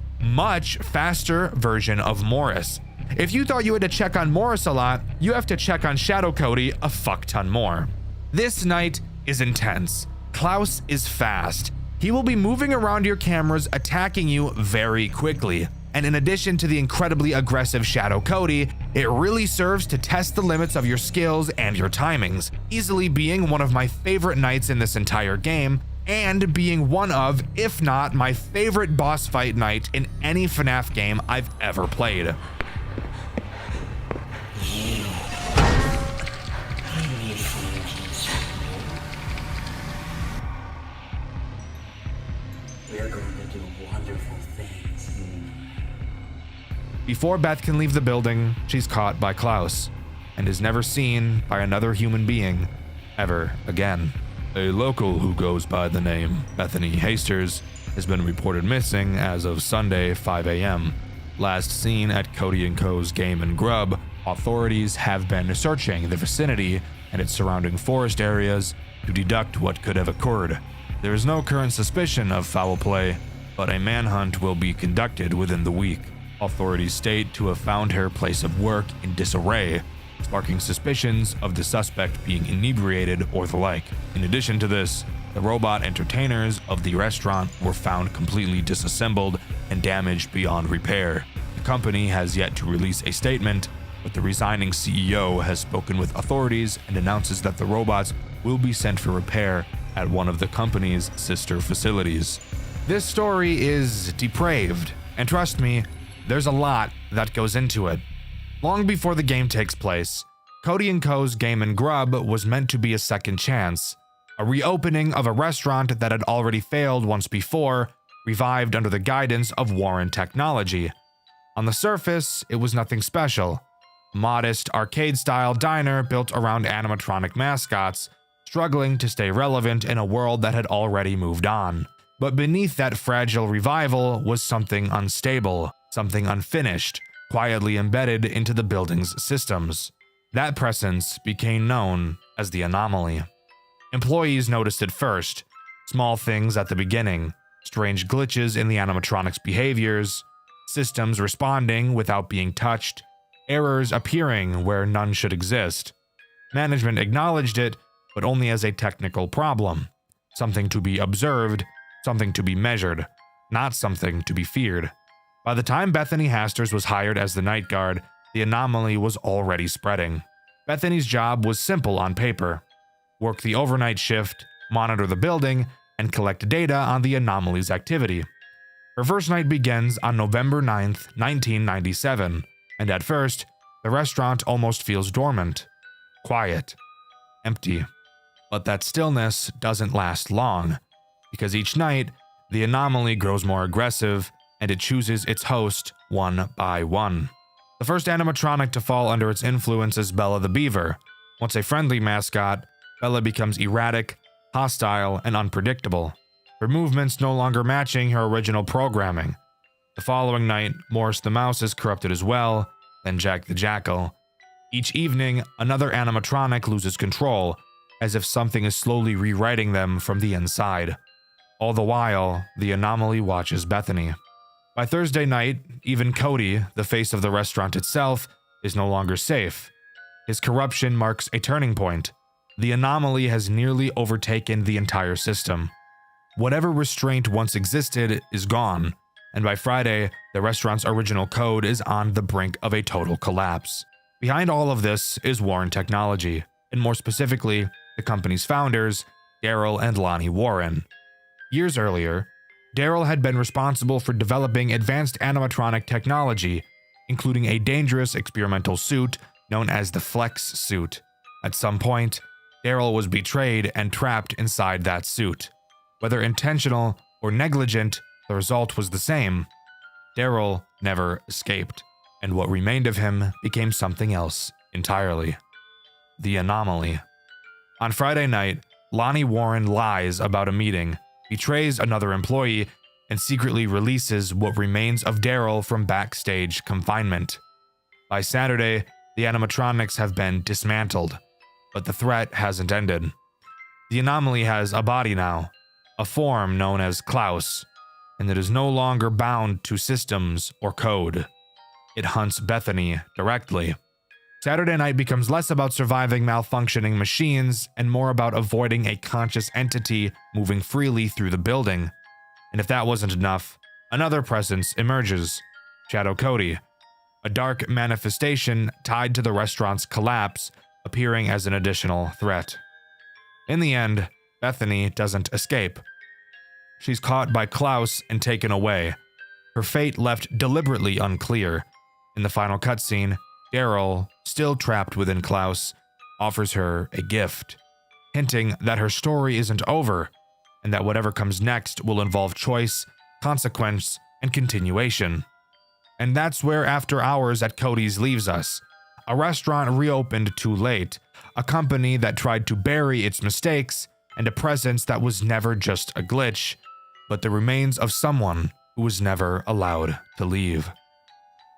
faster version of Morris. If you thought you had to check on Morris a lot, you have to check on Shadow Cody a fuck ton more. This night is intense. Klaus is fast. He will be moving around your cameras, attacking you very quickly. And in addition to the incredibly aggressive Shadow Cody, it really serves to test the limits of your skills and your timings, easily being one of my favorite nights in this entire game, and being one of, if not my favorite boss fight night in any FNAF game I've ever played. We're going to do wonderful things. Before Beth can leave the building, she's caught by Klaus, and is never seen by another human being ever again. A local who goes by the name Bethany Hasters has been reported missing as of Sunday 5 a.m. Last seen at Cody & Co.'s Game and Grub, authorities have been searching the vicinity and its surrounding forest areas to deduct what could have occurred. There is no current suspicion of foul play, but a manhunt will be conducted within the week. Authorities state to have found her place of work in disarray, sparking suspicions of the suspect being inebriated or the like. In addition to this, the robot entertainers of the restaurant were found completely disassembled and damaged beyond repair. The company has yet to release a statement, but the resigning CEO has spoken with authorities and announces that the robots will be sent for repair at one of the company's sister facilities. This story is depraved, and trust me, there's a lot that goes into it. Long before the game takes place, Cody & Co.'s Game and Grub was meant to be a second chance, a reopening of a restaurant that had already failed once before, revived under the guidance of Warren Technology. On the surface, it was nothing special, modest arcade-style diner built around animatronic mascots, struggling to stay relevant in a world that had already moved on. But beneath that fragile revival was something unstable, something unfinished, quietly embedded into the building's systems. That presence became known as the anomaly. Employees noticed it first, small things at the beginning, strange glitches in the animatronics' behaviors, systems responding without being touched, errors appearing where none should exist. Management acknowledged it, but only as a technical problem, something to be observed, something to be measured, not something to be feared. By the time Bethany Hasters was hired as the night guard, the anomaly was already spreading. Bethany's job was simple on paper: work the overnight shift, monitor the building, and collect data on the anomaly's activity. Her first night begins on November 9th, 1997, and at first, the restaurant almost feels dormant, quiet, empty. But that stillness doesn't last long, because each night, the anomaly grows more aggressive, and it chooses its host one by one. The first animatronic to fall under its influence is Bella the Beaver. Once a friendly mascot, Bella becomes erratic, hostile, and unpredictable, her movements no longer matching her original programming. The following night, Morris the Mouse is corrupted as well, then Jack the Jackal. Each evening, another animatronic loses control, as if something is slowly rewriting them from the inside. All the while, the anomaly watches Bethany. By Thursday night, even Cody, the face of the restaurant itself, is no longer safe. His corruption marks a turning point. The anomaly has nearly overtaken the entire system. Whatever restraint once existed is gone, and by Friday, the restaurant's original code is on the brink of a total collapse. Behind all of this is Warren Technology, and more specifically, the company's founders, Daryl and Lonnie Warren. Years earlier, Daryl had been responsible for developing advanced animatronic technology, including a dangerous experimental suit known as the Flex suit. At some point, Daryl was betrayed and trapped inside that suit. Whether intentional or negligent, the result was the same. Daryl never escaped, and what remained of him became something else entirely: the anomaly. On Friday night, Lonnie Warren lies about a meeting, betrays another employee, and secretly releases what remains of Daryl from backstage confinement. By Saturday, the animatronics have been dismantled, but the threat hasn't ended. The anomaly has a body now, a form known as Klaus, and it is no longer bound to systems or code. It hunts Bethany directly. Saturday night becomes less about surviving malfunctioning machines and more about avoiding a conscious entity moving freely through the building. And if that wasn't enough, another presence emerges: Shadow Cody, a dark manifestation tied to the restaurant's collapse, appearing as an additional threat. In the end, Bethany doesn't escape. She's caught by Klaus and taken away, her fate left deliberately unclear. In the final cutscene, Daryl, still trapped within Klaus, offers her a gift, hinting that her story isn't over, and that whatever comes next will involve choice, consequence, and continuation. And that's where After Hours at Cody's leaves us. A restaurant reopened too late, a company that tried to bury its mistakes, and a presence that was never just a glitch, but the remains of someone who was never allowed to leave.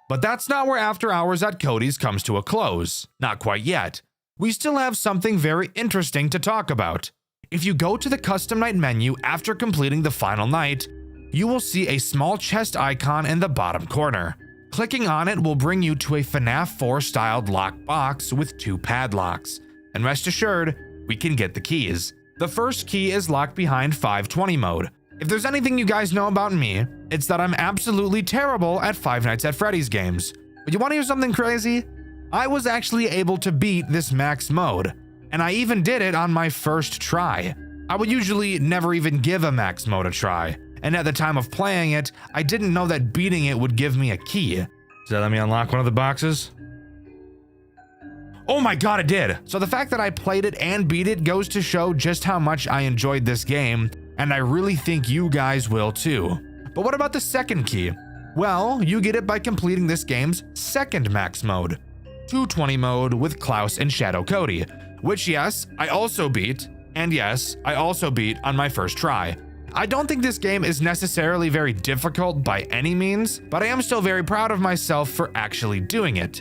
But that's not where After Hours at Cody's comes to a close. Not quite yet. We still have something very interesting to talk about. If you go to the custom night menu after completing the final night, you will see a small chest icon in the bottom corner. Clicking on it will bring you to a FNAF 4 styled lock box with 2 padlocks. And rest assured, we can get the keys. The first key is locked behind 520 mode. If there's anything you guys know about me, it's that I'm absolutely terrible at Five Nights at Freddy's games. But you want to hear something crazy? I was actually able to beat this max mode, and I even did it on my first try. I would usually never even give a max mode a try, and at the time of playing it, I didn't know that beating it would give me a key. Does that let me unlock one of the boxes? Oh my god, it did! So the fact that I played it and beat it goes to show just how much I enjoyed this game, and I really think you guys will too. But what about the second key? Well, you get it by completing this game's second max mode. 220 mode with Klaus and Shadow Cody, which yes, I also beat, and yes, I also beat on my first try. I don't think this game is necessarily very difficult by any means, but I am still very proud of myself for actually doing it.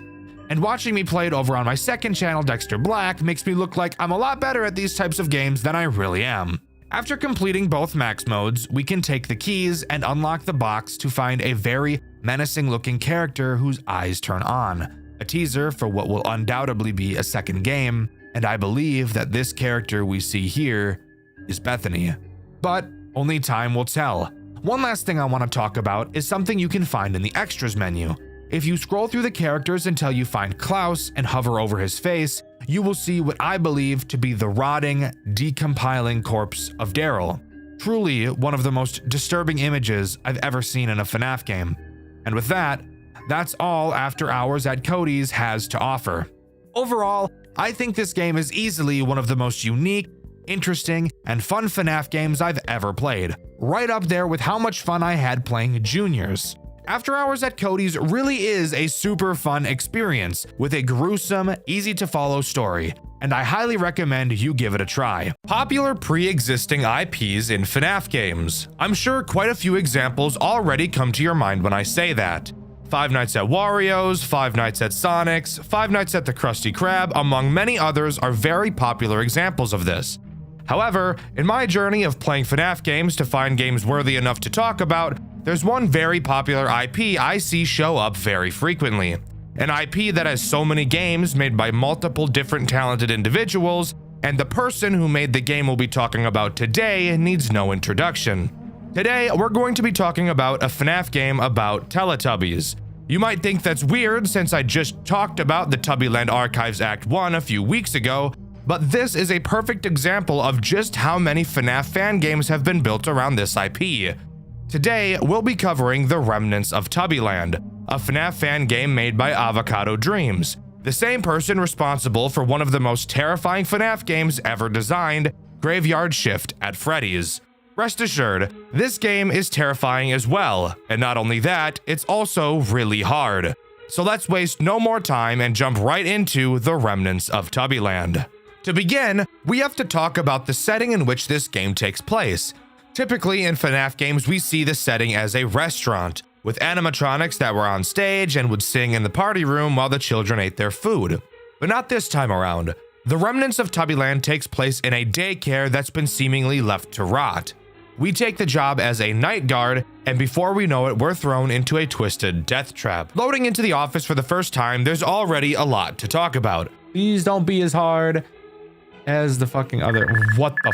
And watching me play it over on my second channel, Dxtr Black, makes me look like I'm a lot better at these types of games than I really am. After completing both max modes, we can take the keys and unlock the box to find a very menacing looking character whose eyes turn on. A teaser for what will undoubtedly be a second game, and I believe that this character we see here is Bethany. But only time will tell. One last thing I want to talk about is something you can find in the extras menu. If you scroll through the characters until you find Klaus and hover over his face, you will see what I believe to be the rotting, decompiling corpse of Daryl. Truly one of the most disturbing images I've ever seen in a FNAF game. And with that, that's all After Hours at Cody's has to offer. Overall, I think this game is easily one of the most unique, interesting, and fun FNAF games I've ever played, right up there with how much fun I had playing Juniors. After Hours at Cody's really is a super fun experience with a gruesome, easy to follow story, and I highly recommend you give it a try. Popular pre-existing IPs in FNAF games. I'm sure quite a few examples already come to your mind when I say that. Five Nights at Wario's, Five Nights at Sonic's, Five Nights at the Krusty Krab, among many others are very popular examples of this. However, in my journey of playing FNAF games to find games worthy enough to talk about, there's one very popular IP I see show up very frequently. An IP that has so many games made by multiple different talented individuals, and the person who made the game we'll be talking about today needs no introduction. Today, we're going to be talking about a FNAF game about Teletubbies. You might think that's weird since I just talked about the Tubbyland Archives Act 1 a few weeks ago, but this is a perfect example of just how many FNAF fan games have been built around this IP. Today, we'll be covering the Remnants of Tubbyland, a FNAF fan game made by Avocado Dreams, the same person responsible for one of the most terrifying FNAF games ever designed, Graveyard Shift at Freddy's. Rest assured, this game is terrifying as well, and not only that, it's also really hard. So let's waste no more time and jump right into the Remnants of Tubbyland. To begin, we have to talk about the setting in which this game takes place. Typically in FNAF games, we see the setting as a restaurant, with animatronics that were on stage and would sing in the party room while the children ate their food. But not this time around. The Remnants of Tubbyland takes place in a daycare that's been seemingly left to rot. We take the job as a night guard, and before we know it, we're thrown into a twisted death trap. Loading into the office for the first time, there's already a lot to talk about. Please don't be as hard as the fucking other. What the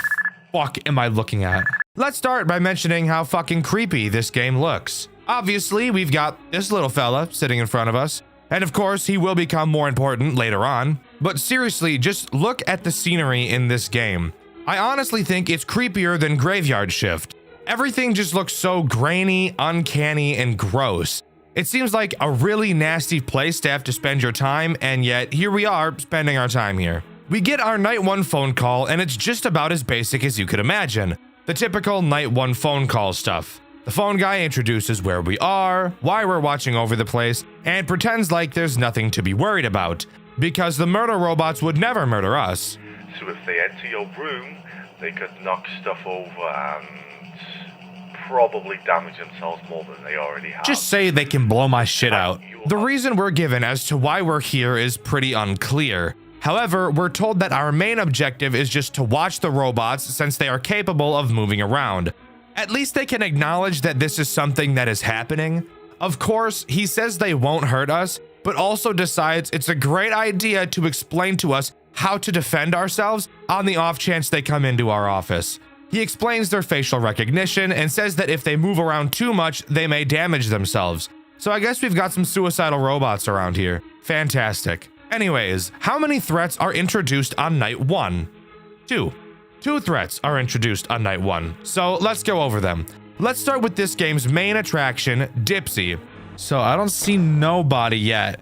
fuck am I looking at? Let's start by mentioning how fucking creepy this game looks. Obviously, we've got this little fella sitting in front of us, and of course, he will become more important later on. But seriously, just look at the scenery in this game. I honestly think it's creepier than Graveyard Shift. Everything just looks so grainy, uncanny, and gross. It seems like a really nasty place to have to spend your time, and yet here we are spending our time here. We get our night one phone call, and it's just about as basic as you could imagine. The typical night one phone call stuff. The phone guy introduces where we are, why we're watching over the place, and pretends like there's nothing to be worried about, because the murder robots would never murder us. So if they enter your room, they could knock stuff over and probably damage themselves more than they already have. Just say they can blow my shit out. The reason we're given as to why we're here is pretty unclear. However, we're told that our main objective is just to watch the robots since they are capable of moving around. At least they can acknowledge that this is something that is happening. Of course, he says they won't hurt us, but also decides it's a great idea to explain to us how to defend ourselves on the off chance they come into our office. He explains their facial recognition and says that if they move around too much, they may damage themselves. So I guess we've got some suicidal robots around here. Fantastic. Anyways, how many threats are introduced on night one? 2. 2 threats are introduced on night 1. So let's go over them. Let's start with this game's main attraction, Dipsy. So I don't see nobody yet.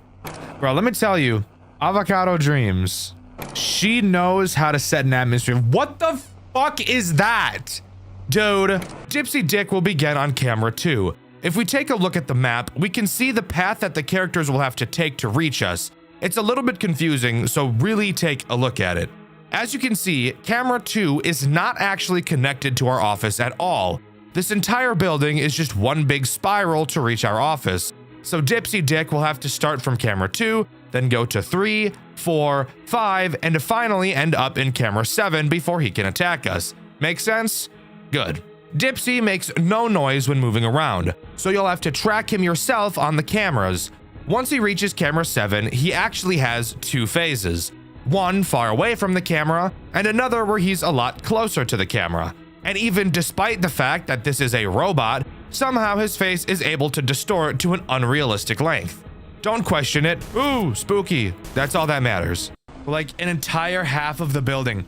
Bro, let me tell you, Avocado Dreams, she knows how to set an atmosphere. What the fuck is that? Dude, Dipsy Dick will begin on camera too. If we take a look at the map, we can see the path that the characters will have to take to reach us. It's a little bit confusing, so really take a look at it. As you can see, camera 2 is not actually connected to our office at all. This entire building is just one big spiral to reach our office. So Dipsy Dick will have to start from camera 2, then go to 3, 4, 5, and to finally end up in camera 7 before he can attack us. Make sense? Good. Dipsy makes no noise when moving around, so you'll have to track him yourself on the cameras. Once he reaches camera 7, he actually has 2 phases. One far away from the camera, and another where he's a lot closer to the camera. And even despite the fact that this is a robot, somehow his face is able to distort to an unrealistic length. Don't question it. Ooh, spooky. That's all that matters. Like, an entire half of the building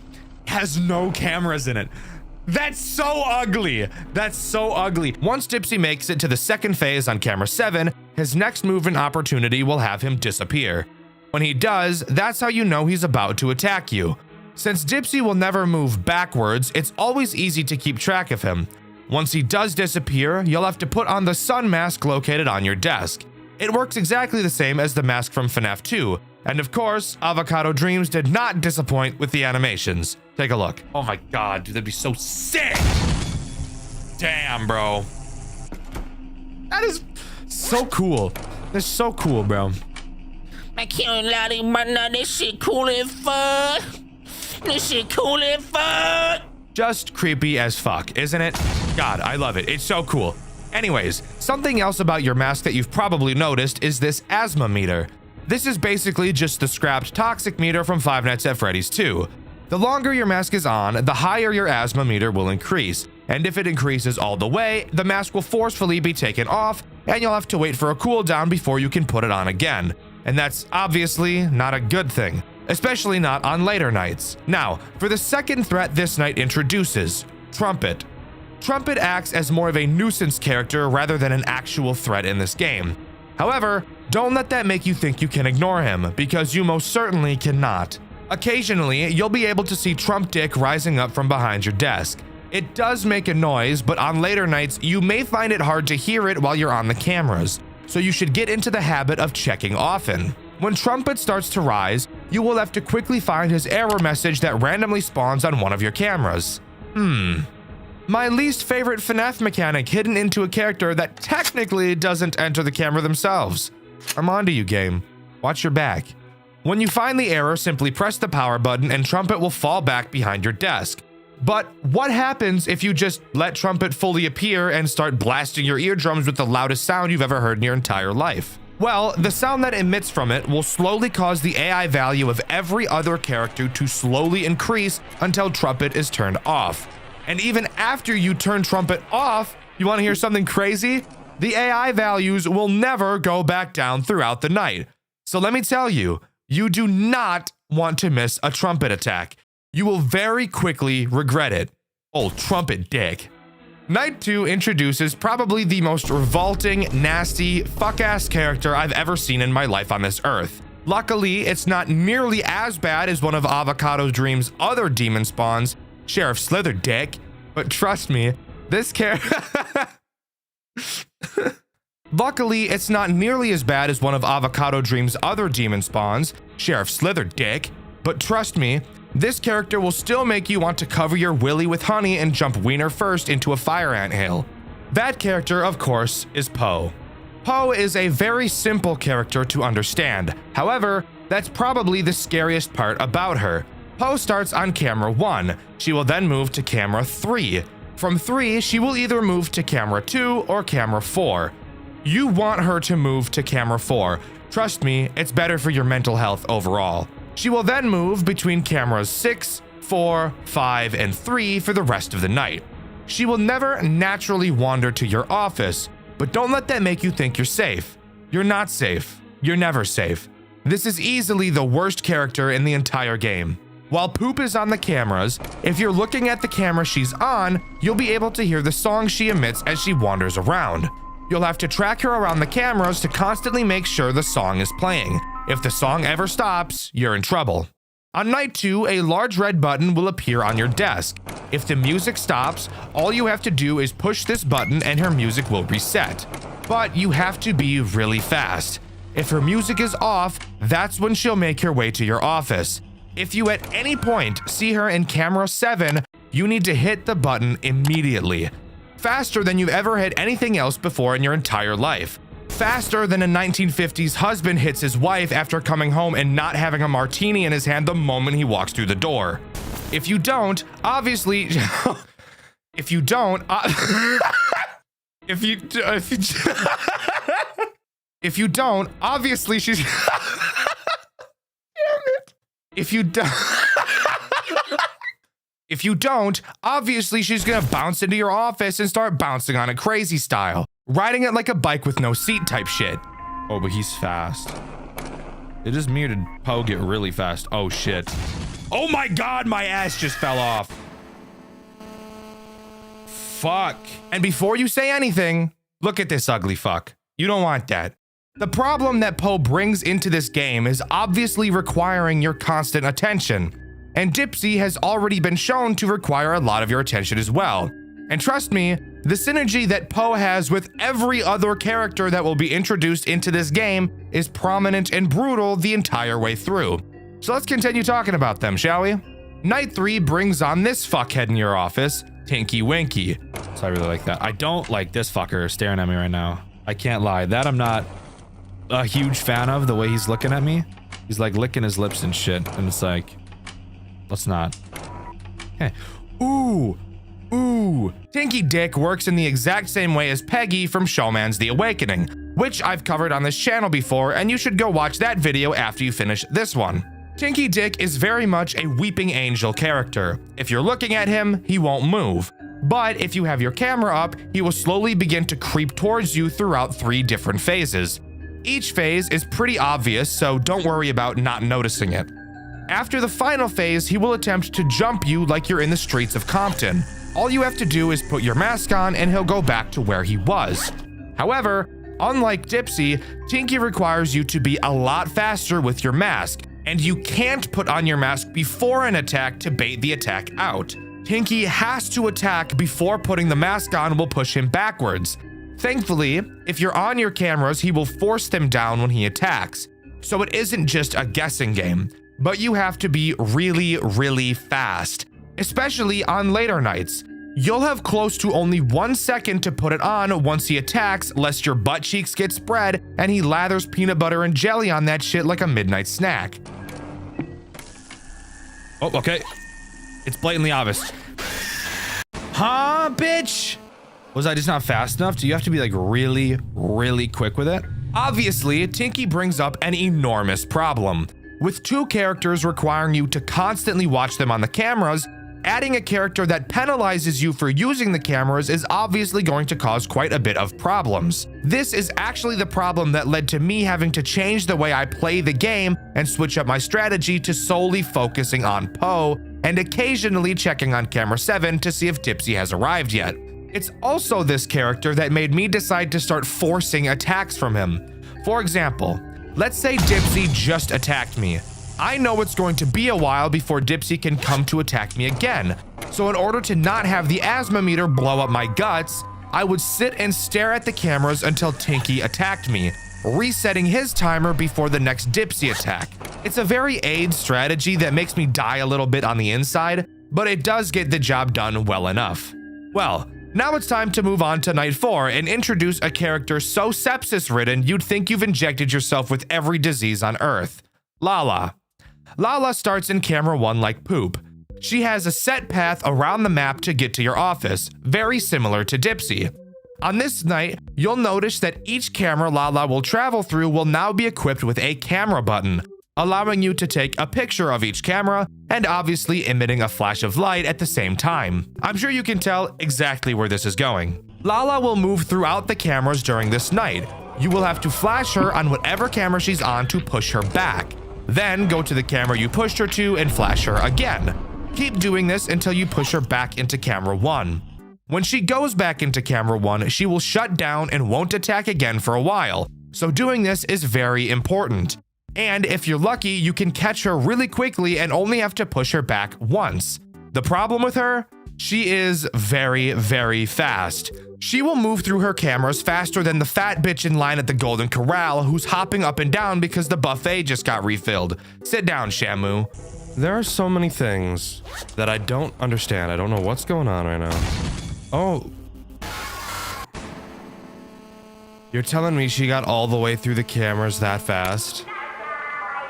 has no cameras in it. That's so ugly. That's so ugly. Once Dipsy makes it to the second phase on camera 7, his next move and opportunity will have him disappear. When he does, that's how you know he's about to attack you. Since Dipsy will never move backwards, it's always easy to keep track of him. Once he does disappear, you'll have to put on the sun mask located on your desk. It works exactly the same as the mask from FNAF 2, and of course, Avocado Dreams did not disappoint with the animations. Take a look. Oh my god, dude, that'd be so sick! Damn, bro. That is so cool. That's so cool, bro. I can't lie to you, but now this shit cool as fuck. This shit cool as fuck. Just creepy as fuck, isn't it? God, I love it. It's so cool. Anyways, something else about your mask that you've probably noticed is this asthma meter. This is basically just the scrapped toxic meter from Five Nights at Freddy's 2. The longer your mask is on, the higher your asthma meter will increase. And if it increases all the way, the mask will forcefully be taken off, and you'll have to wait for a cooldown before you can put it on again. And that's obviously not a good thing, especially not on later nights. Now, for the second threat this night introduces, Trumpet. Trumpet acts as more of a nuisance character rather than an actual threat in this game. However, don't let that make you think you can ignore him, because you most certainly cannot. Occasionally, you'll be able to see Trump Dick rising up from behind your desk. It does make a noise, but on later nights, you may find it hard to hear it while you're on the cameras, so you should get into the habit of checking often. When Trumpet starts to rise, you will have to quickly find his error message that randomly spawns on one of your cameras. My least favorite FNAF mechanic hidden into a character that technically doesn't enter the camera themselves. I'm onto you, game. Watch your back. When you find the error, simply press the power button and Trumpet will fall back behind your desk. But what happens if you just let Trumpet fully appear and start blasting your eardrums with the loudest sound you've ever heard in your entire life? Well, the sound that emits from it will slowly cause the AI value of every other character to slowly increase until Trumpet is turned off. And even after you turn Trumpet off, you want to hear something crazy? The AI values will never go back down throughout the night. So let me tell you, you do not want to miss a Trumpet attack. You will very quickly regret it. Old Trumpet Dick. Night 2 introduces probably the most revolting, nasty, fuck-ass character I've ever seen in my life on this earth. Luckily, it's not nearly as bad as one of Avocado Dream's other demon spawns, Sheriff Slither Dick, but trust me, this character... Luckily, it's not nearly as bad as one of Avocado Dream's other demon spawns, Sheriff Slither Dick, but trust me, this character will still make you want to cover your willy with honey and jump wiener first into a fire ant hill. That character, of course, is Poe. Poe is a very simple character to understand. However, that's probably the scariest part about her. Poe starts on camera 1. She will then move to camera 3. From 3, she will either move to camera 2 or camera 4. You want her to move to camera 4. Trust me, it's better for your mental health overall. She will then move between cameras 6, 4, 5, and 3 for the rest of the night. She will never naturally wander to your office, but don't let that make you think you're safe. You're not safe. You're never safe. This is easily the worst character in the entire game. While Poop is on the cameras, if you're looking at the camera she's on, you'll be able to hear the song she emits as she wanders around. You'll have to track her around the cameras to constantly make sure the song is playing. If the song ever stops, you're in trouble. On night 2, a large red button will appear on your desk. If the music stops, all you have to do is push this button and her music will reset. But you have to be really fast. If her music is off, that's when she'll make her way to your office. If you at any point see her in camera 7, you need to hit the button immediately. Faster than you've ever hit anything else before in your entire life. Faster than a 1950s husband hits his wife after coming home and not having a martini in his hand the moment he walks through the door. If you don't, obviously, if you don't, if you don't, obviously she's, damn it. If you don't, obviously she's gonna bounce into your office and start bouncing on it crazy style. Riding it like a bike with no seat type shit. Oh, but he's fast. It is me or did Poe get really fast? Oh shit. Oh my God, my ass just fell off. Fuck. And before you say anything, look at this ugly fuck. You don't want that. The problem that Poe brings into this game is obviously requiring your constant attention. And Dipsy has already been shown to require a lot of your attention as well. And trust me, the synergy that Poe has with every other character that will be introduced into this game is prominent and brutal the entire way through. So let's continue talking about them, shall we? Night 3 brings on this fuckhead in your office, Tinky Winky. So I really like that. I don't like this fucker staring at me right now. I can't lie. That I'm not a huge fan of, the way he's looking at me. He's like licking his lips and shit. And it's like, let's not. Okay. Ooh. Ooh. Tinky Dick works in the exact same way as Peggy from Showman's The Awakening, which I've covered on this channel before, and you should go watch that video after you finish this one. Tinky Dick is very much a weeping angel character. If you're looking at him, he won't move. But if you have your camera up, he will slowly begin to creep towards you throughout 3 different phases. Each phase is pretty obvious, so don't worry about not noticing it. After the final phase, he will attempt to jump you like you're in the streets of Compton. All you have to do is put your mask on and he'll go back to where he was. However, unlike Dipsy, Tinky requires you to be a lot faster with your mask, and you can't put on your mask before an attack to bait the attack out. Tinky has to attack before putting the mask on will push him backwards. Thankfully, if you're on your cameras, he will force them down when he attacks. So it isn't just a guessing game, but you have to be really, really fast, especially on later nights. You'll have close to only 1 second to put it on once he attacks, lest your butt cheeks get spread and he lathers peanut butter and jelly on that shit like a midnight snack. Oh, okay. It's blatantly obvious. Huh, bitch? Was I just not fast enough? Do you have to be like really, really quick with it? Obviously, Tinky brings up an enormous problem. With 2 characters requiring you to constantly watch them on the cameras, adding a character that penalizes you for using the cameras is obviously going to cause quite a bit of problems. This is actually the problem that led to me having to change the way I play the game and switch up my strategy to solely focusing on Poe and occasionally checking on camera 7 to see if Dipsy has arrived yet. It's also this character that made me decide to start forcing attacks from him. For example, let's say Dipsy just attacked me. I know it's going to be a while before Dipsy can come to attack me again. So in order to not have the asthma meter blow up my guts, I would sit and stare at the cameras until Tinky attacked me, resetting his timer before the next Dipsy attack. It's a very AIDS strategy that makes me die a little bit on the inside, but it does get the job done well enough. Well, now it's time to move on to night 4 and introduce a character so sepsis-ridden you'd think you've injected yourself with every disease on Earth. Lala. Lala starts in camera 1 like poop. She has a set path around the map to get to your office, very similar to Dipsy. On this night, you'll notice that each camera Lala will travel through will now be equipped with a camera button, allowing you to take a picture of each camera and obviously emitting a flash of light at the same time. I'm sure you can tell exactly where this is going. Lala will move throughout the cameras during this night. You will have to flash her on whatever camera she's on to push her back. Then go to the camera you pushed her to and flash her again. Keep doing this until you push her back into camera 1. When she goes back into camera 1, she will shut down and won't attack again for a while. So doing this is very important. And if you're lucky, you can catch her really quickly and only have to push her back once. The problem with her? She is very, very fast. She will move through her cameras faster than the fat bitch in line at the Golden Corral who's hopping up and down because the buffet just got refilled. Sit down, Shamu. There are so many things that I don't understand. I don't know what's going on right now. Oh. You're telling me she got all the way through the cameras that fast?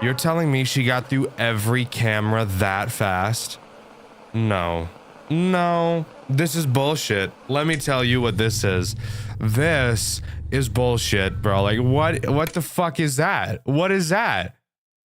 You're telling me she got through every camera that fast? No. No. This is bullshit. Let me tell you what this is. This is bullshit, bro. Like, what the fuck is that? What is that?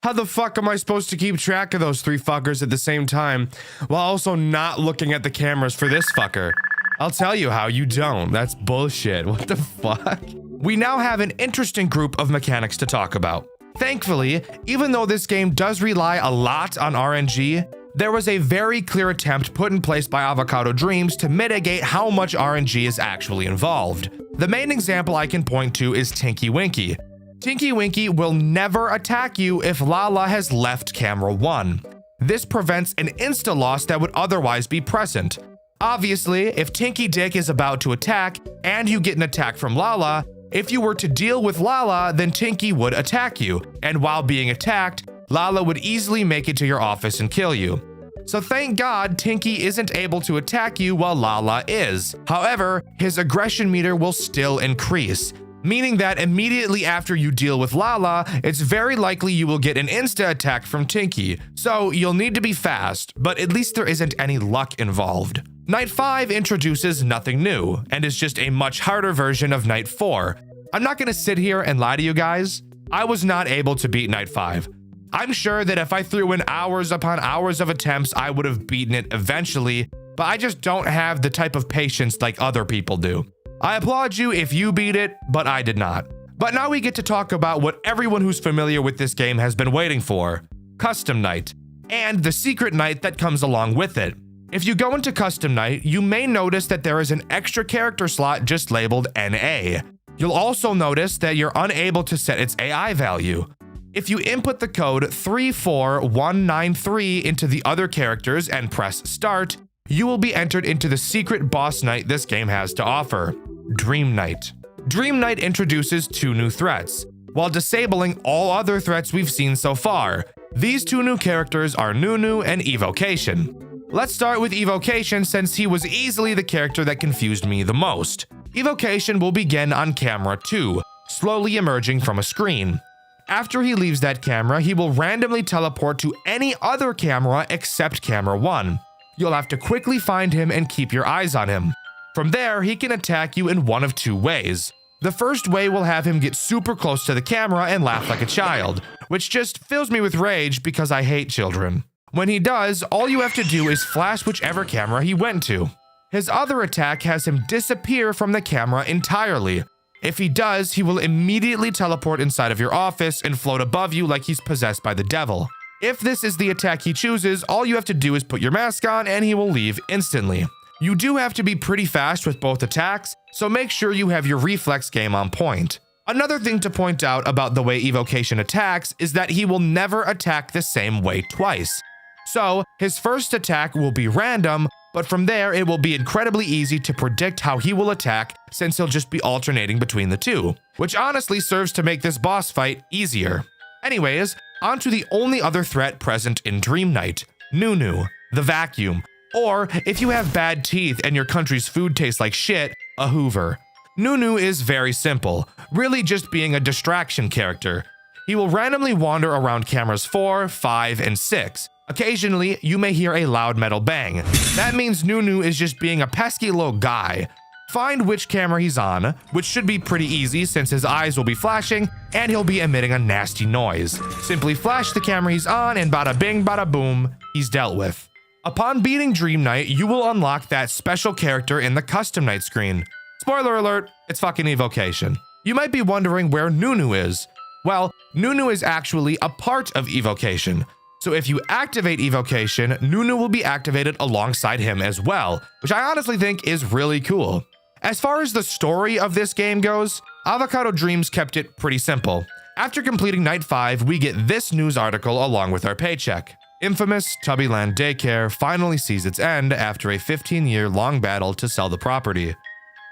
How the fuck am I supposed to keep track of those three fuckers at the same time while also not looking at the cameras for this fucker? I'll tell you how, you don't. That's bullshit. What the fuck? We now have an interesting group of mechanics to talk about. Thankfully, even though this game does rely a lot on RNG, there was a very clear attempt put in place by Avocado Dreams to mitigate how much RNG is actually involved. The main example I can point to is Tinky Winky. Tinky Winky will never attack you if Lala has left camera 1. This prevents an insta-loss that would otherwise be present. Obviously, if Tinky Dick is about to attack and you get an attack from Lala, if you were to deal with Lala, then Tinky would attack you, and while being attacked, Lala would easily make it to your office and kill you. So thank God Tinky isn't able to attack you while Lala is. However, his aggression meter will still increase, meaning that immediately after you deal with Lala, it's very likely you will get an insta attack from Tinky. So you'll need to be fast, but at least there isn't any luck involved. Night 5 introduces nothing new, and is just a much harder version of Night 4. I'm not gonna sit here and lie to you guys. I was not able to beat Night 5. I'm sure that if I threw in hours upon hours of attempts, I would have beaten it eventually, but I just don't have the type of patience like other people do. I applaud you if you beat it, but I did not. But now we get to talk about what everyone who's familiar with this game has been waiting for: Custom Night, and the secret night that comes along with it. If you go into Custom Night, you may notice that there is an extra character slot just labeled NA. You'll also notice that you're unable to set its AI value. If you input the code 34193 into the other characters and press start, you will be entered into the secret boss night this game has to offer: Dream Night. Dream Night introduces 2 new threats, while disabling all other threats we've seen so far. These 2 new characters are Nunu and Evocation. Let's start with Evocation since he was easily the character that confused me the most. Evocation will begin on camera 2, slowly emerging from a screen. After he leaves that camera, he will randomly teleport to any other camera except camera 1. You'll have to quickly find him and keep your eyes on him. From there, he can attack you in one of 2 ways. The first way will have him get super close to the camera and laugh like a child, which just fills me with rage because I hate children. When he does, all you have to do is flash whichever camera he went to. His other attack has him disappear from the camera entirely. If he does, he will immediately teleport inside of your office and float above you like he's possessed by the devil. If this is the attack he chooses, all you have to do is put your mask on and he will leave instantly. You do have to be pretty fast with both attacks, so make sure you have your reflex game on point. Another thing to point out about the way Evocation attacks is that he will never attack the same way twice. So, his first attack will be random, but from there it will be incredibly easy to predict how he will attack since he'll just be alternating between the 2, which honestly serves to make this boss fight easier. Anyways, on to the only other threat present in Dream Night: Nunu, the vacuum, or if you have bad teeth and your country's food tastes like shit, a Hoover. Nunu is very simple, really just being a distraction character. He will randomly wander around cameras 4, 5, and 6. Occasionally, you may hear a loud metal bang. That means Nunu is just being a pesky little guy. Find which camera he's on, which should be pretty easy since his eyes will be flashing and he'll be emitting a nasty noise. Simply flash the camera he's on and bada bing bada boom, he's dealt with. Upon beating Dream Night, you will unlock that special character in the Custom Night screen. Spoiler alert, it's fucking Evocation. You might be wondering where Nunu is. Well, Nunu is actually a part of Evocation. So if you activate Evocation, Nunu will be activated alongside him as well, which I honestly think is really cool. As far as the story of this game goes, Avocado Dreams kept it pretty simple. After completing Night 5, we get this news article along with our paycheck. Infamous Tubbyland Daycare finally sees its end after a 15-year long battle to sell the property.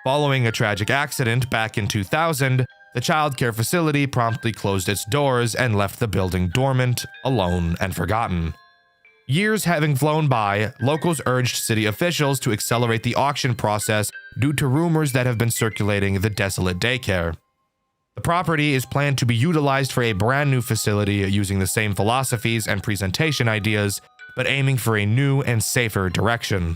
Following a tragic accident back in 2000, the childcare facility promptly closed its doors and left the building dormant, alone, and forgotten. Years having flown by, locals urged city officials to accelerate the auction process due to rumors that have been circulating the desolate daycare. The property is planned to be utilized for a brand new facility using the same philosophies and presentation ideas, but aiming for a new and safer direction.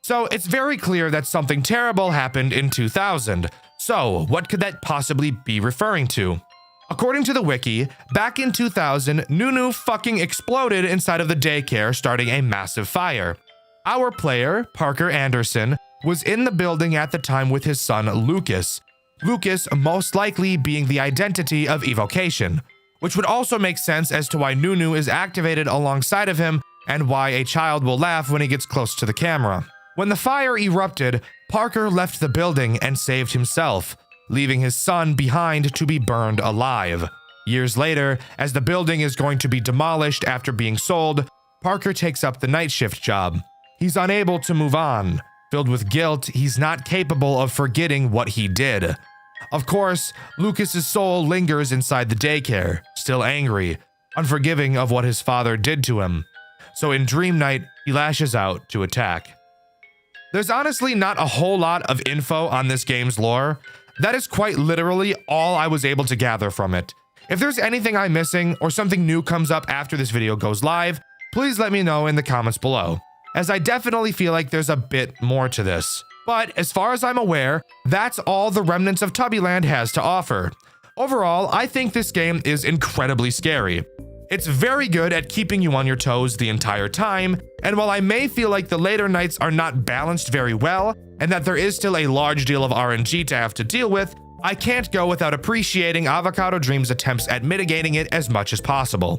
So it's very clear that something terrible happened in 2000. So what could that possibly be referring to? According to the wiki, back in 2000, Nunu fucking exploded inside of the daycare, starting a massive fire. Our player, Parker Anderson, was in the building at the time with his son, Lucas. Lucas most likely being the identity of evocation, which would also make sense as to why Nunu is activated alongside of him and why a child will laugh when he gets close to the camera. When the fire erupted, Parker left the building and saved himself, leaving his son behind to be burned alive. Years later, as the building is going to be demolished after being sold, Parker takes up the night shift job. He's unable to move on. Filled with guilt, he's not capable of forgetting what he did. Of course, Lucas's soul lingers inside the daycare, still angry, unforgiving of what his father did to him. So in Dream Night, he lashes out to attack. There's honestly not a whole lot of info on this game's lore. That is quite literally all I was able to gather from it. If there's anything I'm missing or something new comes up after this video goes live, please let me know in the comments below, as I definitely feel like there's a bit more to this. But as far as I'm aware, that's all the Remnants of Tubbyland has to offer. Overall, I think this game is incredibly scary. It's very good at keeping you on your toes the entire time, and while I may feel like the later nights are not balanced very well, and that there is still a large deal of RNG to have to deal with, I can't go without appreciating Avocado Dream's attempts at mitigating it as much as possible.